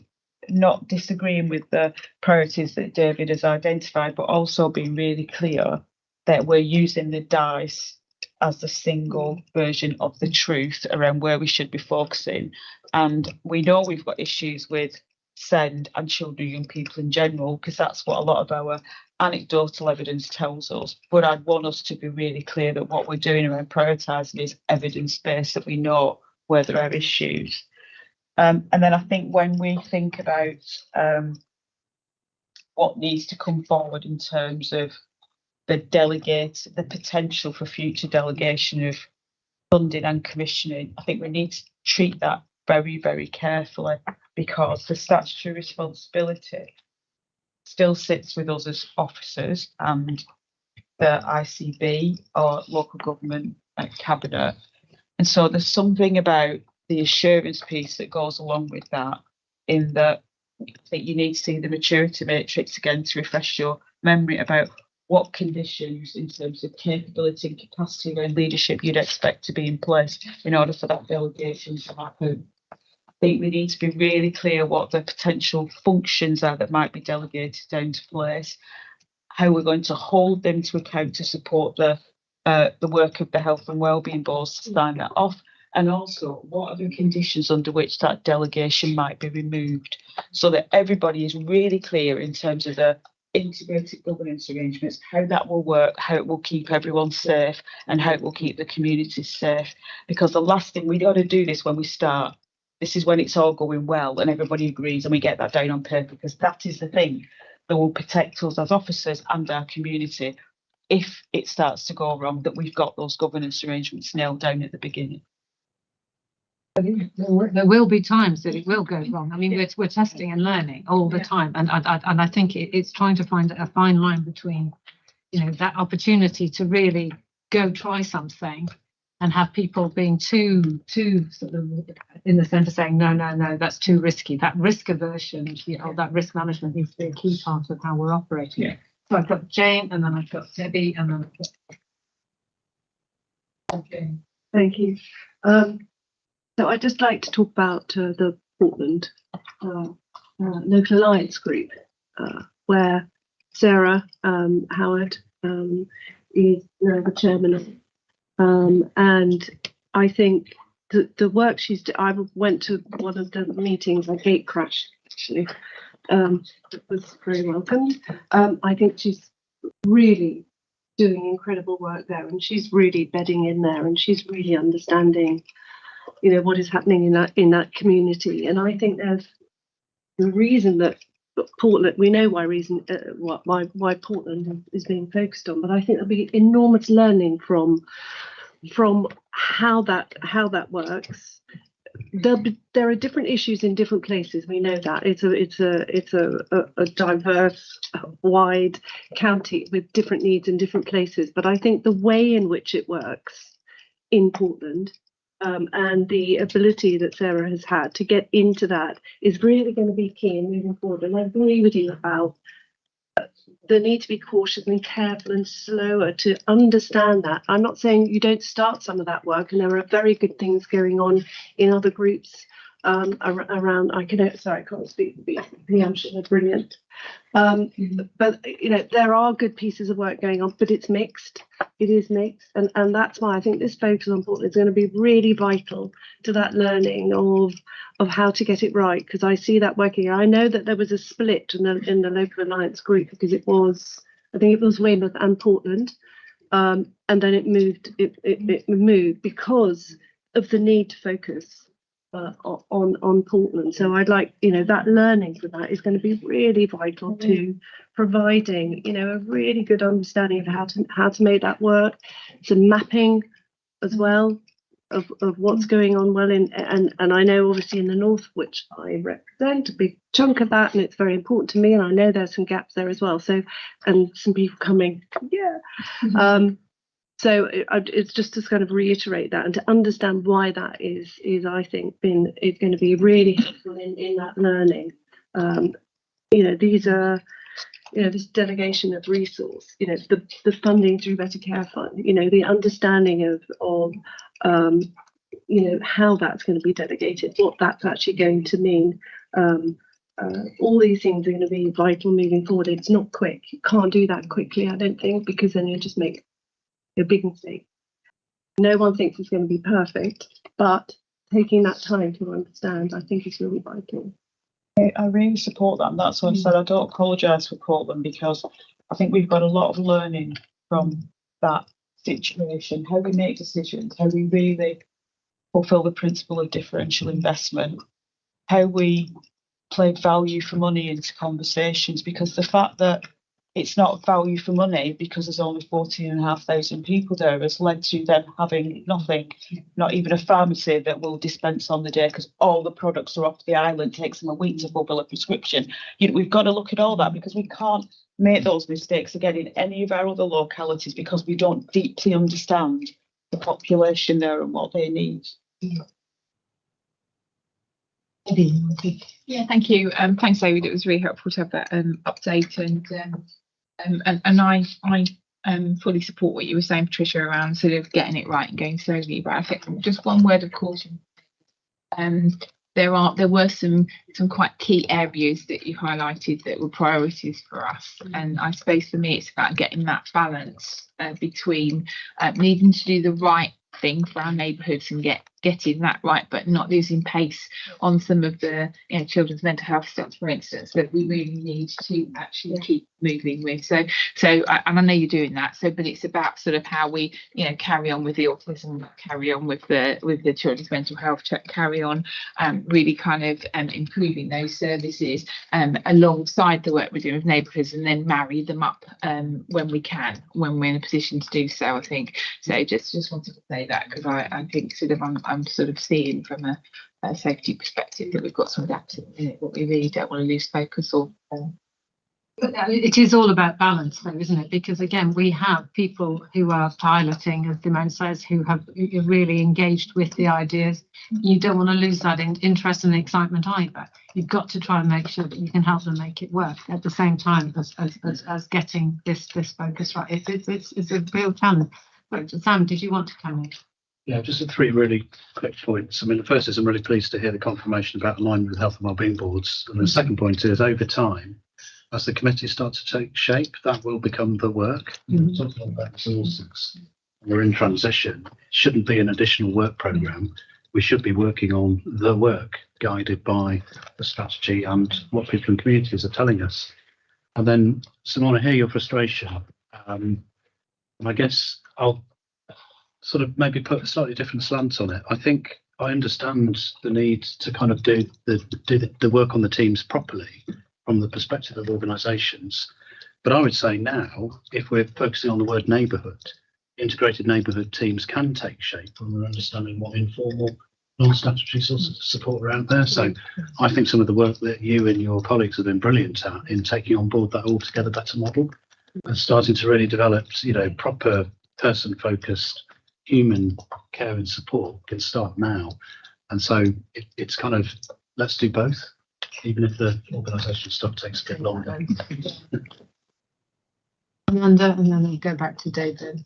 Speaker 19: not disagreeing with the priorities that David has identified, but also being really clear that we're using the DICE as the single version of the truth around where we should be focusing. And we know we've got issues with SEND and children and young people in general, because that's what a lot of our anecdotal evidence tells us. But I'd want us to be really clear that what we're doing around prioritising is evidence-based, that we know where there are issues. And then I think when we think about what needs to come forward in terms of the potential for future delegation of funding and commissioning, I think we need to treat that very, very carefully, because the statutory responsibility still sits with us as officers and the ICB or local government cabinet. And so there's something about the assurance piece that goes along with that, in that I think you need to see the maturity matrix again to refresh your memory about what conditions in terms of capability and capacity around leadership you'd expect to be in place in order for that delegation to happen. I think we need to be really clear what the potential functions are that might be delegated down to place, how we're going to hold them to account to support the work of the health and wellbeing boards to sign that off, and also what are the conditions under which that delegation might be removed, so that everybody is really clear in terms of the integrated governance arrangements, how that will work, how it will keep everyone safe, and how it will keep the communities safe. Because the last thing, we got to do this when we start. This is when it's all going well and everybody agrees and we get that down on paper, because that is the thing that will protect us as officers and our community. If it starts to go wrong, that we've got those governance arrangements nailed down at the beginning.
Speaker 1: There will be times that it will go wrong. I mean, we're testing and learning all the time, and I think it's trying to find a fine line between, you know, that opportunity to really go try something and have people being too sort of in the centre saying no, that's too risky. That risk aversion, you know, that risk management needs to be a key part of how we're operating. Yeah. So I've got Jane, and then I've got Debbie, and then I've got Jane.
Speaker 6: Thank you. So I'd just like to talk about the Portland Local Alliance Group, where Sarah Howard is now the chairman of. And I think the work I went to one of the meetings, I gate crashed actually. It was very welcomed. I think she's really doing incredible work there, and she's really bedding in there, and she's really understanding, you know, what is happening in that community. And I think there's the reason that Portland, we know why Portland is being focused on, but I think there'll be enormous learning from how that works. There are different issues in different places. We know that it's a diverse, wide county with different needs in different places. But I think the way in which it works in Portland, and the ability that Sarah has had to get into that is really going to be key in moving forward. And I agree with you about the need to be cautious and careful and slower to understand that. I'm not saying you don't start some of that work, and there are very good things going on in other groups around. I can't speak. I'm sure they're brilliant. But you know, there are good pieces of work going on, but it's mixed. It is mixed, and that's why I think this focus on Portland is going to be really vital to that learning of how to get it right, because I see that working. I know that there was a split in the Local Alliance Group, because I think it was Weymouth and Portland, and then it moved because of the need to focus on Portland. So I'd like, you know, that learning for that is going to be really vital to providing, you know, a really good understanding of how to make that work. Some mapping as well, of what's going on well in, and I know obviously in the north, which I represent a big chunk of that, and it's very important to me, and I know there's some gaps there as well. So, and some people coming, so it's just to kind of reiterate that and to understand why that is I think is going to be really helpful in that learning. These are, this delegation of resource, the funding through Better Care Fund, the understanding of how that's going to be delegated, what that's actually going to mean. All these things are going to be vital moving forward. It's not quick. You can't do that quickly, I don't think, because then you just make a big mistake. No one thinks it's going to be perfect, but taking that time to understand, I think, is really vital.
Speaker 19: I really support that, and that's why I said I don't apologise for Portland, because I think we've got a lot of learning from that situation, how we make decisions, how we really fulfil the principle of differential investment, how we play value for money into conversations, because the fact that it's not value for money because there's only 14,500 people there has led to them having nothing, not even a pharmacy that will dispense on the day because all the products are off the island, takes them a week to fulfill a prescription. We've got to look at all that, because we can't make those mistakes again in any of our other localities because we don't deeply understand the population there and what they need.
Speaker 14: Yeah, thank you. Thanks, David. It was really helpful to have that update, and I fully support what you were saying, Patricia, around sort of getting it right and going slowly. But I think just one word of caution. There were some quite key areas that you highlighted that were priorities for us, and I suppose for me it's about getting that balance between needing to do the right thing for our neighbourhoods and getting that right, but not losing pace on some of the children's mental health stuff, for instance, that we really need to actually keep moving with. So and I know you're doing that. But it's about sort of how we carry on with the autism, carry on with the children's mental health, carry on really kind of improving those services alongside the work we're doing with neighbourhoods, and then marry them up when we can, when we're in a position to do so. I think so. Just wanted to say that, because I think sort of I'm sort of seeing from a safety perspective that we've got some gaps in it, but we really don't want to lose focus or.
Speaker 1: But it is all about balance, though, isn't it? Because again, we have people who are piloting, as Dimone says, who have really engaged with the ideas. You don't want to lose that interest and excitement either. You've got to try and make sure that you can help them make it work at the same time as getting this focus right. It's a real challenge. But Sam, did you want to come in?
Speaker 10: Yeah, just 3 really quick points. I mean, the first is I'm really pleased to hear the confirmation about alignment with health and wellbeing boards. And the second point is, over time, as the committee starts to take shape, that will become the work. We're talking about resources. We're in transition. It shouldn't be an additional work programme. We should be working on the work guided by the strategy and what people in communities are telling us. And then, Simone, I hear your frustration. And I guess I'll sort of maybe put a slightly different slant on it. I think I understand the need to kind of do the work on the teams properly from the perspective of organisations. But I would say now, if we're focusing on the word neighbourhood, integrated neighbourhood teams can take shape when we're understanding what informal non-statutory sources of support are out there. So I think some of the work that you and your colleagues have been brilliant at in taking on board that altogether better model and starting to really develop, proper person-focused human care and support can start now. And so it's kind of, let's do both, even if the organisational stuff takes a bit longer.
Speaker 1: Amanda, and then we'll go back to David.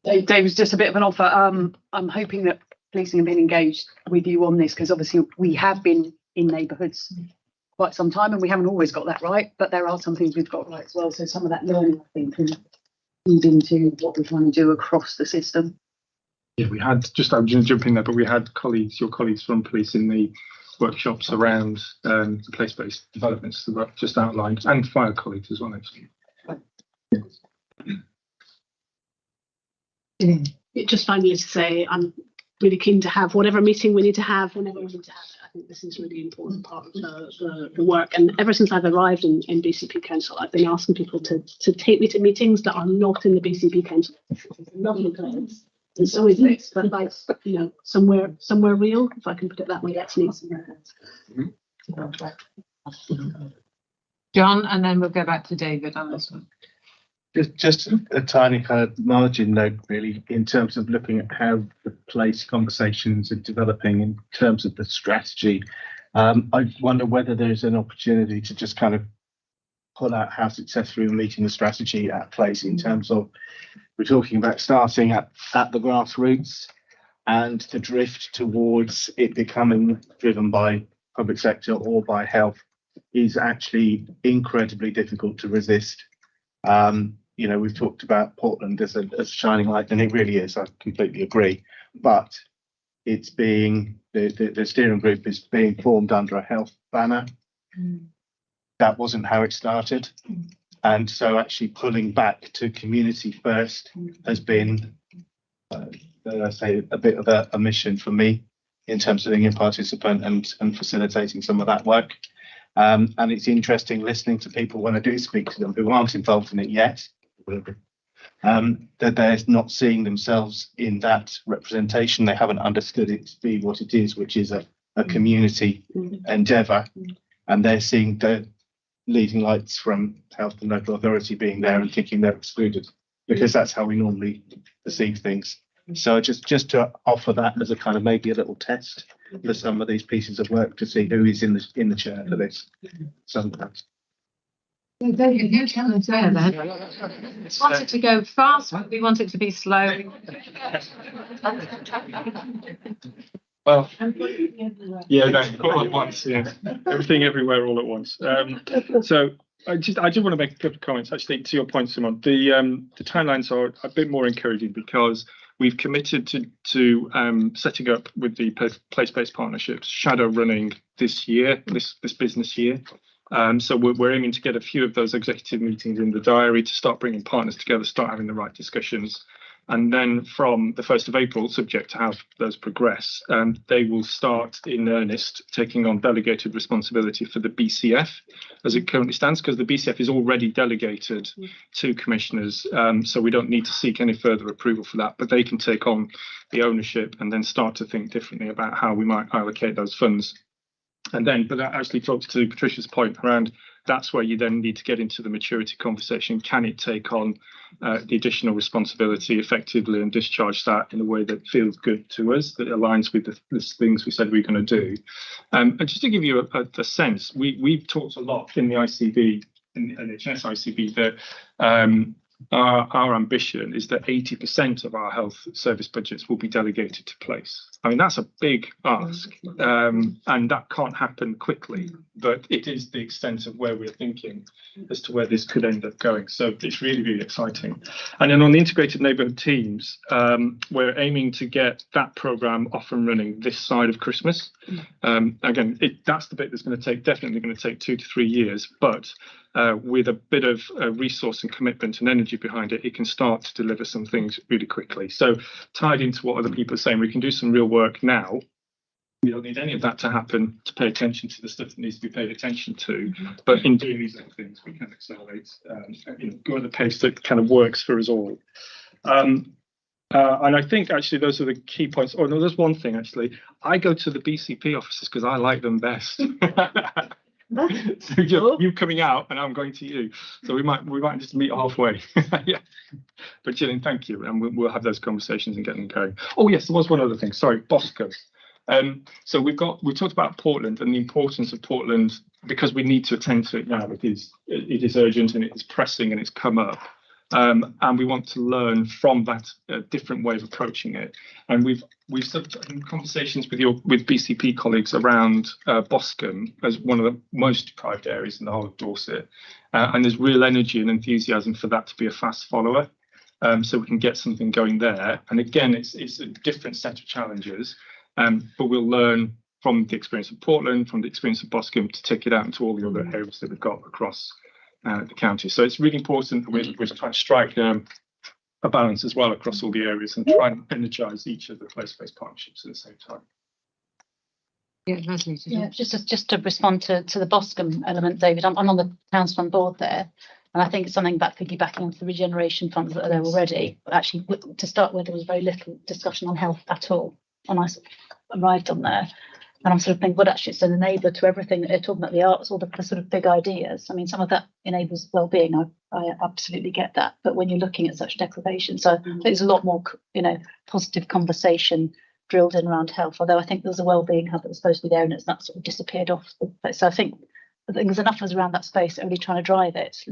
Speaker 8: David's just a bit of an offer. I'm hoping that policing have been engaged with you on this, because obviously we have been in neighbourhoods quite some time and we haven't always got that right, but there are some things we've got right as well. So some of that learning, I think, can feed into what we're trying to do across the system.
Speaker 7: Yeah, we had, just I'm going to jump in there, but we had your colleagues from police in the workshops around the place-based developments that were just outlined, and fire colleagues as well, actually.
Speaker 16: Just finally to say, I'm really keen to have whatever meeting we need to have whenever we need to have it. I think this is a really important part of the work. And ever since I've arrived in BCP Council, I've been asking people to take me to meetings that are not in the BCP Council. Lovely place. And so is this, but like, you know, somewhere real, if I can put it that way, that's needs somewhere else.
Speaker 1: John, and then we'll go back to David on this one.
Speaker 22: Just a tiny kind of margin note, really, in terms of looking at how the place conversations are developing in terms of the strategy. I wonder whether there's an opportunity to just kind of pull out how successfully we're meeting the strategy at place in terms of, we're talking about starting at the grassroots, and the drift towards it becoming driven by public sector or by health is actually incredibly difficult to resist. You know, we've talked about Portland as a shining light, and it really is. I completely agree. But it's being the steering group is being formed under a health banner. That wasn't how it started, and so actually pulling back to community first has been, I say, a bit of a mission for me in terms of being a participant and facilitating some of that work. And it's interesting listening to people when I do speak to them who aren't involved in it yet, that they're not seeing themselves in that representation. They haven't understood it to be what it is, which is a community endeavour, and they're seeing the leading lights from health and local authority being there and thinking they're excluded, because that's how we normally perceive things. So just to offer that as a kind of maybe a little test for some of these pieces of work to see who is in the chair for this sometimes.
Speaker 1: David, you tell us there then. We want it to go fast, but we want it to be slow.
Speaker 7: Well, yeah, no, all at once, yeah. Everything everywhere all at once. So I do want to make a couple of comments actually to your point, Simon. The timelines are a bit more encouraging because we've committed to setting up with the place-based partnerships, shadow running this year, this business year. So we're aiming to get a few of those executive meetings in the diary to start bringing partners together, start having the right discussions. And then from the 1st of April, subject to how those progress, they will start in earnest taking on delegated responsibility for the BCF as it currently stands, because the BCF is already delegated to commissioners. So we don't need to seek any further approval for that, but they can take on the ownership and then start to think differently about how we might allocate those funds. And then, but that actually talks to Patricia's point around that's where you then need to get into the maturity conversation. Can it take on the additional responsibility effectively and discharge that in a way that feels good to us, that aligns with the things we said we were going to do? And just to give you a sense, we've talked a lot in the ICB, in the NHS ICB, that our ambition is that 80% of our health service budgets will be delegated to place. I mean, that's a big ask, and that can't happen quickly, but it is the extent of where we're thinking as to where this could end up going. So it's really, really exciting. And then on the integrated neighbourhood teams, we're aiming to get that programme off and running this side of Christmas. Again, that's the bit that's definitely going to take 2 to 3 years, but with a bit of resource and commitment and energy behind it, it can start to deliver some things really quickly. So tied into what other people are saying, we can do some real work now. We don't need any of that to happen to pay attention to the stuff that needs to be paid attention to. But in doing these other things, we can accelerate, go at the pace that kind of works for us all. And I think actually those are the key points. Oh no, there's one thing actually. I go to the BCP offices because I like them best. So you coming out and I'm going to you, so we might just meet halfway. Yeah, but Gillian, thank you, and we'll have those conversations and get them going. Oh yes, there was one other thing, sorry, Bosco. So we've talked about Portland and the importance of Portland because we need to attend to it now. It is urgent and it is pressing and it's come up. And we want to learn from that different way of approaching it. And we've in conversations with BCP colleagues around Boscombe as one of the most deprived areas in the whole of Dorset. And there's real energy and enthusiasm for that to be a fast follower. So we can get something going there. And again, it's a different set of challenges, but we'll learn from the experience of Portland, from the experience of Boscombe, to take it out into all the other areas that we've got across the county. So it's really important that we're trying to strike a balance as well across all the areas and try and energise each of the place-based partnerships at the same time.
Speaker 1: Yeah, Leslie.
Speaker 18: Yeah, just to respond to the Boscombe element, David, I'm on the Towns Fund board there. And I think it's something about piggybacking onto the regeneration funds that are there already. But actually, to start with, there was very little discussion on health at all when I sort of arrived on there. And I'm sort of thinking, well, actually, it's an enabler to everything that they're talking about, the arts, all the sort of big ideas. I mean, some of that enables well-being. I absolutely get that. But when you're looking at such deprivation, so there's a lot more, positive conversation drilled in around health. Although I think there was a well-being hub that was supposed to be there, and it's not sort of disappeared off. So I think there's enough of us around that space that are really trying to drive it,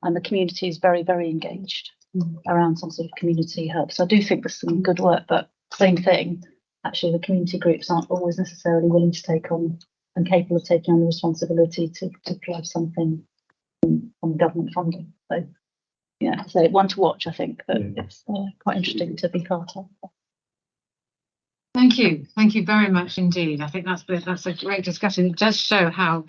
Speaker 18: and the community is very, very engaged around some sort of community hub. So I do think there's some good work, but same thing. Actually, the community groups aren't always necessarily willing to take on and capable of taking on the responsibility to drive something from government funding. So, yeah, so one to watch, I think, but it's quite interesting to be part of.
Speaker 1: Thank you very much indeed. I think that's a great discussion. It does show how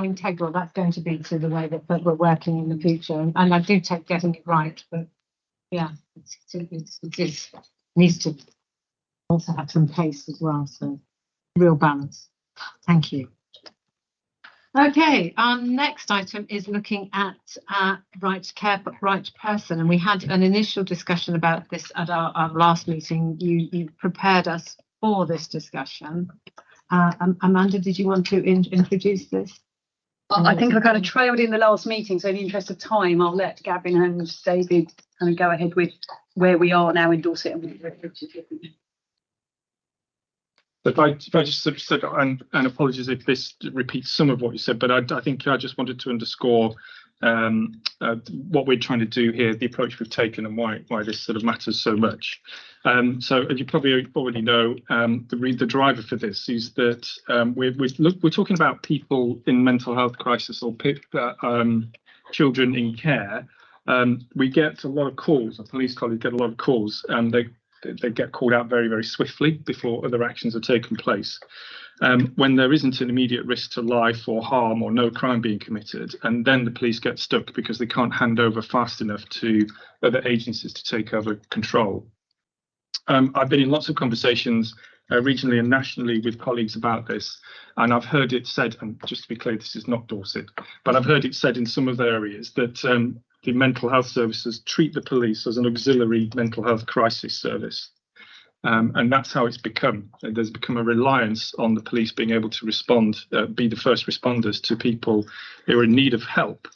Speaker 1: integral that's going to be to the way that we're working in the future. And I do take getting it right, but yeah, it needs to also have some pace as well. So real balance. Thank you. Okay, our next item is looking at right to care, right to person, and we had an initial discussion about this at our last meeting. You prepared us for this discussion. Amanda, did you want to introduce this?
Speaker 8: I think I kind of trailed in the last meeting, so in the interest of time, I'll let Gavin and David kind of go ahead with where we are now in Dorset.
Speaker 7: If I just sort of said, and apologies if this repeats some of what you said, but I think I just wanted to underscore what we're trying to do here, the approach we've taken, and why this sort of matters so much. So as you probably already know, the driver for this is that we're talking about people in mental health crisis or children in care. We get a lot of calls. Our police colleagues get a lot of calls, and they get called out very, very swiftly before other actions are taken place. When there isn't an immediate risk to life or harm or no crime being committed, and then the police get stuck because they can't hand over fast enough to other agencies to take over control. I've been in lots of conversations regionally and nationally with colleagues about this, and I've heard it said, and just to be clear, this is not Dorset, but I've heard it said in some of the areas that the mental health services treat the police as an auxiliary mental health crisis service. And that's how it's become. There's become a reliance on the police being able to respond, be the first responders to people who are in need of help.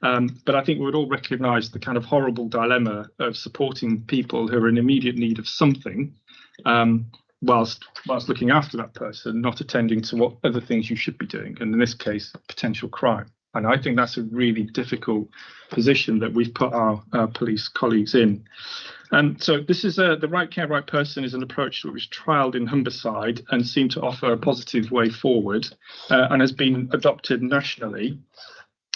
Speaker 7: But I think we would all recognise the kind of horrible dilemma of supporting people who are in immediate need of something, whilst looking after that person, not attending to what other things you should be doing, and in this case, potential crime. And I think that's a really difficult position that we've put our police colleagues in. So this is the right care, right person is an approach that was trialled in Humberside and seemed to offer a positive way forward, and has been adopted nationally.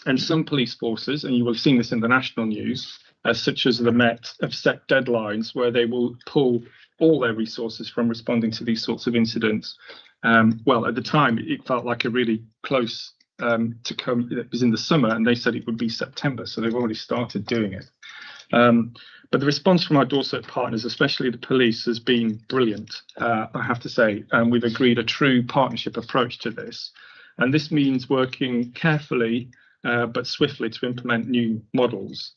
Speaker 7: And some police forces, and you will have seen this in the national news, such as the Met, have set deadlines where they will pull all their resources from responding to these sorts of incidents. Well, at the time, it felt like a really close to come. It was in the summer, and they said it would be September, so they've already started doing it. But the response from our Dorset partners, especially the police, has been brilliant, I have to say. And we've agreed a true partnership approach to this. And this means working carefully but swiftly to implement new models.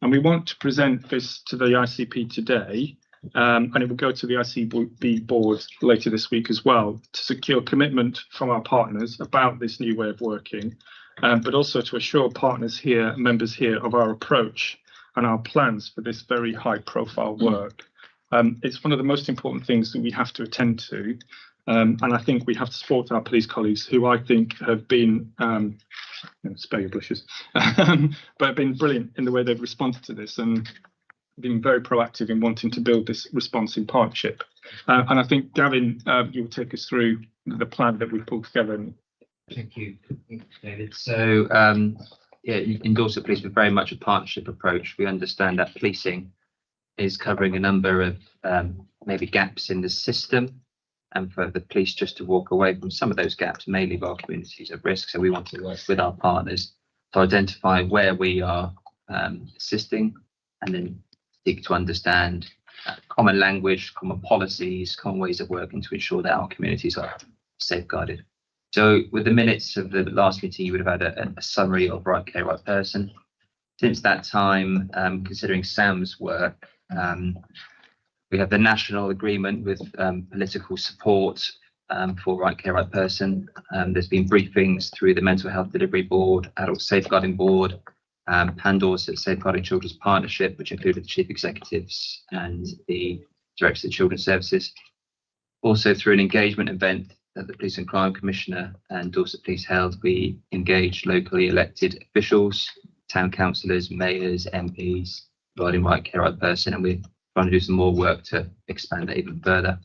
Speaker 7: And we want to present this to the ICP today, and it will go to the ICB board later this week as well, to secure commitment from our partners about this new way of working, but also to assure partners here, members here, of our approach and our plans for this very high profile work. It's one of the most important things that we have to attend to. And I think we have to support our police colleagues, who I think have been, spare your blushes, but have been brilliant in the way they've responded to this and been very proactive in wanting to build this response in partnership. And I think, Gavin, you'll take us through the plan that we've pulled together.
Speaker 20: Thank you, David. So, yeah, in Dorset Police, we're very much a partnership approach. We understand that policing is covering a number of maybe gaps in the system, and for the police just to walk away from some of those gaps may leave our communities at risk. So we want to work with our partners to identify where we are assisting, and then seek to understand common language, common policies, common ways of working to ensure that our communities are safeguarded. So with the minutes of the last meeting, you would have had a summary of right care, right person. Since that time, considering Sam's work, we have the national agreement with political support for Right Care Right Person. There's been briefings through the Mental Health Delivery Board, Adult Safeguarding Board, Dorset Safeguarding Children's Partnership, which included the chief executives and the directors of children's services. Also through an engagement event that the Police and Crime Commissioner and Dorset Police held, we engaged locally elected officials, town councillors, mayors, MPs, regarding Right Care Right Person, and we're trying to do some more work to expand that even further.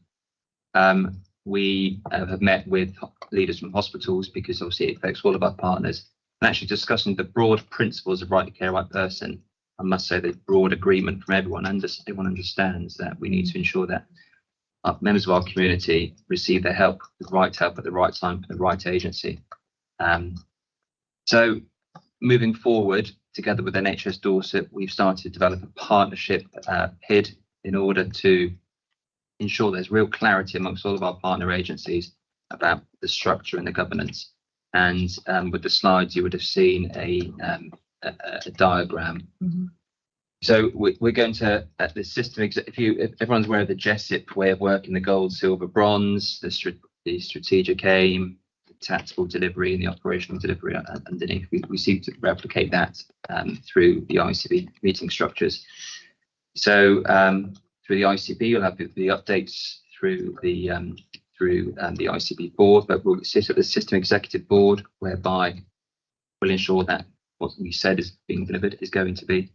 Speaker 20: We have met with leaders from hospitals because obviously it affects all of our partners, and actually discussing the broad principles of Right Care Right Person. I must say the broad agreement from everyone. Everyone understands that we need to ensure that members of our community receive their help, the right help at the right time from the right agency. So moving forward, together with NHS Dorset, we've started to develop a partnership PID in order to ensure there's real clarity amongst all of our partner agencies about the structure and the governance. And with the slides, you would have seen a diagram. Mm-hmm. So we're going to the system. If everyone's aware of the JESIP way of working, the gold, silver, bronze, the strategic aim, the tactical delivery, and the operational delivery underneath. We seem to replicate that through the ICB meeting structures. So through the ICB, you'll have the updates through the ICB board, but we'll sit at the system executive board, whereby we'll ensure that what we said is being delivered is going to be.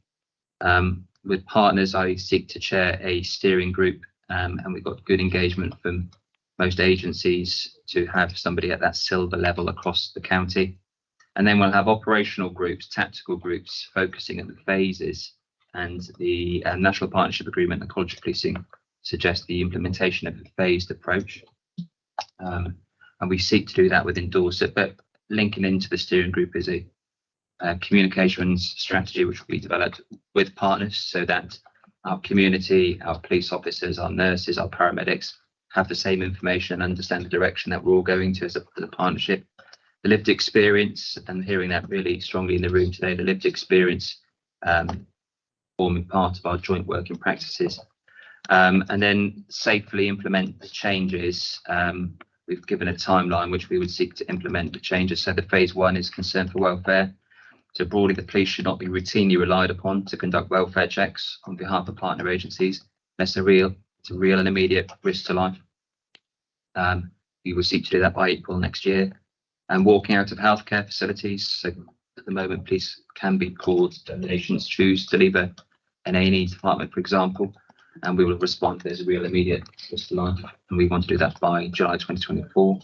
Speaker 20: With partners, I seek to chair a steering group, and we've got good engagement from most agencies to have somebody at that silver level across the county. And then we'll have operational groups, tactical groups, focusing at the phases, and the National Partnership Agreement and College of Policing suggests the implementation of a phased approach. And we seek to do that within Dorset, but linking into the steering group is a communications strategy which will be developed with partners, so that our community, our police officers, our nurses, our paramedics have the same information and understand the direction that we're all going to as a partnership. The lived experience, and hearing that really strongly in the room today, the lived experience forming part of our joint working practices, and then safely implement the changes. We've given a timeline which we would seek to implement the changes. So the phase 1 is concern for welfare. So broadly, the police should not be routinely relied upon to conduct welfare checks on behalf of partner agencies unless it's a real and immediate risk to life. We will seek to do that by April next year. And walking out of healthcare facilities. So at the moment, police can be called donations, choose to leave an A&E department, for example, and we will respond if there's a real immediate risk to life. And we want to do that by July 2024.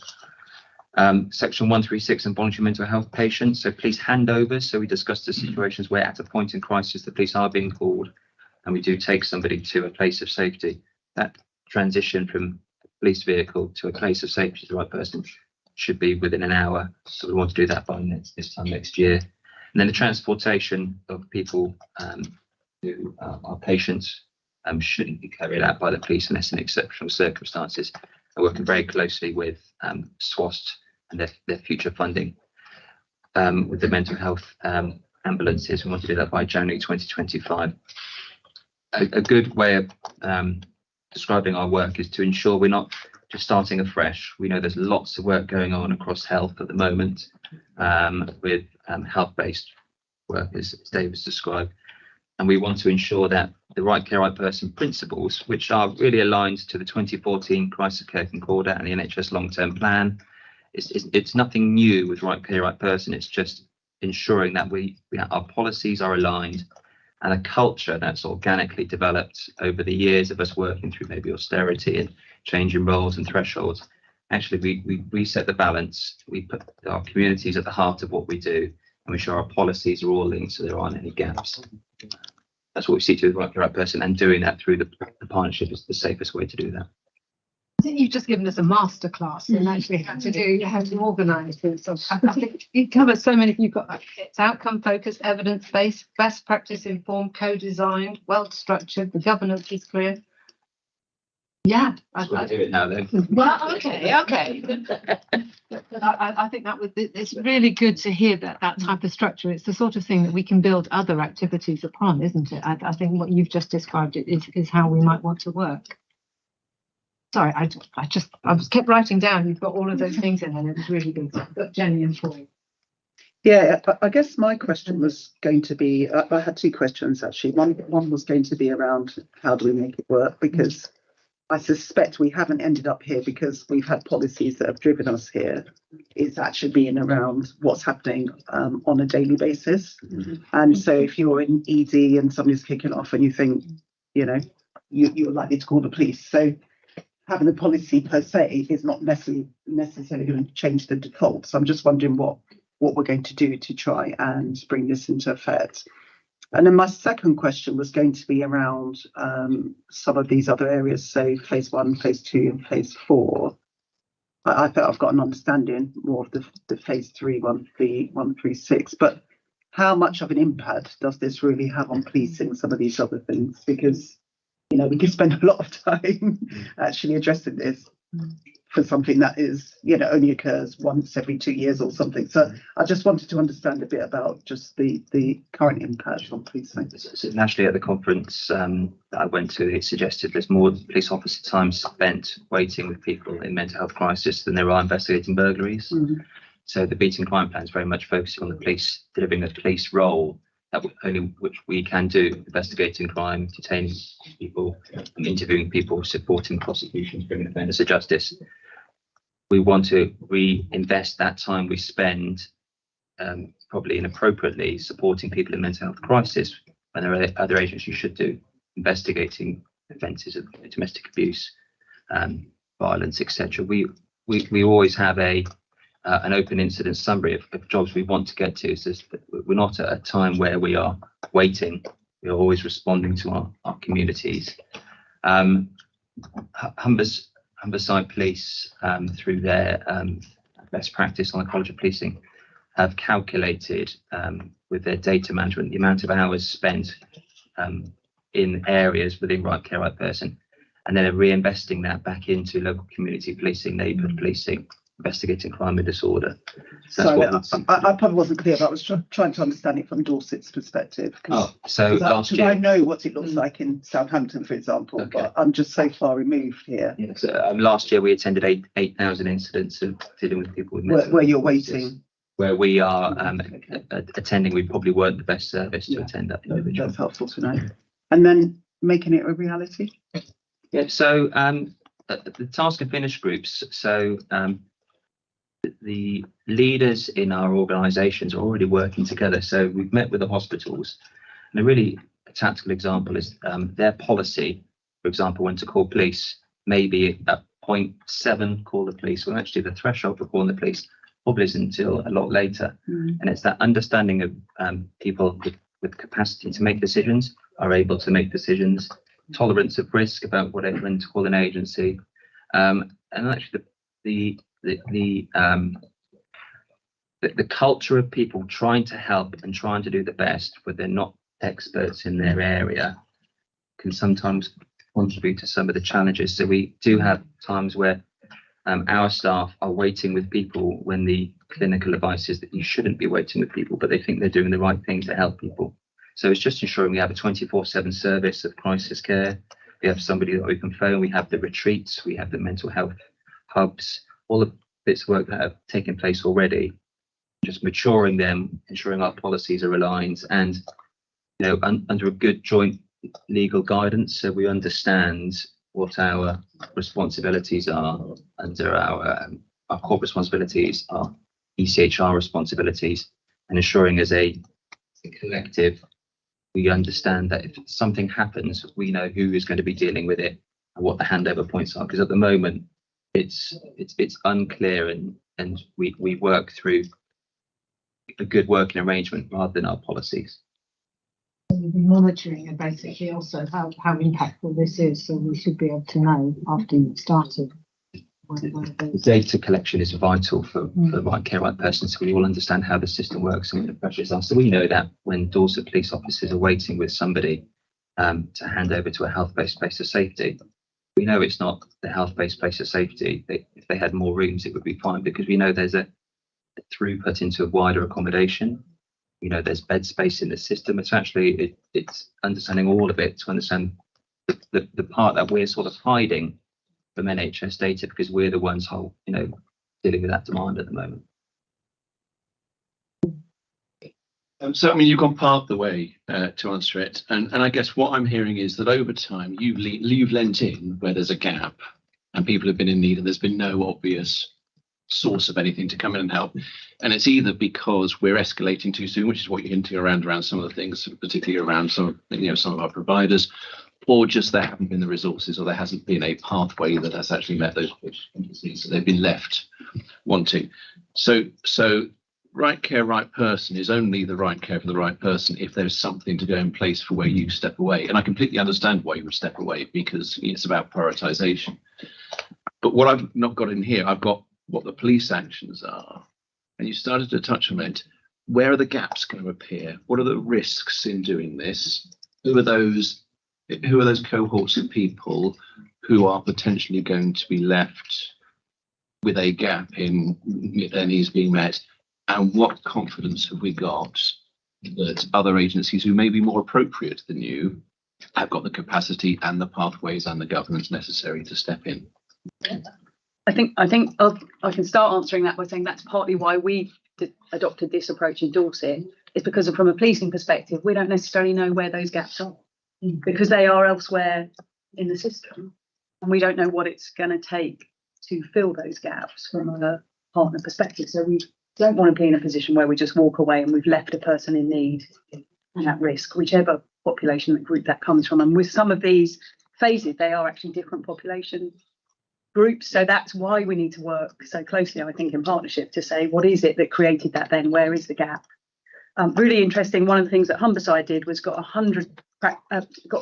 Speaker 20: Section 136 and voluntary mental health patients. So police handovers. So we discussed the situations where at a point in crisis, the police are being called and we do take somebody to a place of safety. That transition from a police vehicle to a place of safety to the right person should be within an hour. So we want to do that by this time next year. And then the transportation of people who are patients shouldn't be carried out by the police unless in exceptional circumstances. We're working very closely with SWAST and their future funding with the mental health ambulances. We want to do that by January 2025. A good way of describing our work is to ensure we're not just starting afresh. We know there's lots of work going on across health at the moment with health-based work, as David's described. And we want to ensure that the Right Care Right Person principles, which are really aligned to the 2014 Crisis Care Concordat and the NHS long-term plan, it's nothing new with Right Care Right Person. It's just ensuring that our policies are aligned, and a culture that's organically developed over the years of us working through maybe austerity and changing roles and thresholds. Actually, we reset the balance. We put our communities at the heart of what we do, and we ensure our policies are all linked so there aren't any gaps. That's what we seek to do with Right Care Right Person, and doing that through the partnership is the safest way to do that.
Speaker 1: I think you've just given us a masterclass in actually how to organise this. I think it covers so many. You've got it's outcome focused, evidence based, best practice informed, co-designed, well structured. The governance is clear. Yeah,
Speaker 20: I'll do it now then.
Speaker 1: well, okay. But I think it's really good to hear that type of structure. It's the sort of thing that we can build other activities upon, isn't it? I think what you've just described is how we might want to work. Sorry, I was kept writing down. You've got all of those things in, and it was really good. I've got Jenny and Paul.
Speaker 9: Yeah, I guess my question was going to be, I had two questions actually. One was going to be around how do we make it work, because I suspect we haven't ended up here because we've had policies that have driven us here. It's actually been around what's happening on a daily basis. And so if you're in ED and somebody's kicking off and you think, you're likely to call the police. So having a policy per se is not necessarily going to change the default. So I'm just wondering what we're going to do to try and bring this into effect. And then my second question was going to be around some of these other areas, so phase 1, phase 2 and phase 4. I felt I've got an understanding more of the phase 3, 136, but how much of an impact does this really have on policing some of these other things? Because, we could spend a lot of time actually addressing this for something that is, only occurs once every 2 years or something. So I just wanted to understand a bit about just the current impact on policing.
Speaker 20: So nationally at the conference that I went to, it suggested there's more police officer time spent waiting with people in mental health crisis than there are investigating burglaries. So the beating crime plan is very much focusing on the police delivering a police role that which we can do, investigating crime, detaining people, interviewing people, supporting prosecutions, bringing offenders to justice. We want to reinvest that time we spend probably inappropriately supporting people in mental health crisis when there are other agencies should do, investigating offences of domestic abuse, violence, etc. We always have an open incident summary of jobs we want to get to. So we're not at a time where we are waiting. We're always responding to our communities. Humberside Police, through their best practice on the College of Policing, have calculated with their data management the amount of hours spent in areas within Right Care Right Person, and then are reinvesting that back into local community policing, neighbourhood policing, investigating crime and disorder. So
Speaker 9: sorry, I probably wasn't clear, but I was trying to understand it from Dorset's perspective.
Speaker 20: So last year,
Speaker 9: I know what it looks like in Southampton, for example, but I'm just so far removed here.
Speaker 20: Yeah, so, last year we attended 8,000 incidents of dealing with people with
Speaker 9: where you're waiting.
Speaker 20: Where we are attending, we probably weren't the best service to attend that individual.
Speaker 9: That's helpful to know. And then making it a reality.
Speaker 20: Yeah. So the task and finish groups. So the leaders in our organisations are already working together. So we've met with the hospitals, and a tactical example is their policy, for example, when to call police, maybe at 0.7 call the police. Well, actually, the threshold for calling the police probably isn't until a lot later. And it's that understanding of people with capacity to make decisions are able to make decisions, tolerance of risk about when to call an agency, and actually the culture of people trying to help and trying to do the best, but they're not experts in their area, can sometimes contribute to some of the challenges. So we do have times where our staff are waiting with people when the clinical advice is that you shouldn't be waiting with people, but they think they're doing the right thing to help people. So it's just ensuring we have a 24/7 service of crisis care. We have somebody that we can phone. We have the retreats. We have the mental health hubs. All the bits of work that have taken place already. Just maturing them, ensuring our policies are aligned, and under a good joint legal guidance, so we understand what our responsibilities are under our core responsibilities, our ECHR responsibilities, and ensuring as a collective we understand that if something happens, we know who is going to be dealing with it and what the handover points are. Because at the moment, it's unclear, and we work through a good working arrangement rather than our policies.
Speaker 1: We'll be monitoring and basically also how impactful this is, so we should be able to know after you've started.
Speaker 20: The data collection is vital for the Right Care Right Person, so we all understand how the system works and what the pressures are. So we know that when Dorset police officers are waiting with somebody to hand over to a health-based place of safety, We know it's not the health-based place of safety. If they had more rooms, it would be fine, because we know there's a throughput into a wider accommodation. You know, there's bed space in the system. It's actually, it's understanding all of it to understand the part that we're sort of hiding from NHS data, because we're the ones dealing with that demand at the moment.
Speaker 3: So, I mean, you've gone part of the way to answer it. And I guess what I'm hearing is that over time, you've lent in where there's a gap and people have been in need and there's been no obvious source of anything to come in and help. And it's either because we're escalating too soon, which is what you're hinting around some of the things, particularly around some of our providers, or just there haven't been the resources, or there hasn't been a pathway that has actually met those needs. So they've been left wanting. So right care, right person is only the right care for the right person if there's something to go in place for where you step away. And I completely understand why you would step away, because it's about prioritization. But what I've not got in here, I've got what the police actions are. And you started to touch on it. Where are the gaps going to appear? What are the risks in doing this? Who are those cohorts of people who are potentially going to be left with a gap in their needs being met? And what confidence have we got that other agencies who may be more appropriate than you have got the capacity and the pathways and the governance necessary to step in?
Speaker 8: I think I can start answering that by saying that's partly why we adopted this approach in Dorset. Is because from a policing perspective, we don't necessarily know where those gaps are, because they are elsewhere in the system, and we don't know what it's going to take to fill those gaps from a partner perspective. So we don't want to be in a position where we just walk away and we've left a person in need and at risk, whichever population group that comes from. And with some of these phases, they are actually different population groups. So that's why we need to work so closely, I think, in partnership to say, what is it that created that then? Where is the gap? Really interesting. One of the things that Humberside did was got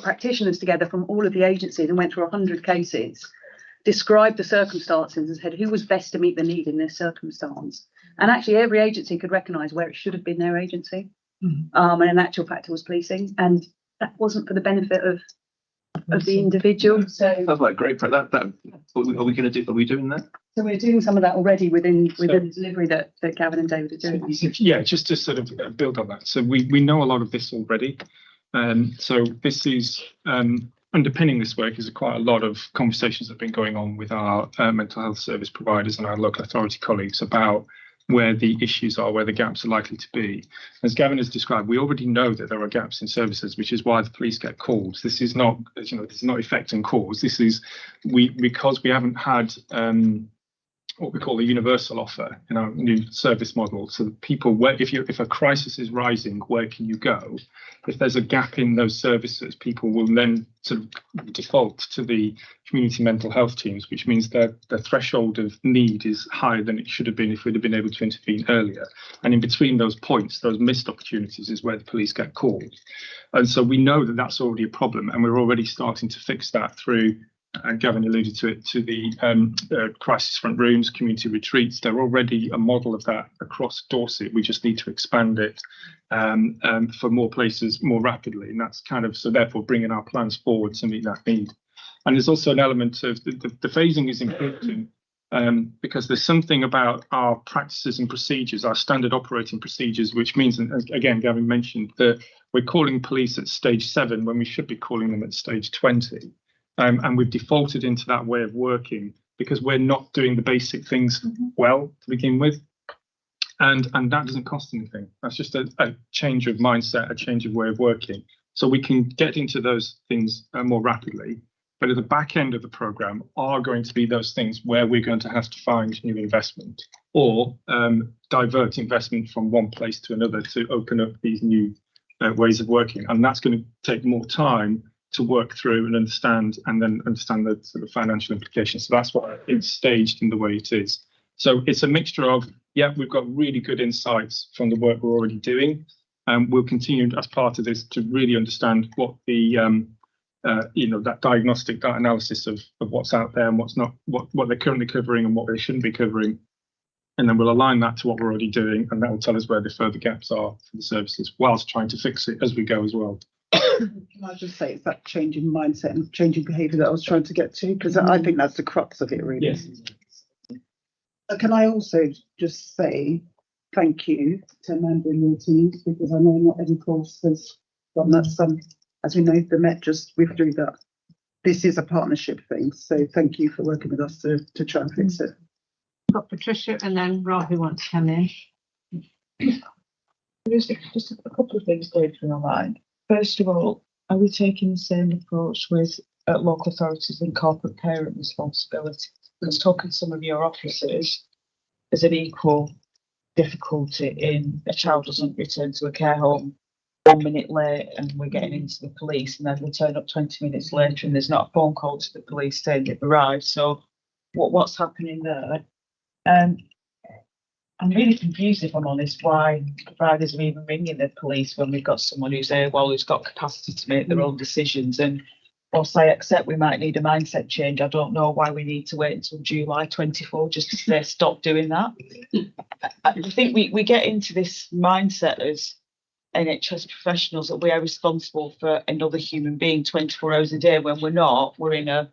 Speaker 8: practitioners together from all of the agencies and went through 100 cases, described the circumstances and said who was best to meet the need in this circumstance. And actually every agency could recognise where it should have been their agency. And in actual fact it was policing, and that wasn't for the benefit of the individual. So
Speaker 3: that's like great. Are we going to do? Are we doing that?
Speaker 8: So we're doing some of that already within the delivery that Gavin and David are doing.
Speaker 7: Yeah, just to sort of build on that. So we know a lot of this already. So this is underpinning this work is quite a lot of conversations that have been going on with our mental health service providers and our local authority colleagues about where the issues are, where the gaps are likely to be. As Gavin has described, we already know that there are gaps in services, which is why the police get called. This is not, this is not effect and cause. This is because we haven't had what we call a universal offer in our new service model. So people, if a crisis is rising, where can you go? If there's a gap in those services, people will then sort of default to the community mental health teams, which means that the threshold of need is higher than it should have been if we'd have been able to intervene earlier. And in between those points, those missed opportunities is where the police get called. And so we know that that's already a problem, and we're already starting to fix that through, and Gavin alluded to it, to the crisis front rooms, community retreats. They're already a model of that across Dorset. We just need to expand it for more places more rapidly. And that's kind of, so therefore bringing our plans forward to meet that need. And there's also an element of the phasing is important because there's something about our practices and procedures, our standard operating procedures, which means, and again, Gavin mentioned, that we're calling police at stage 7 when we should be calling them at stage 20. And we've defaulted into that way of working because we're not doing the basic things well to begin with. And that doesn't cost anything. That's just a change of mindset, a change of way of working. So we can get into those things more rapidly. But at the back end of the programme are going to be those things where we're going to have to find new investment or divert investment from one place to another to open up these new ways of working. And that's going to take more time to work through and understand the sort of financial implications. So that's why it's staged in the way it is. So it's a mixture of, yeah, we've got really good insights from the work we're already doing. We'll continue as part of this to really understand what the, that diagnostic, that analysis of what's out there and what's not, what they're currently covering and what they shouldn't be covering. And then we'll align that to what we're already doing. And that will tell us where the further gaps are for the services whilst trying to fix it as we go as well.
Speaker 9: Can I just say it's that change in mindset and changing behaviour that I was trying to get to, because I think that's the crux of it, really.
Speaker 7: Yes.
Speaker 9: Can I also just say thank you to Amanda and your teams, because I know not every course has done that. Some, as we know, the Met just withdrew that. This is a partnership thing, so thank you for working with us to try and fix it.
Speaker 1: Got Patricia and then Rob who wants to come in.
Speaker 19: Just a couple of things going through my mind. First of all, are we taking the same approach with local authorities and corporate parent responsibility? Because talking to some of your officers, there's an equal difficulty in a child doesn't return to a care home 1 minute late and we're getting into the police, and then we turn up 20 minutes later and there's not a phone call to the police saying they've arrived. So what's happening there? I'm really confused, if I'm honest, why providers are even ringing the police when we've got someone who's who's got capacity to make their own decisions. And whilst I accept we might need a mindset change, I don't know why we need to wait until July 24 just to say stop doing that. I think we get into this mindset as NHS professionals that we are responsible for another human being 24 hours a day, when we're not. We're in a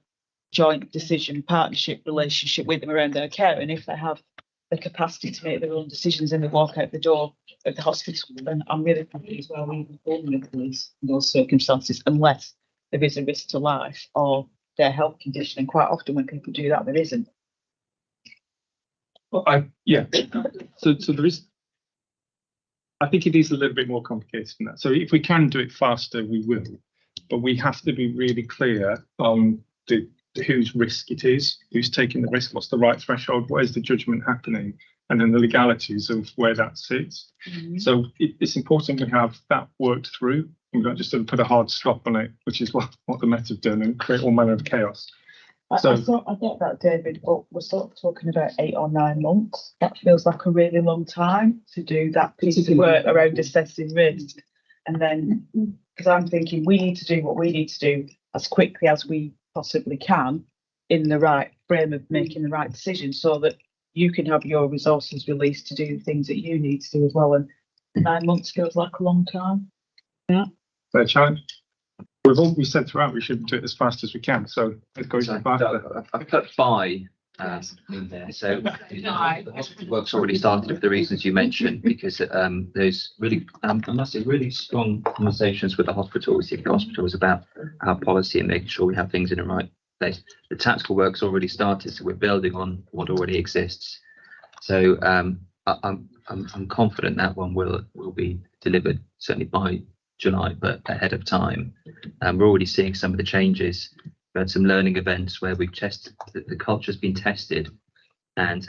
Speaker 19: joint decision partnership relationship with them around their care, and if they have the capacity to make their own decisions and they walk out the door of the hospital, then I'm really confused why we even call them the police in those circumstances, unless there is a risk to life or their health condition, and quite often when people do that, there isn't.
Speaker 7: Well, so there is. I think it is a little bit more complicated than that. So if we can do it faster, we will, but we have to be really clear on whose risk it is, who's taking the risk, what's the right threshold, where's the judgment happening, and then the legalities of where that sits. So it's important we have that worked through. We don't just put a hard stop on it, which is what the Met have done, and create all manner of chaos.
Speaker 19: I get that, David, but we're sort of talking about 8 or 9 months. That feels like a really long time to do that piece of work around assessing risk. And then, because I'm thinking we need to do what we need to do as quickly as we possibly can, in the right frame of making the right decision, so that you can have your resources released to do the things that you need to do as well. And 9 months feels like a long time. Yeah.
Speaker 7: Fair challenge. We said throughout we should do it as fast as we can. So let's go even faster.
Speaker 20: I've put by in there. So the hospital work's already started for the reasons you mentioned, because there's really, I must say, really strong conversations with the hospitals, civic hospitals, about our policy and making sure we have things in the right place. The tactical work's already started, so we're building on what already exists. So I'm confident that one will be delivered certainly by July, but ahead of time. We're already seeing some of the changes. We had some learning events where we've tested, the culture's been tested, and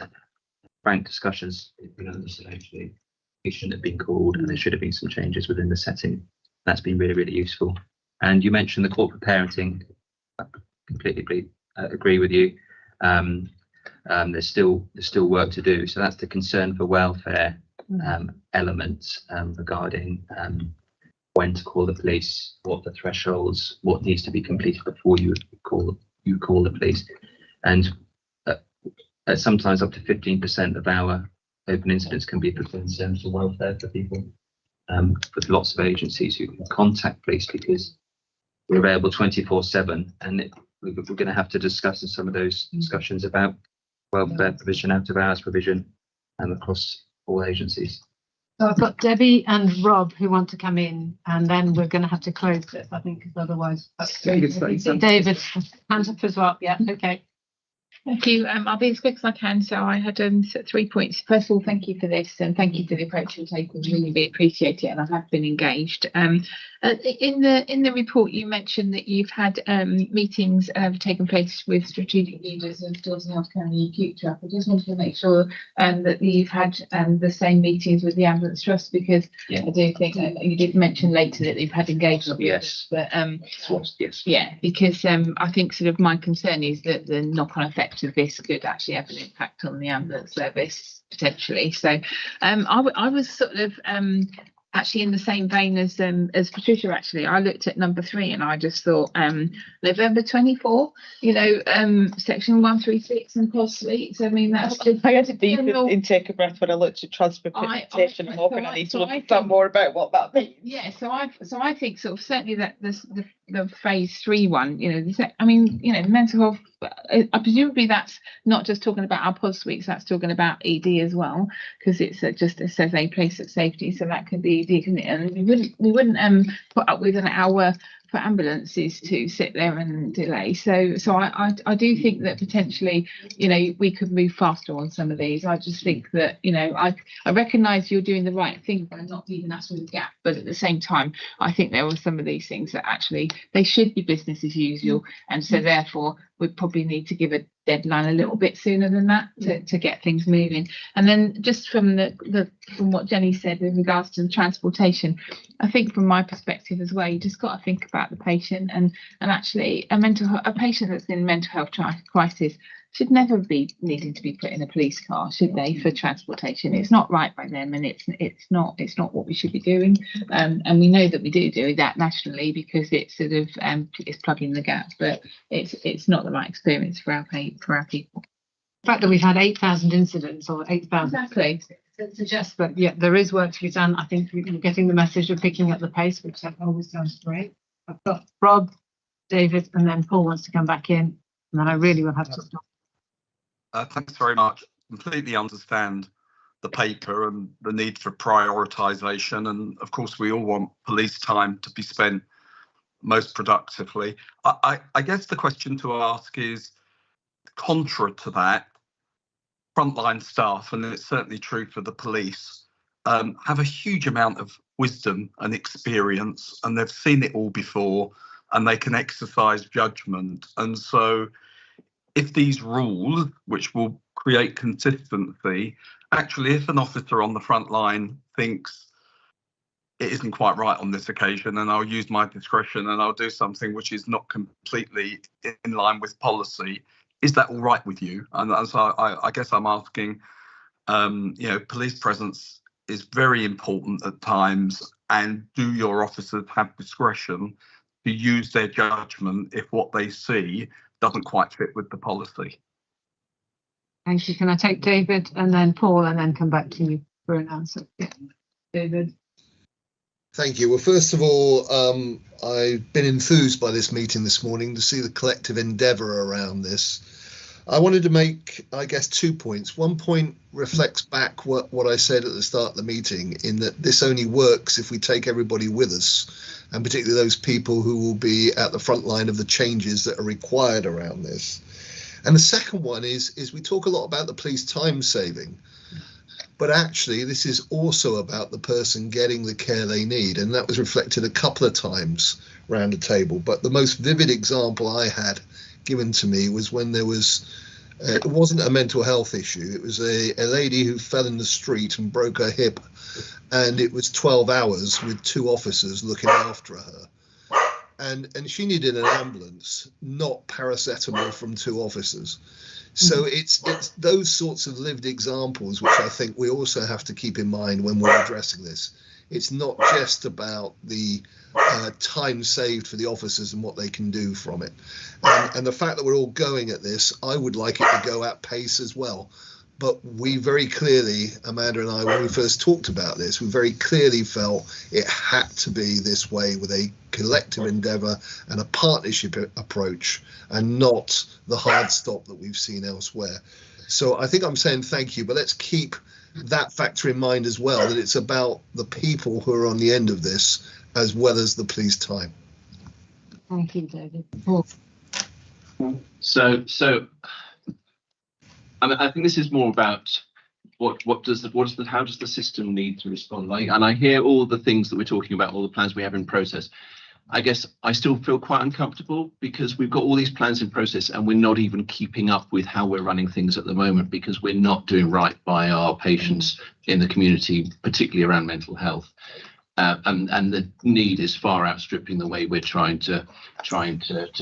Speaker 20: frank discussions actually it shouldn't have been called, and there should have been some changes within the setting. That's been really, really useful. And you mentioned the corporate parenting. I completely agree with you. There's still work to do. So that's the concern for welfare elements regarding when to call the police, what the thresholds, what needs to be completed before you call the police. And sometimes up to 15% of our open incidents can be for concerns for welfare for people. With lots of agencies who can contact police because we're available 24/7, and we're going to have to discuss in some of those discussions about welfare provision, out of hours provision, across all agencies.
Speaker 1: So I've got Debbie and Rob who want to come in, and then we're going to have to close this, I think, because otherwise. David's hands up as well. Yeah, okay.
Speaker 14: Thank you. I'll be as quick as I can. So I had 3 points. First of all, thank you for this, and thank you for the approach you're taking. Really appreciate it, and I have been engaged. In the report, you mentioned that you've had meetings taken place with strategic leaders of Dorset Healthcare in the future. I just wanted to make sure that you've had the same meetings with the Ambulance Trust, because I do think you did mention later that you've had engagement.
Speaker 20: Yes.
Speaker 14: But
Speaker 20: yes.
Speaker 14: Yeah, because I think sort of my concern is that the knock-on effect of this could actually have an impact on the ambulance service potentially. So I was sort of actually in the same vein as Patricia, actually, I looked at number 3 and I just thought November 24, section 136 and POS suites. I mean, that's just
Speaker 19: I had a deep intake of breath when I looked at transportation and hoping I need to understand more about what that means.
Speaker 14: Yeah, so I think sort of certainly that the phase 3 one, I mean, mental health, presumably that's not just talking about our POS suites, that's talking about ED as well, because it says a place of safety, so that could be ED, couldn't it? And we wouldn't put up with an hour for ambulances to sit there and delay. So I do think that potentially, we could move faster on some of these. I just think that, I recognise you're doing the right thing by not leaving us with a gap, but at the same time, I think there were some of these things that actually they should be business as usual, and so therefore we probably need to give a deadline a little bit sooner than that to get things moving. And then just from from what Jenny said with regards to the transportation, I think from my perspective as well, you just got to think about the patient, and actually a patient that's in mental health crisis should never be needing to be put in a police car, should they, for transportation? It's not right by them, and it's not what we should be doing. And we know that we do that nationally because it's sort of it's plugging the gap, but it's not the right experience for our people.
Speaker 1: The fact that we've had 8,000 incidents or 8,000
Speaker 14: exactly
Speaker 1: suggests that there is work to be done. I think you're getting the message of picking up the pace, which always sounds great. I've got Rob, David, and then Paul wants to come back in, and then I really will have to stop.
Speaker 13: Thanks very much. Completely understand the paper and the need for prioritisation, and of course we all want police time to be spent most productively. I guess the question to ask is, contra to that, frontline staff, and it's certainly true for the police, have a huge amount of wisdom and experience, and they've seen it all before, and they can exercise judgment. And so if these rules, which will create consistency, actually if an officer on the front line thinks it isn't quite right on this occasion, and I'll use my discretion and I'll do something which is not completely in line with policy, is that all right with you? And so I guess I'm asking, police presence is very important at times, and do your officers have discretion to use their judgment if what they see doesn't quite fit with the policy?
Speaker 1: Thank you. Can I take David and then Paul and then come back to you for an answer? Yeah. David.
Speaker 21: Thank you. Well, first of all, I've been enthused by this meeting this morning to see the collective endeavour around this. I wanted to make, I guess, 2 points. One point reflects back what I said at the start of the meeting, in that this only works if we take everybody with us, and particularly those people who will be at the front line of the changes that are required around this. And the second one is we talk a lot about the police time saving, but actually this is also about the person getting the care they need, and that was reflected a couple of times around the table. But the most vivid example I had given to me was when there was it wasn't a mental health issue, it was a lady who fell in the street and broke her hip, and it was 12 hours with 2 officers looking after her, and she needed an ambulance, not paracetamol from 2 officers. So it's those sorts of lived examples which I think we also have to keep in mind when we're addressing this. It's not just about the time saved for the officers and what they can do from it. And the fact that we're all going at this, I would like it to go at pace as well. But we very clearly, Amanda and I, when we first talked about this, we very clearly felt it had to be this way, with a collective endeavour and a partnership approach, and not the hard stop that we've seen elsewhere. So I think I'm saying thank you, but let's keep that factor in mind as well, that it's about the people who are on the end of this as well as the police time.
Speaker 1: Thank you, David.
Speaker 3: So I mean, I think this is more about how does the system need to respond? And I hear all the things that we're talking about, all the plans we have in process. I guess I still feel quite uncomfortable because we've got all these plans in process and we're not even keeping up with how we're running things at the moment, because we're not doing right by our patients in the community, particularly around mental health. And the need is far outstripping the way we're trying to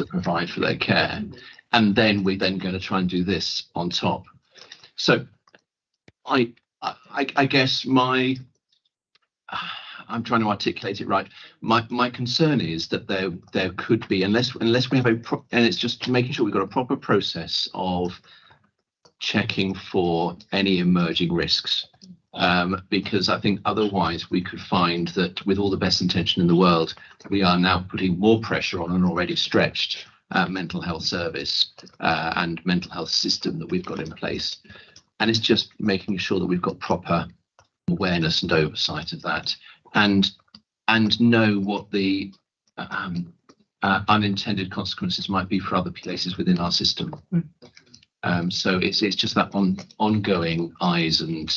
Speaker 3: provide for their care. And then we're going to try and do this on top. So I guess I'm trying to articulate it right. My concern is that there could be, unless we have and it's just making sure we've got a proper process of checking for any emerging risks. Because I think otherwise we could find that with all the best intention in the world, we are now putting more pressure on an already stretched mental health service and mental health system that we've got in place. And it's just making sure that we've got proper awareness and oversight of that, and know what the unintended consequences might be for other places within our system. So it's just that ongoing eyes and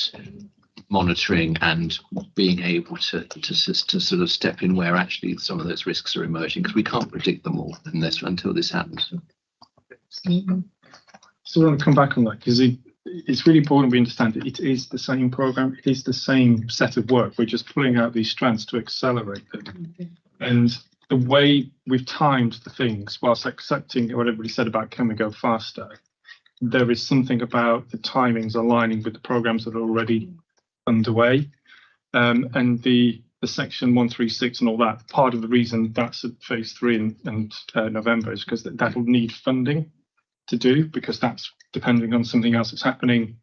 Speaker 3: monitoring and being able to sort of step in where actually some of those risks are emerging, because we can't predict them all until this happens.
Speaker 7: So I want to come back on that, because it's really important we understand that it is the same program, it is the same set of work. We're just pulling out these strands to accelerate them. And the way we've timed the things, whilst accepting what everybody said about can we go faster, there is something about the timings aligning with the programs that are already underway. And the section 136 and all that, part of the reason that's at phase 3 and November is because that'll need funding to do, because that's depending on something else that's happening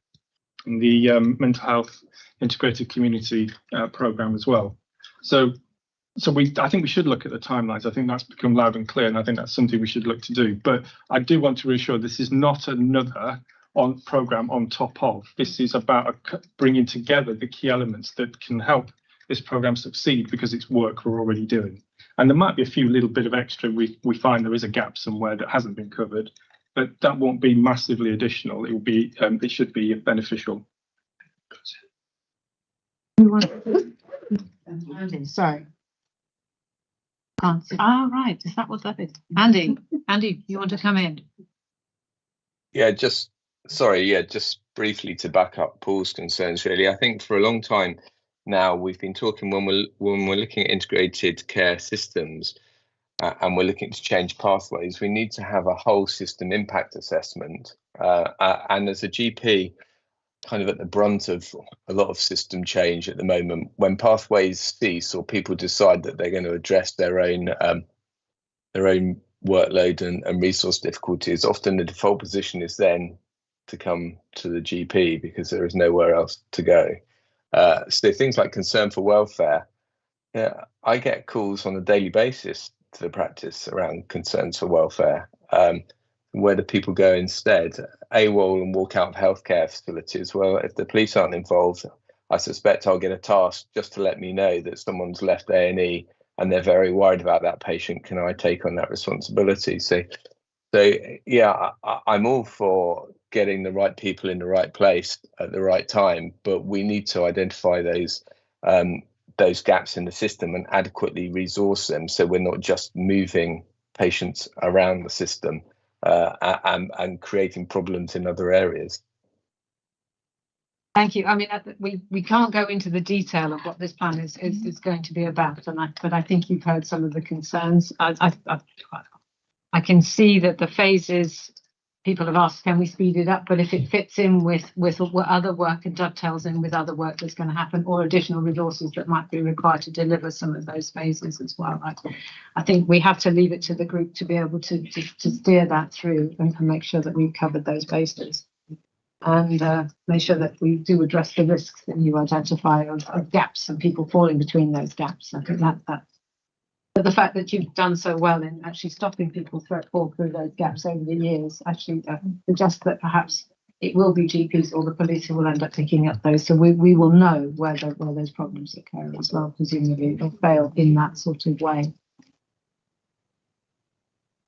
Speaker 7: in the mental health integrated community program as well. So I think we should look at the timelines. I think that's become loud and clear, and I think that's something we should look to do. But I do want to reassure this is not another program on top of. This is about bringing together the key elements that can help this program succeed, because it's work we're already doing. And there might be a few little bit of extra. We find there is a gap somewhere that hasn't been covered, but that won't be massively additional. It will be. It should be beneficial.
Speaker 1: Andy, sorry. Right. Is that what that is? Andy, you want to come in?
Speaker 4: Yeah, just briefly to back up Paul's concerns, really. I think for a long time now we've been talking, when we're looking at integrated care systems and we're looking to change pathways, we need to have a whole system impact assessment. And as a GP, kind of at the brunt of a lot of system change at the moment, when pathways cease or people decide that they're going to address their own workload and resource difficulties, often the default position is then to come to the GP because there is nowhere else to go. So things like concern for welfare, I get calls on a daily basis to the practice around concerns for welfare. Where do people go instead? AWOL and walk out of healthcare facilities. Well, if the police aren't involved, I suspect I'll get a task just to let me know that someone's left A&E and they're very worried about that patient. Can I take on that responsibility? So yeah, I'm all for getting the right people in the right place at the right time, but we need to identify those gaps in the system and adequately resource them, so we're not just moving patients around the system and creating problems in other areas.
Speaker 1: Thank you. I mean, we can't go into the detail of what this plan is going to be about, but I think you've heard some of the concerns. I can see that the phases, people have asked, can we speed it up? But if it fits in with other work and dovetails in with other work that's going to happen, or additional resources that might be required to deliver some of those phases as well, I think we have to leave it to the group to be able to steer that through and make sure that we've covered those bases. And make sure that we do address the risks that you identify of gaps and people falling between those gaps. I think but the fact that you've done so well in actually stopping people fall through those gaps over the years actually suggests that perhaps it will be GPs or the police who will end up picking up those. So we will know where those problems occur as well, presumably they'll fail in that sort of way.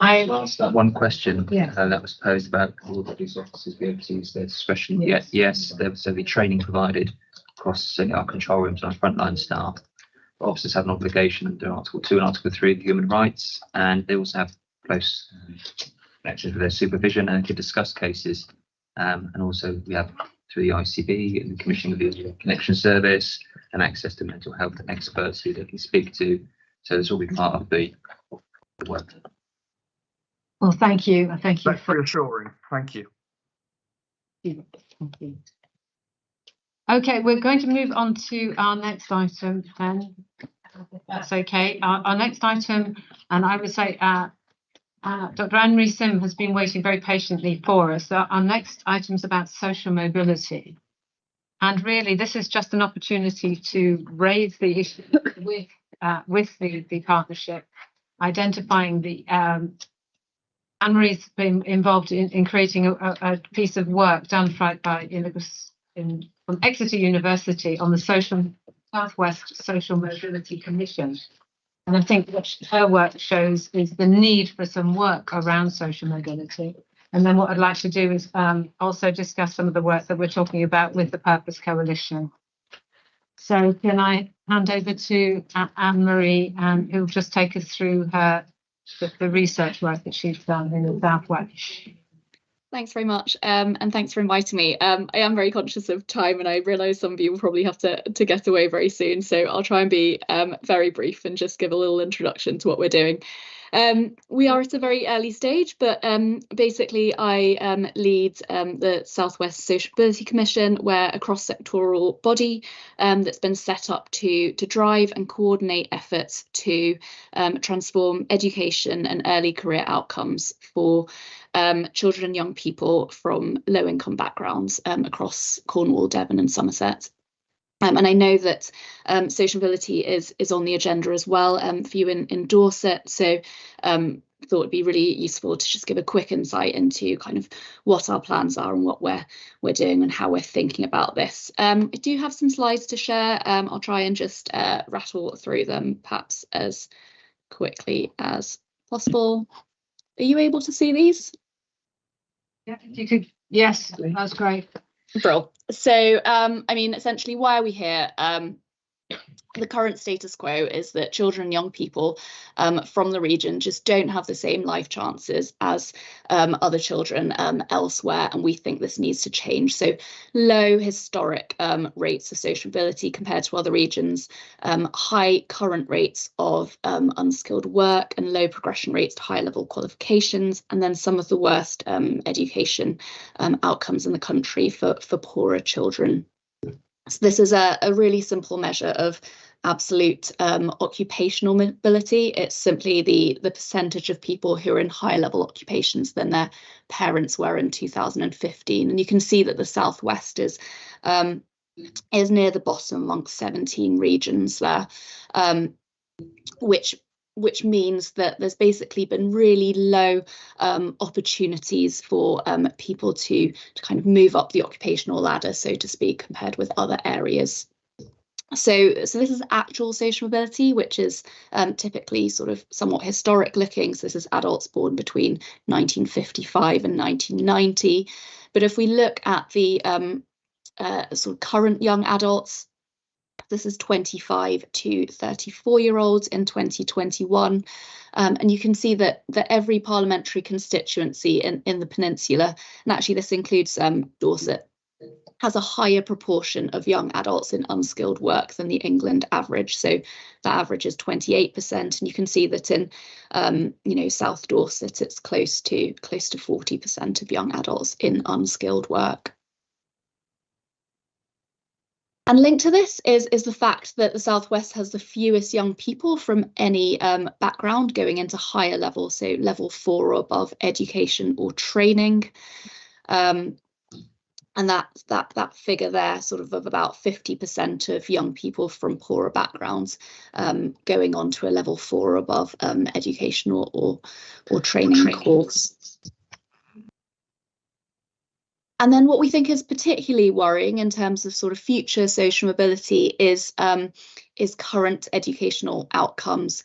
Speaker 20: I'll ask that one question that was posed about all the police officers be able to use their discretion. Yes, there will be training provided across our control rooms and our frontline staff. Officers have an obligation under Article 2 and Article 3 of the Human Rights, and they also have close connections with their supervision and can discuss cases. And also we have through the ICB and the Commissioning of the Connection Service and access to mental health experts who they can speak to. So this will be part of the work.
Speaker 1: Well, thank you. Thank you
Speaker 11: for reassuring. Thank you.
Speaker 1: Thank you. Okay, we're going to move on to our next item then. If that's okay. Our next item, and I would say Dr. Anne-Marie Sim has been waiting very patiently for us. So our next item is about social mobility. And really, this is just an opportunity to raise the issue with the partnership, identifying the Anne-Marie's been involved in creating a piece of work done from Exeter University on the Southwest Social Mobility Commission. And I think what her work shows is the need for some work around social mobility. And then what I'd like to do is also discuss some of the work that we're talking about with the Purpose Coalition. So can I hand over to Anne-Marie, and who'll just take us through the research work that she's done in the Southwest.
Speaker 12: Thanks very much, and thanks for inviting me. I am very conscious of time, and I realise some of you will probably have to get away very soon, so I'll try and be very brief and just give a little introduction to what we're doing. We are at a very early stage, but basically I lead the Southwest Social Mobility Commission. We're a cross-sectoral body that's been set up to drive and coordinate efforts to transform education and early career outcomes for children and young people from low-income backgrounds across Cornwall, Devon and Somerset. And I know that social mobility is on the agenda as well for you in Dorset. So thought it'd be really useful to just give a quick insight into kind of what our plans are and what we're doing and how we're thinking about this. I do have some slides to share. I'll try and just rattle through them perhaps as quickly as possible. Are you able to see these?
Speaker 1: Yeah, if you could. Yes, that's great.
Speaker 12: Brill. So, I mean, essentially, why are we here? The current status quo is that children and young people from the region just don't have the same life chances as other children elsewhere, and we think this needs to change. So low historic rates of social mobility compared to other regions, high current rates of unskilled work and low progression rates to high level qualifications, and then some of the worst education outcomes in the country for poorer children. So this is a really simple measure of absolute occupational mobility. It's simply the percentage of people who are in higher level occupations than their parents were in 2015. And you can see that the Southwest is near the bottom amongst 17 regions there, which means that there's basically been really low opportunities for people to kind of move up the occupational ladder, so to speak, compared with other areas. So this is actual social mobility, which is typically sort of somewhat historic looking. So this is adults born between 1955 and 1990. But if we look at the sort of current young adults, this is 25 to 34-year-olds in 2021. And you can see that every parliamentary constituency in the peninsula, and actually this includes Dorset, has a higher proportion of young adults in unskilled work than the England average. So that average is 28%. And you can see that in South Dorset, it's close to 40% of young adults in unskilled work. And linked to this is the fact that the Southwest has the fewest young people from any background going into higher level, so level 4 or above education or training. And that figure there, sort of about 50% of young people from poorer backgrounds going on to a level 4 or above education or training course. And then what we think is particularly worrying in terms of sort of future social mobility is current educational outcomes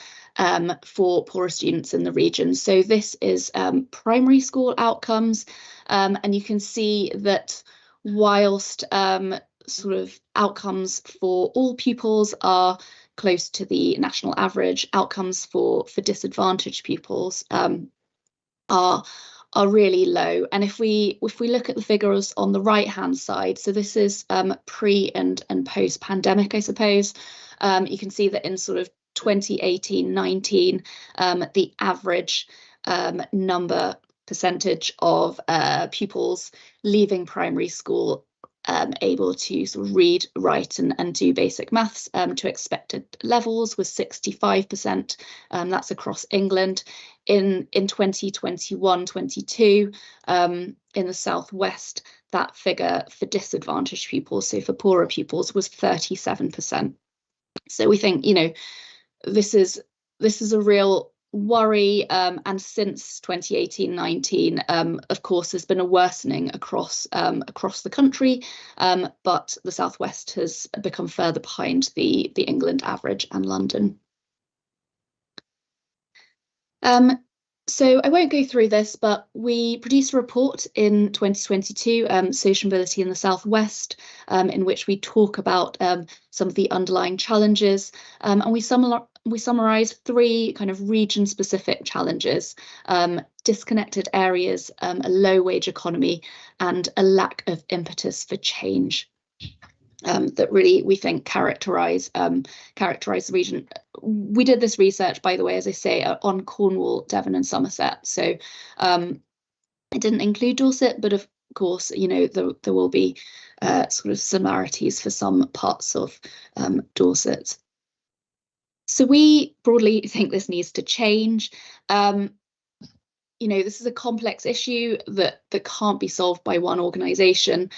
Speaker 12: for poorer students in the region. So this is primary school outcomes, and you can see that whilst sort of outcomes for all pupils are close to the national average, outcomes for disadvantaged pupils are really low. And if we look at the figures on the right hand side, so this is pre and post pandemic, I suppose, you can see that in sort of 2018-19, the average percentage of pupils leaving primary school able to sort of read, write and do basic maths to expected levels was 65%. That's across England. In 2021-22, in the Southwest, that figure for disadvantaged pupils, so for poorer pupils, was 37%. So we think, you know, this is a real worry, and since 2018-19, of course, there's been a worsening across the country, but the Southwest has become further behind the England average and London. So I won't go through this, but we produced a report in 2022, Social Mobility in the Southwest, in which we talk about some of the underlying challenges, and we summarised 3 kind of region-specific challenges: disconnected areas, a low-wage economy, and a lack of impetus for change. That really, we think, characterise the region. We did this research, by the way, as I say, on Cornwall, Devon and Somerset. So it didn't include Dorset, but of course, you know, there will be sort of similarities for some parts of Dorset. So we broadly think this needs to change. You know, this is a complex issue that can't be solved by one organisation.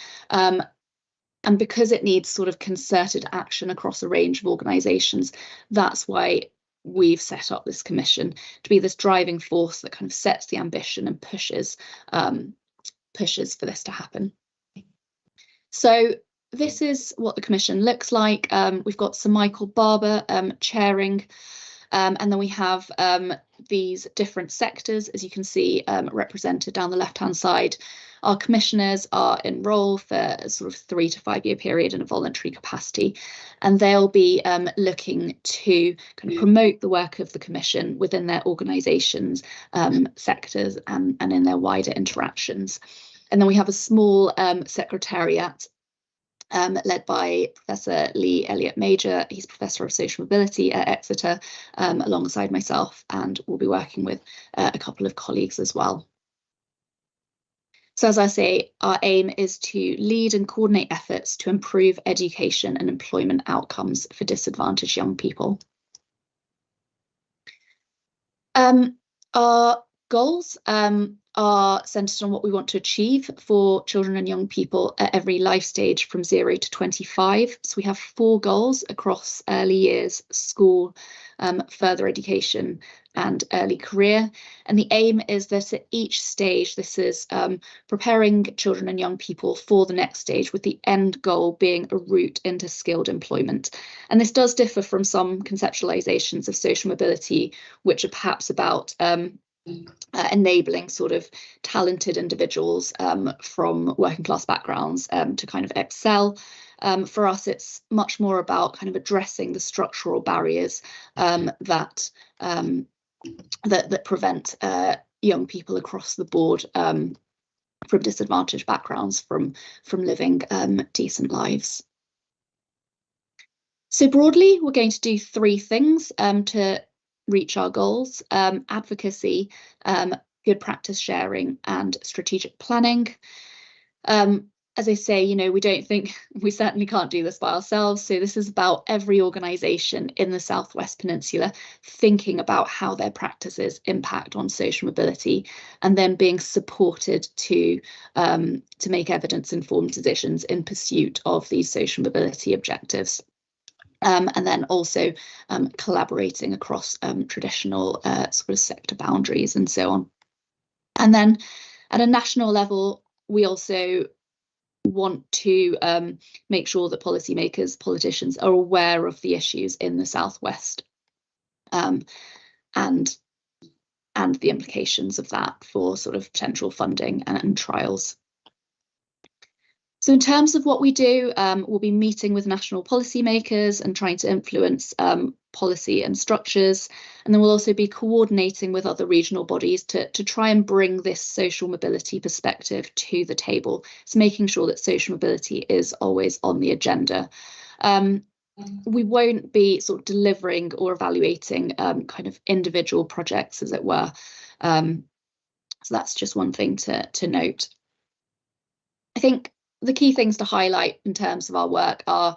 Speaker 12: And because it needs sort of concerted action across a range of organisations, that's why we've set up this commission, to be this driving force that kind of sets the ambition and pushes for this to happen. So this is what the commission looks like. We've got Sir Michael Barber chairing, and then we have these different sectors, as you can see, represented down the left-hand side. Our commissioners are in role for a sort of 3 to 5 year period in a voluntary capacity, and they'll be looking to kind of promote the work of the commission within their organisations, sectors, and in their wider interactions. And then we have a small secretariat led by Professor Lee Elliott Major. He's Professor of Social Mobility at Exeter, alongside myself, and we'll be working with a couple of colleagues as well. So as I say, our aim is to lead and coordinate efforts to improve education and employment outcomes for disadvantaged young people. Our goals are centred on what we want to achieve for children and young people at every life stage from 0 to 25. So we have 4 goals across early years, school, further education and early career. And the aim is that at each stage, this is preparing children and young people for the next stage, with the end goal being a route into skilled employment. And this does differ from some conceptualisations of social mobility, which are perhaps about enabling sort of talented individuals from working class backgrounds to kind of excel. For us, it's much more about kind of addressing the structural barriers that prevent young people across the board from disadvantaged backgrounds from living decent lives. So broadly, we're going to do 3 things to reach our goals: advocacy, good practice sharing, and strategic planning. As I say, you know, we certainly can't do this by ourselves. So this is about every organisation in the Southwest Peninsula thinking about how their practices impact on social mobility, and then being supported to make evidence-informed decisions in pursuit of these social mobility objectives. And then also collaborating across traditional sort of sector boundaries and so on. And then at a national level, we also want to make sure that policymakers, politicians are aware of the issues in the Southwest, and the implications of that for sort of potential funding and trials. So in terms of what we do, we'll be meeting with national policymakers and trying to influence policy and structures. And then we'll also be coordinating with other regional bodies to try and bring this social mobility perspective to the table. So making sure that social mobility is always on the agenda. We won't be sort of delivering or evaluating kind of individual projects, as it were. So that's just one thing to note. I think the key things to highlight in terms of our work are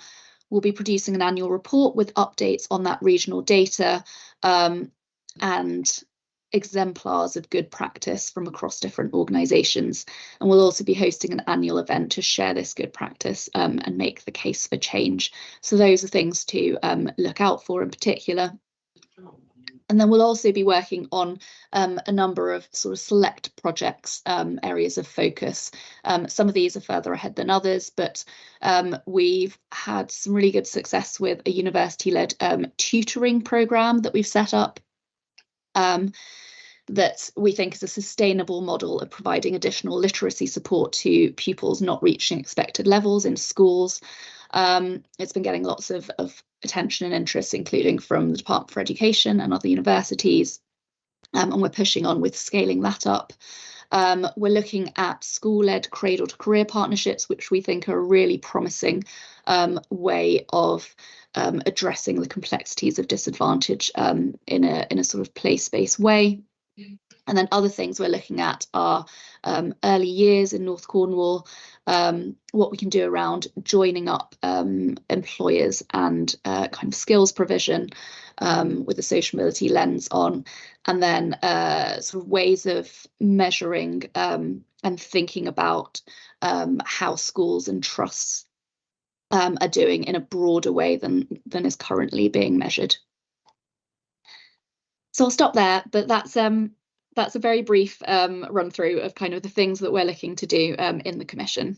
Speaker 12: we'll be producing an annual report with updates on that regional data and exemplars of good practice from across different organisations. And we'll also be hosting an annual event to share this good practice and make the case for change. So those are things to look out for in particular. And then we'll also be working on a number of sort of select projects, areas of focus. Some of these are further ahead than others, but we've had some really good success with a university-led tutoring programme that we've set up that we think is a sustainable model of providing additional literacy support to pupils not reaching expected levels in schools. It's been getting lots of attention and interest, including from the Department for Education and other universities, and we're pushing on with scaling that up. We're looking at school-led cradle-to-career partnerships, which we think are a really promising way of addressing the complexities of disadvantage in a sort of place-based way. And then other things we're looking at are early years in North Cornwall, what we can do around joining up employers and kind of skills provision with a social mobility lens on, and then sort of ways of measuring and thinking about how schools and trusts are doing in a broader way than is currently being measured. So I'll stop there, but that's a very brief run through of kind of the things that we're looking to do in the Commission.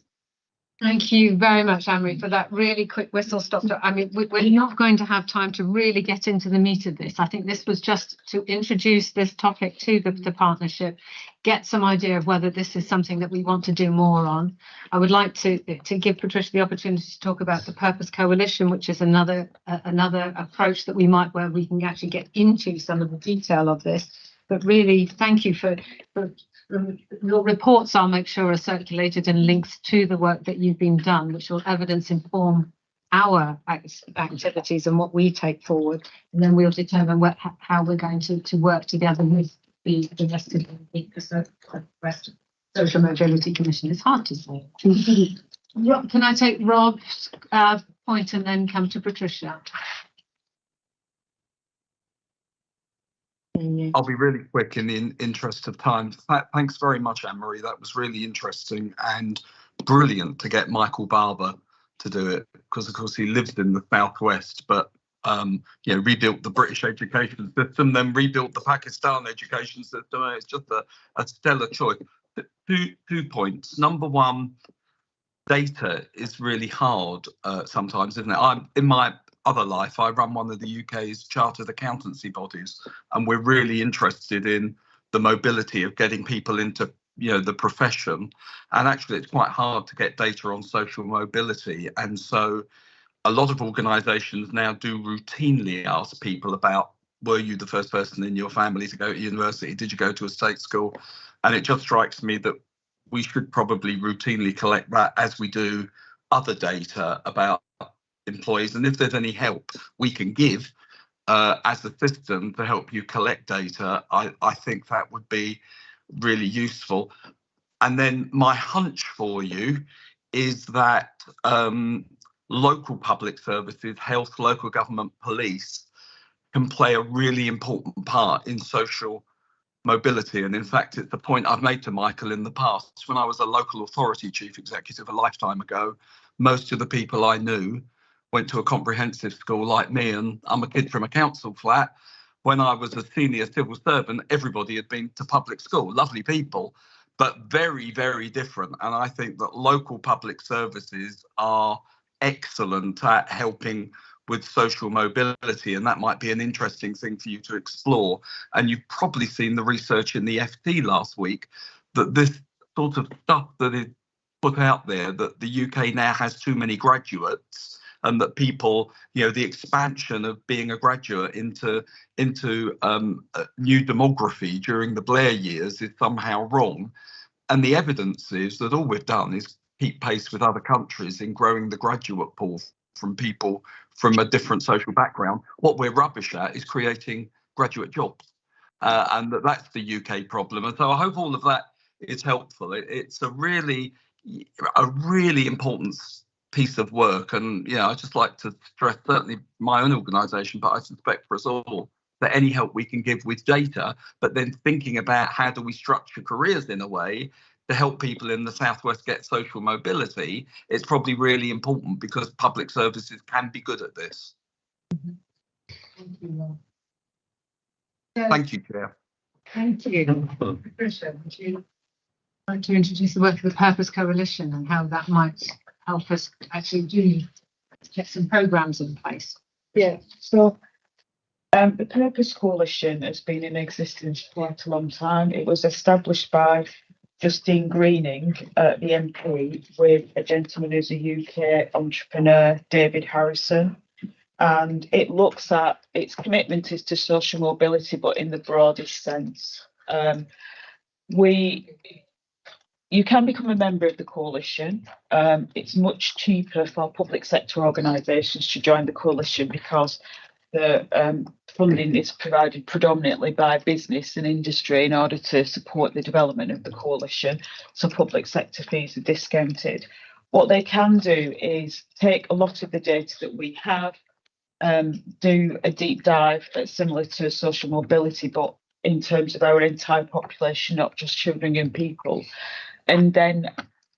Speaker 1: Thank you very much, Anne-Marie, for that really quick whistle stop. I mean, we're not going to have time to really get into the meat of this. I think this was just to introduce this topic to the partnership, get some idea of whether this is something that we want to do more on. I would like to give Patricia the opportunity to talk about the Purpose Coalition, which is another approach that where we can actually get into some of the detail of this. But really, thank you for your reports. I'll make sure are circulated and links to the work that you've been done, which will evidence inform our activities and what we take forward. And then we'll determine how we're going to work together with the rest of the Social Mobility Commission. It's hard to say. Can I take Rob's point and then come to Patricia?
Speaker 13: I'll be really quick in the interest of time. Thanks very much, Anne-Marie. That was really interesting and brilliant to get Michael Barber to do it, because of course he lives in the Southwest, but rebuilt the British education system, then rebuilt the Pakistan education system. It's just a stellar choice. Two points. Number one, data is really hard sometimes, isn't it? In my other life, I run one of the UK's chartered accountancy bodies, and we're really interested in the mobility of getting people into the profession. And actually, it's quite hard to get data on social mobility. And so a lot of organisations now do routinely ask people about, were you the first person in your family to go to university? Did you go to a state school? And it just strikes me that we should probably routinely collect that as we do other data about employees, and if there's any help we can give as a system to help you collect data, I think that would be really useful. And then my hunch for you is that local public services, health, local government, police can play a really important part in social mobility. And in fact, it's the point I've made to Michael in the past. When I was a local authority chief executive a lifetime ago, most of the people I knew went to a comprehensive school like me, and I'm a kid from a council flat. When I was a senior civil servant, everybody had been to public school. Lovely people, but very, very different. And I think that local public services are excellent at helping with social mobility, and that might be an interesting thing for you to explore. And you've probably seen the research in the FT last week that this sort of stuff that is put out there, that the UK now has too many graduates, and that people, the expansion of being a graduate into new demography during the Blair years is somehow wrong. And the evidence is that all we've done is keep pace with other countries in growing the graduate pool from people from a different social background. What we're rubbish at is creating graduate jobs, and that's the UK problem. And so I hope all of that is helpful. It's a really a really important piece of work. And yeah, I just like to stress, certainly my own organisation, but I suspect for us all, that any help we can give with data, but then thinking about how do we structure careers in a way to help people in the Southwest get social mobility, it's probably really important, because public services can be good at this. Thank you, Chair.
Speaker 1: Thank you. Patricia, would you like to introduce the work of the Purpose Coalition and how that might help us actually get some programmes in place?
Speaker 19: Yeah, so the Purpose Coalition has been in existence for quite a long time. It was established by Justine Greening, the MP, with a gentleman who's a UK entrepreneur, David Harrison. And it looks at, its commitment is to social mobility, but in the broadest sense. You can become a member of the coalition. It's much cheaper for public sector organisations to join the coalition, because the funding is provided predominantly by business and industry in order to support the development of the coalition. So public sector fees are discounted. What they can do is take a lot of the data that we have, do a deep dive similar to social mobility, but in terms of our entire population, not just children and people, and then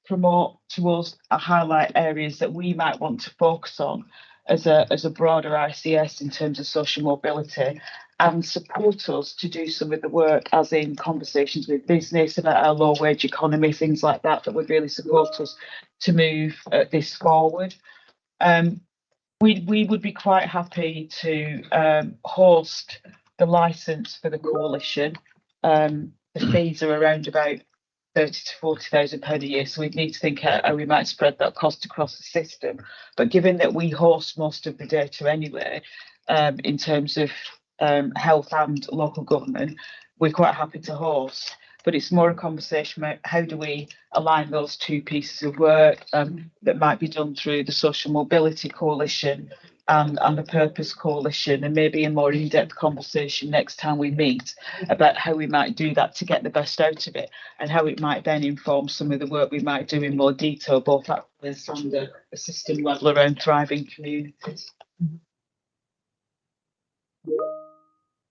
Speaker 19: promote towards highlight areas that we might want to focus on as a broader ICS in terms of social mobility, and support us to do some of the work, as in conversations with business about our low wage economy, things like that, that would really support us to move this forward. We would be quite happy to host the licence for the coalition. The fees are around about 30 to 40,000 pounds a year, so we'd need to think how we might spread that cost across the system. But given that we host most of the data anyway, in terms of health and local government, we're quite happy to host. But it's more a conversation about how do we align those two pieces of work that might be done through the Social Mobility Coalition and the Purpose Coalition, and maybe a more in-depth conversation next time we meet about how we might do that to get the best out of it, and how it might then inform some of the work we might do in more detail, both at this and a system level around thriving communities.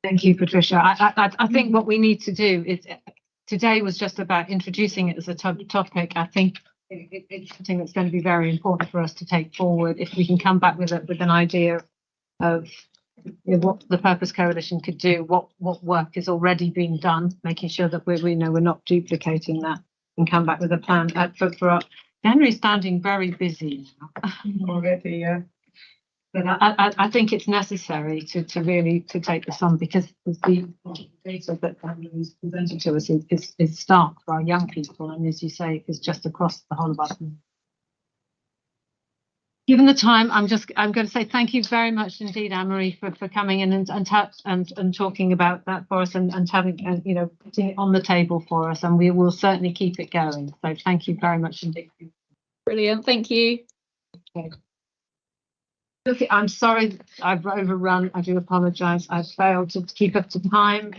Speaker 1: Thank you, Patricia. I think what we need to do is, today was just about introducing it as a topic. I think it's something that's going to be very important for us to take forward. If we can come back with an idea of what the Purpose Coalition could do, what work is already being done, making sure that we're not duplicating that, and come back with a plan. For our January standing very busy
Speaker 19: already, yeah.
Speaker 1: But I think it's necessary to really take this on, because the data that is presented to us is stark for our young people, and as you say, it's just across the whole of us. Given the time, I'm going to say thank you very much indeed, Anne-Marie, for coming in and talking about that for us, and having putting it on the table for us, and we will certainly keep it going. So thank you very much indeed.
Speaker 12: Brilliant, thank you.
Speaker 1: Okay. Look, I'm sorry I've overrun. I do apologise. I've failed to keep up to time.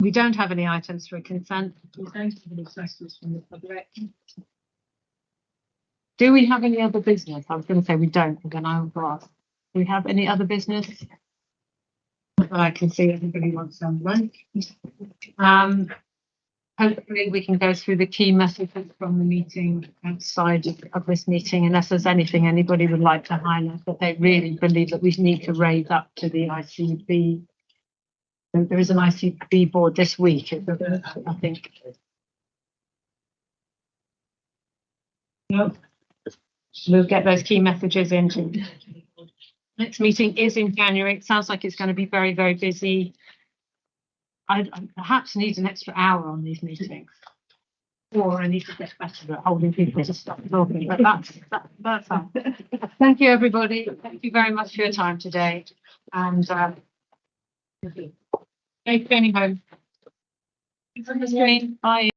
Speaker 1: We don't have any items for consent. We don't have any questions from the public. Do we have any other business? I was going to say we don't, but then I will ask. Do we have any other business? But I can see everybody wants someone. Hopefully we can go through the key messages from the meeting outside of this meeting, unless there's anything anybody would like to highlight that they really believe that we need to raise up to the ICB. There is an ICB board this week, I think. Yep. We'll get those key messages into. Next meeting is in January. It sounds like it's going to be very, very busy. I perhaps need an extra hour on these meetings, or I need to get better at holding people to stop talking. But that's fine. Thank you, everybody. Thank you very much for your time today, and safe journey home. Bye.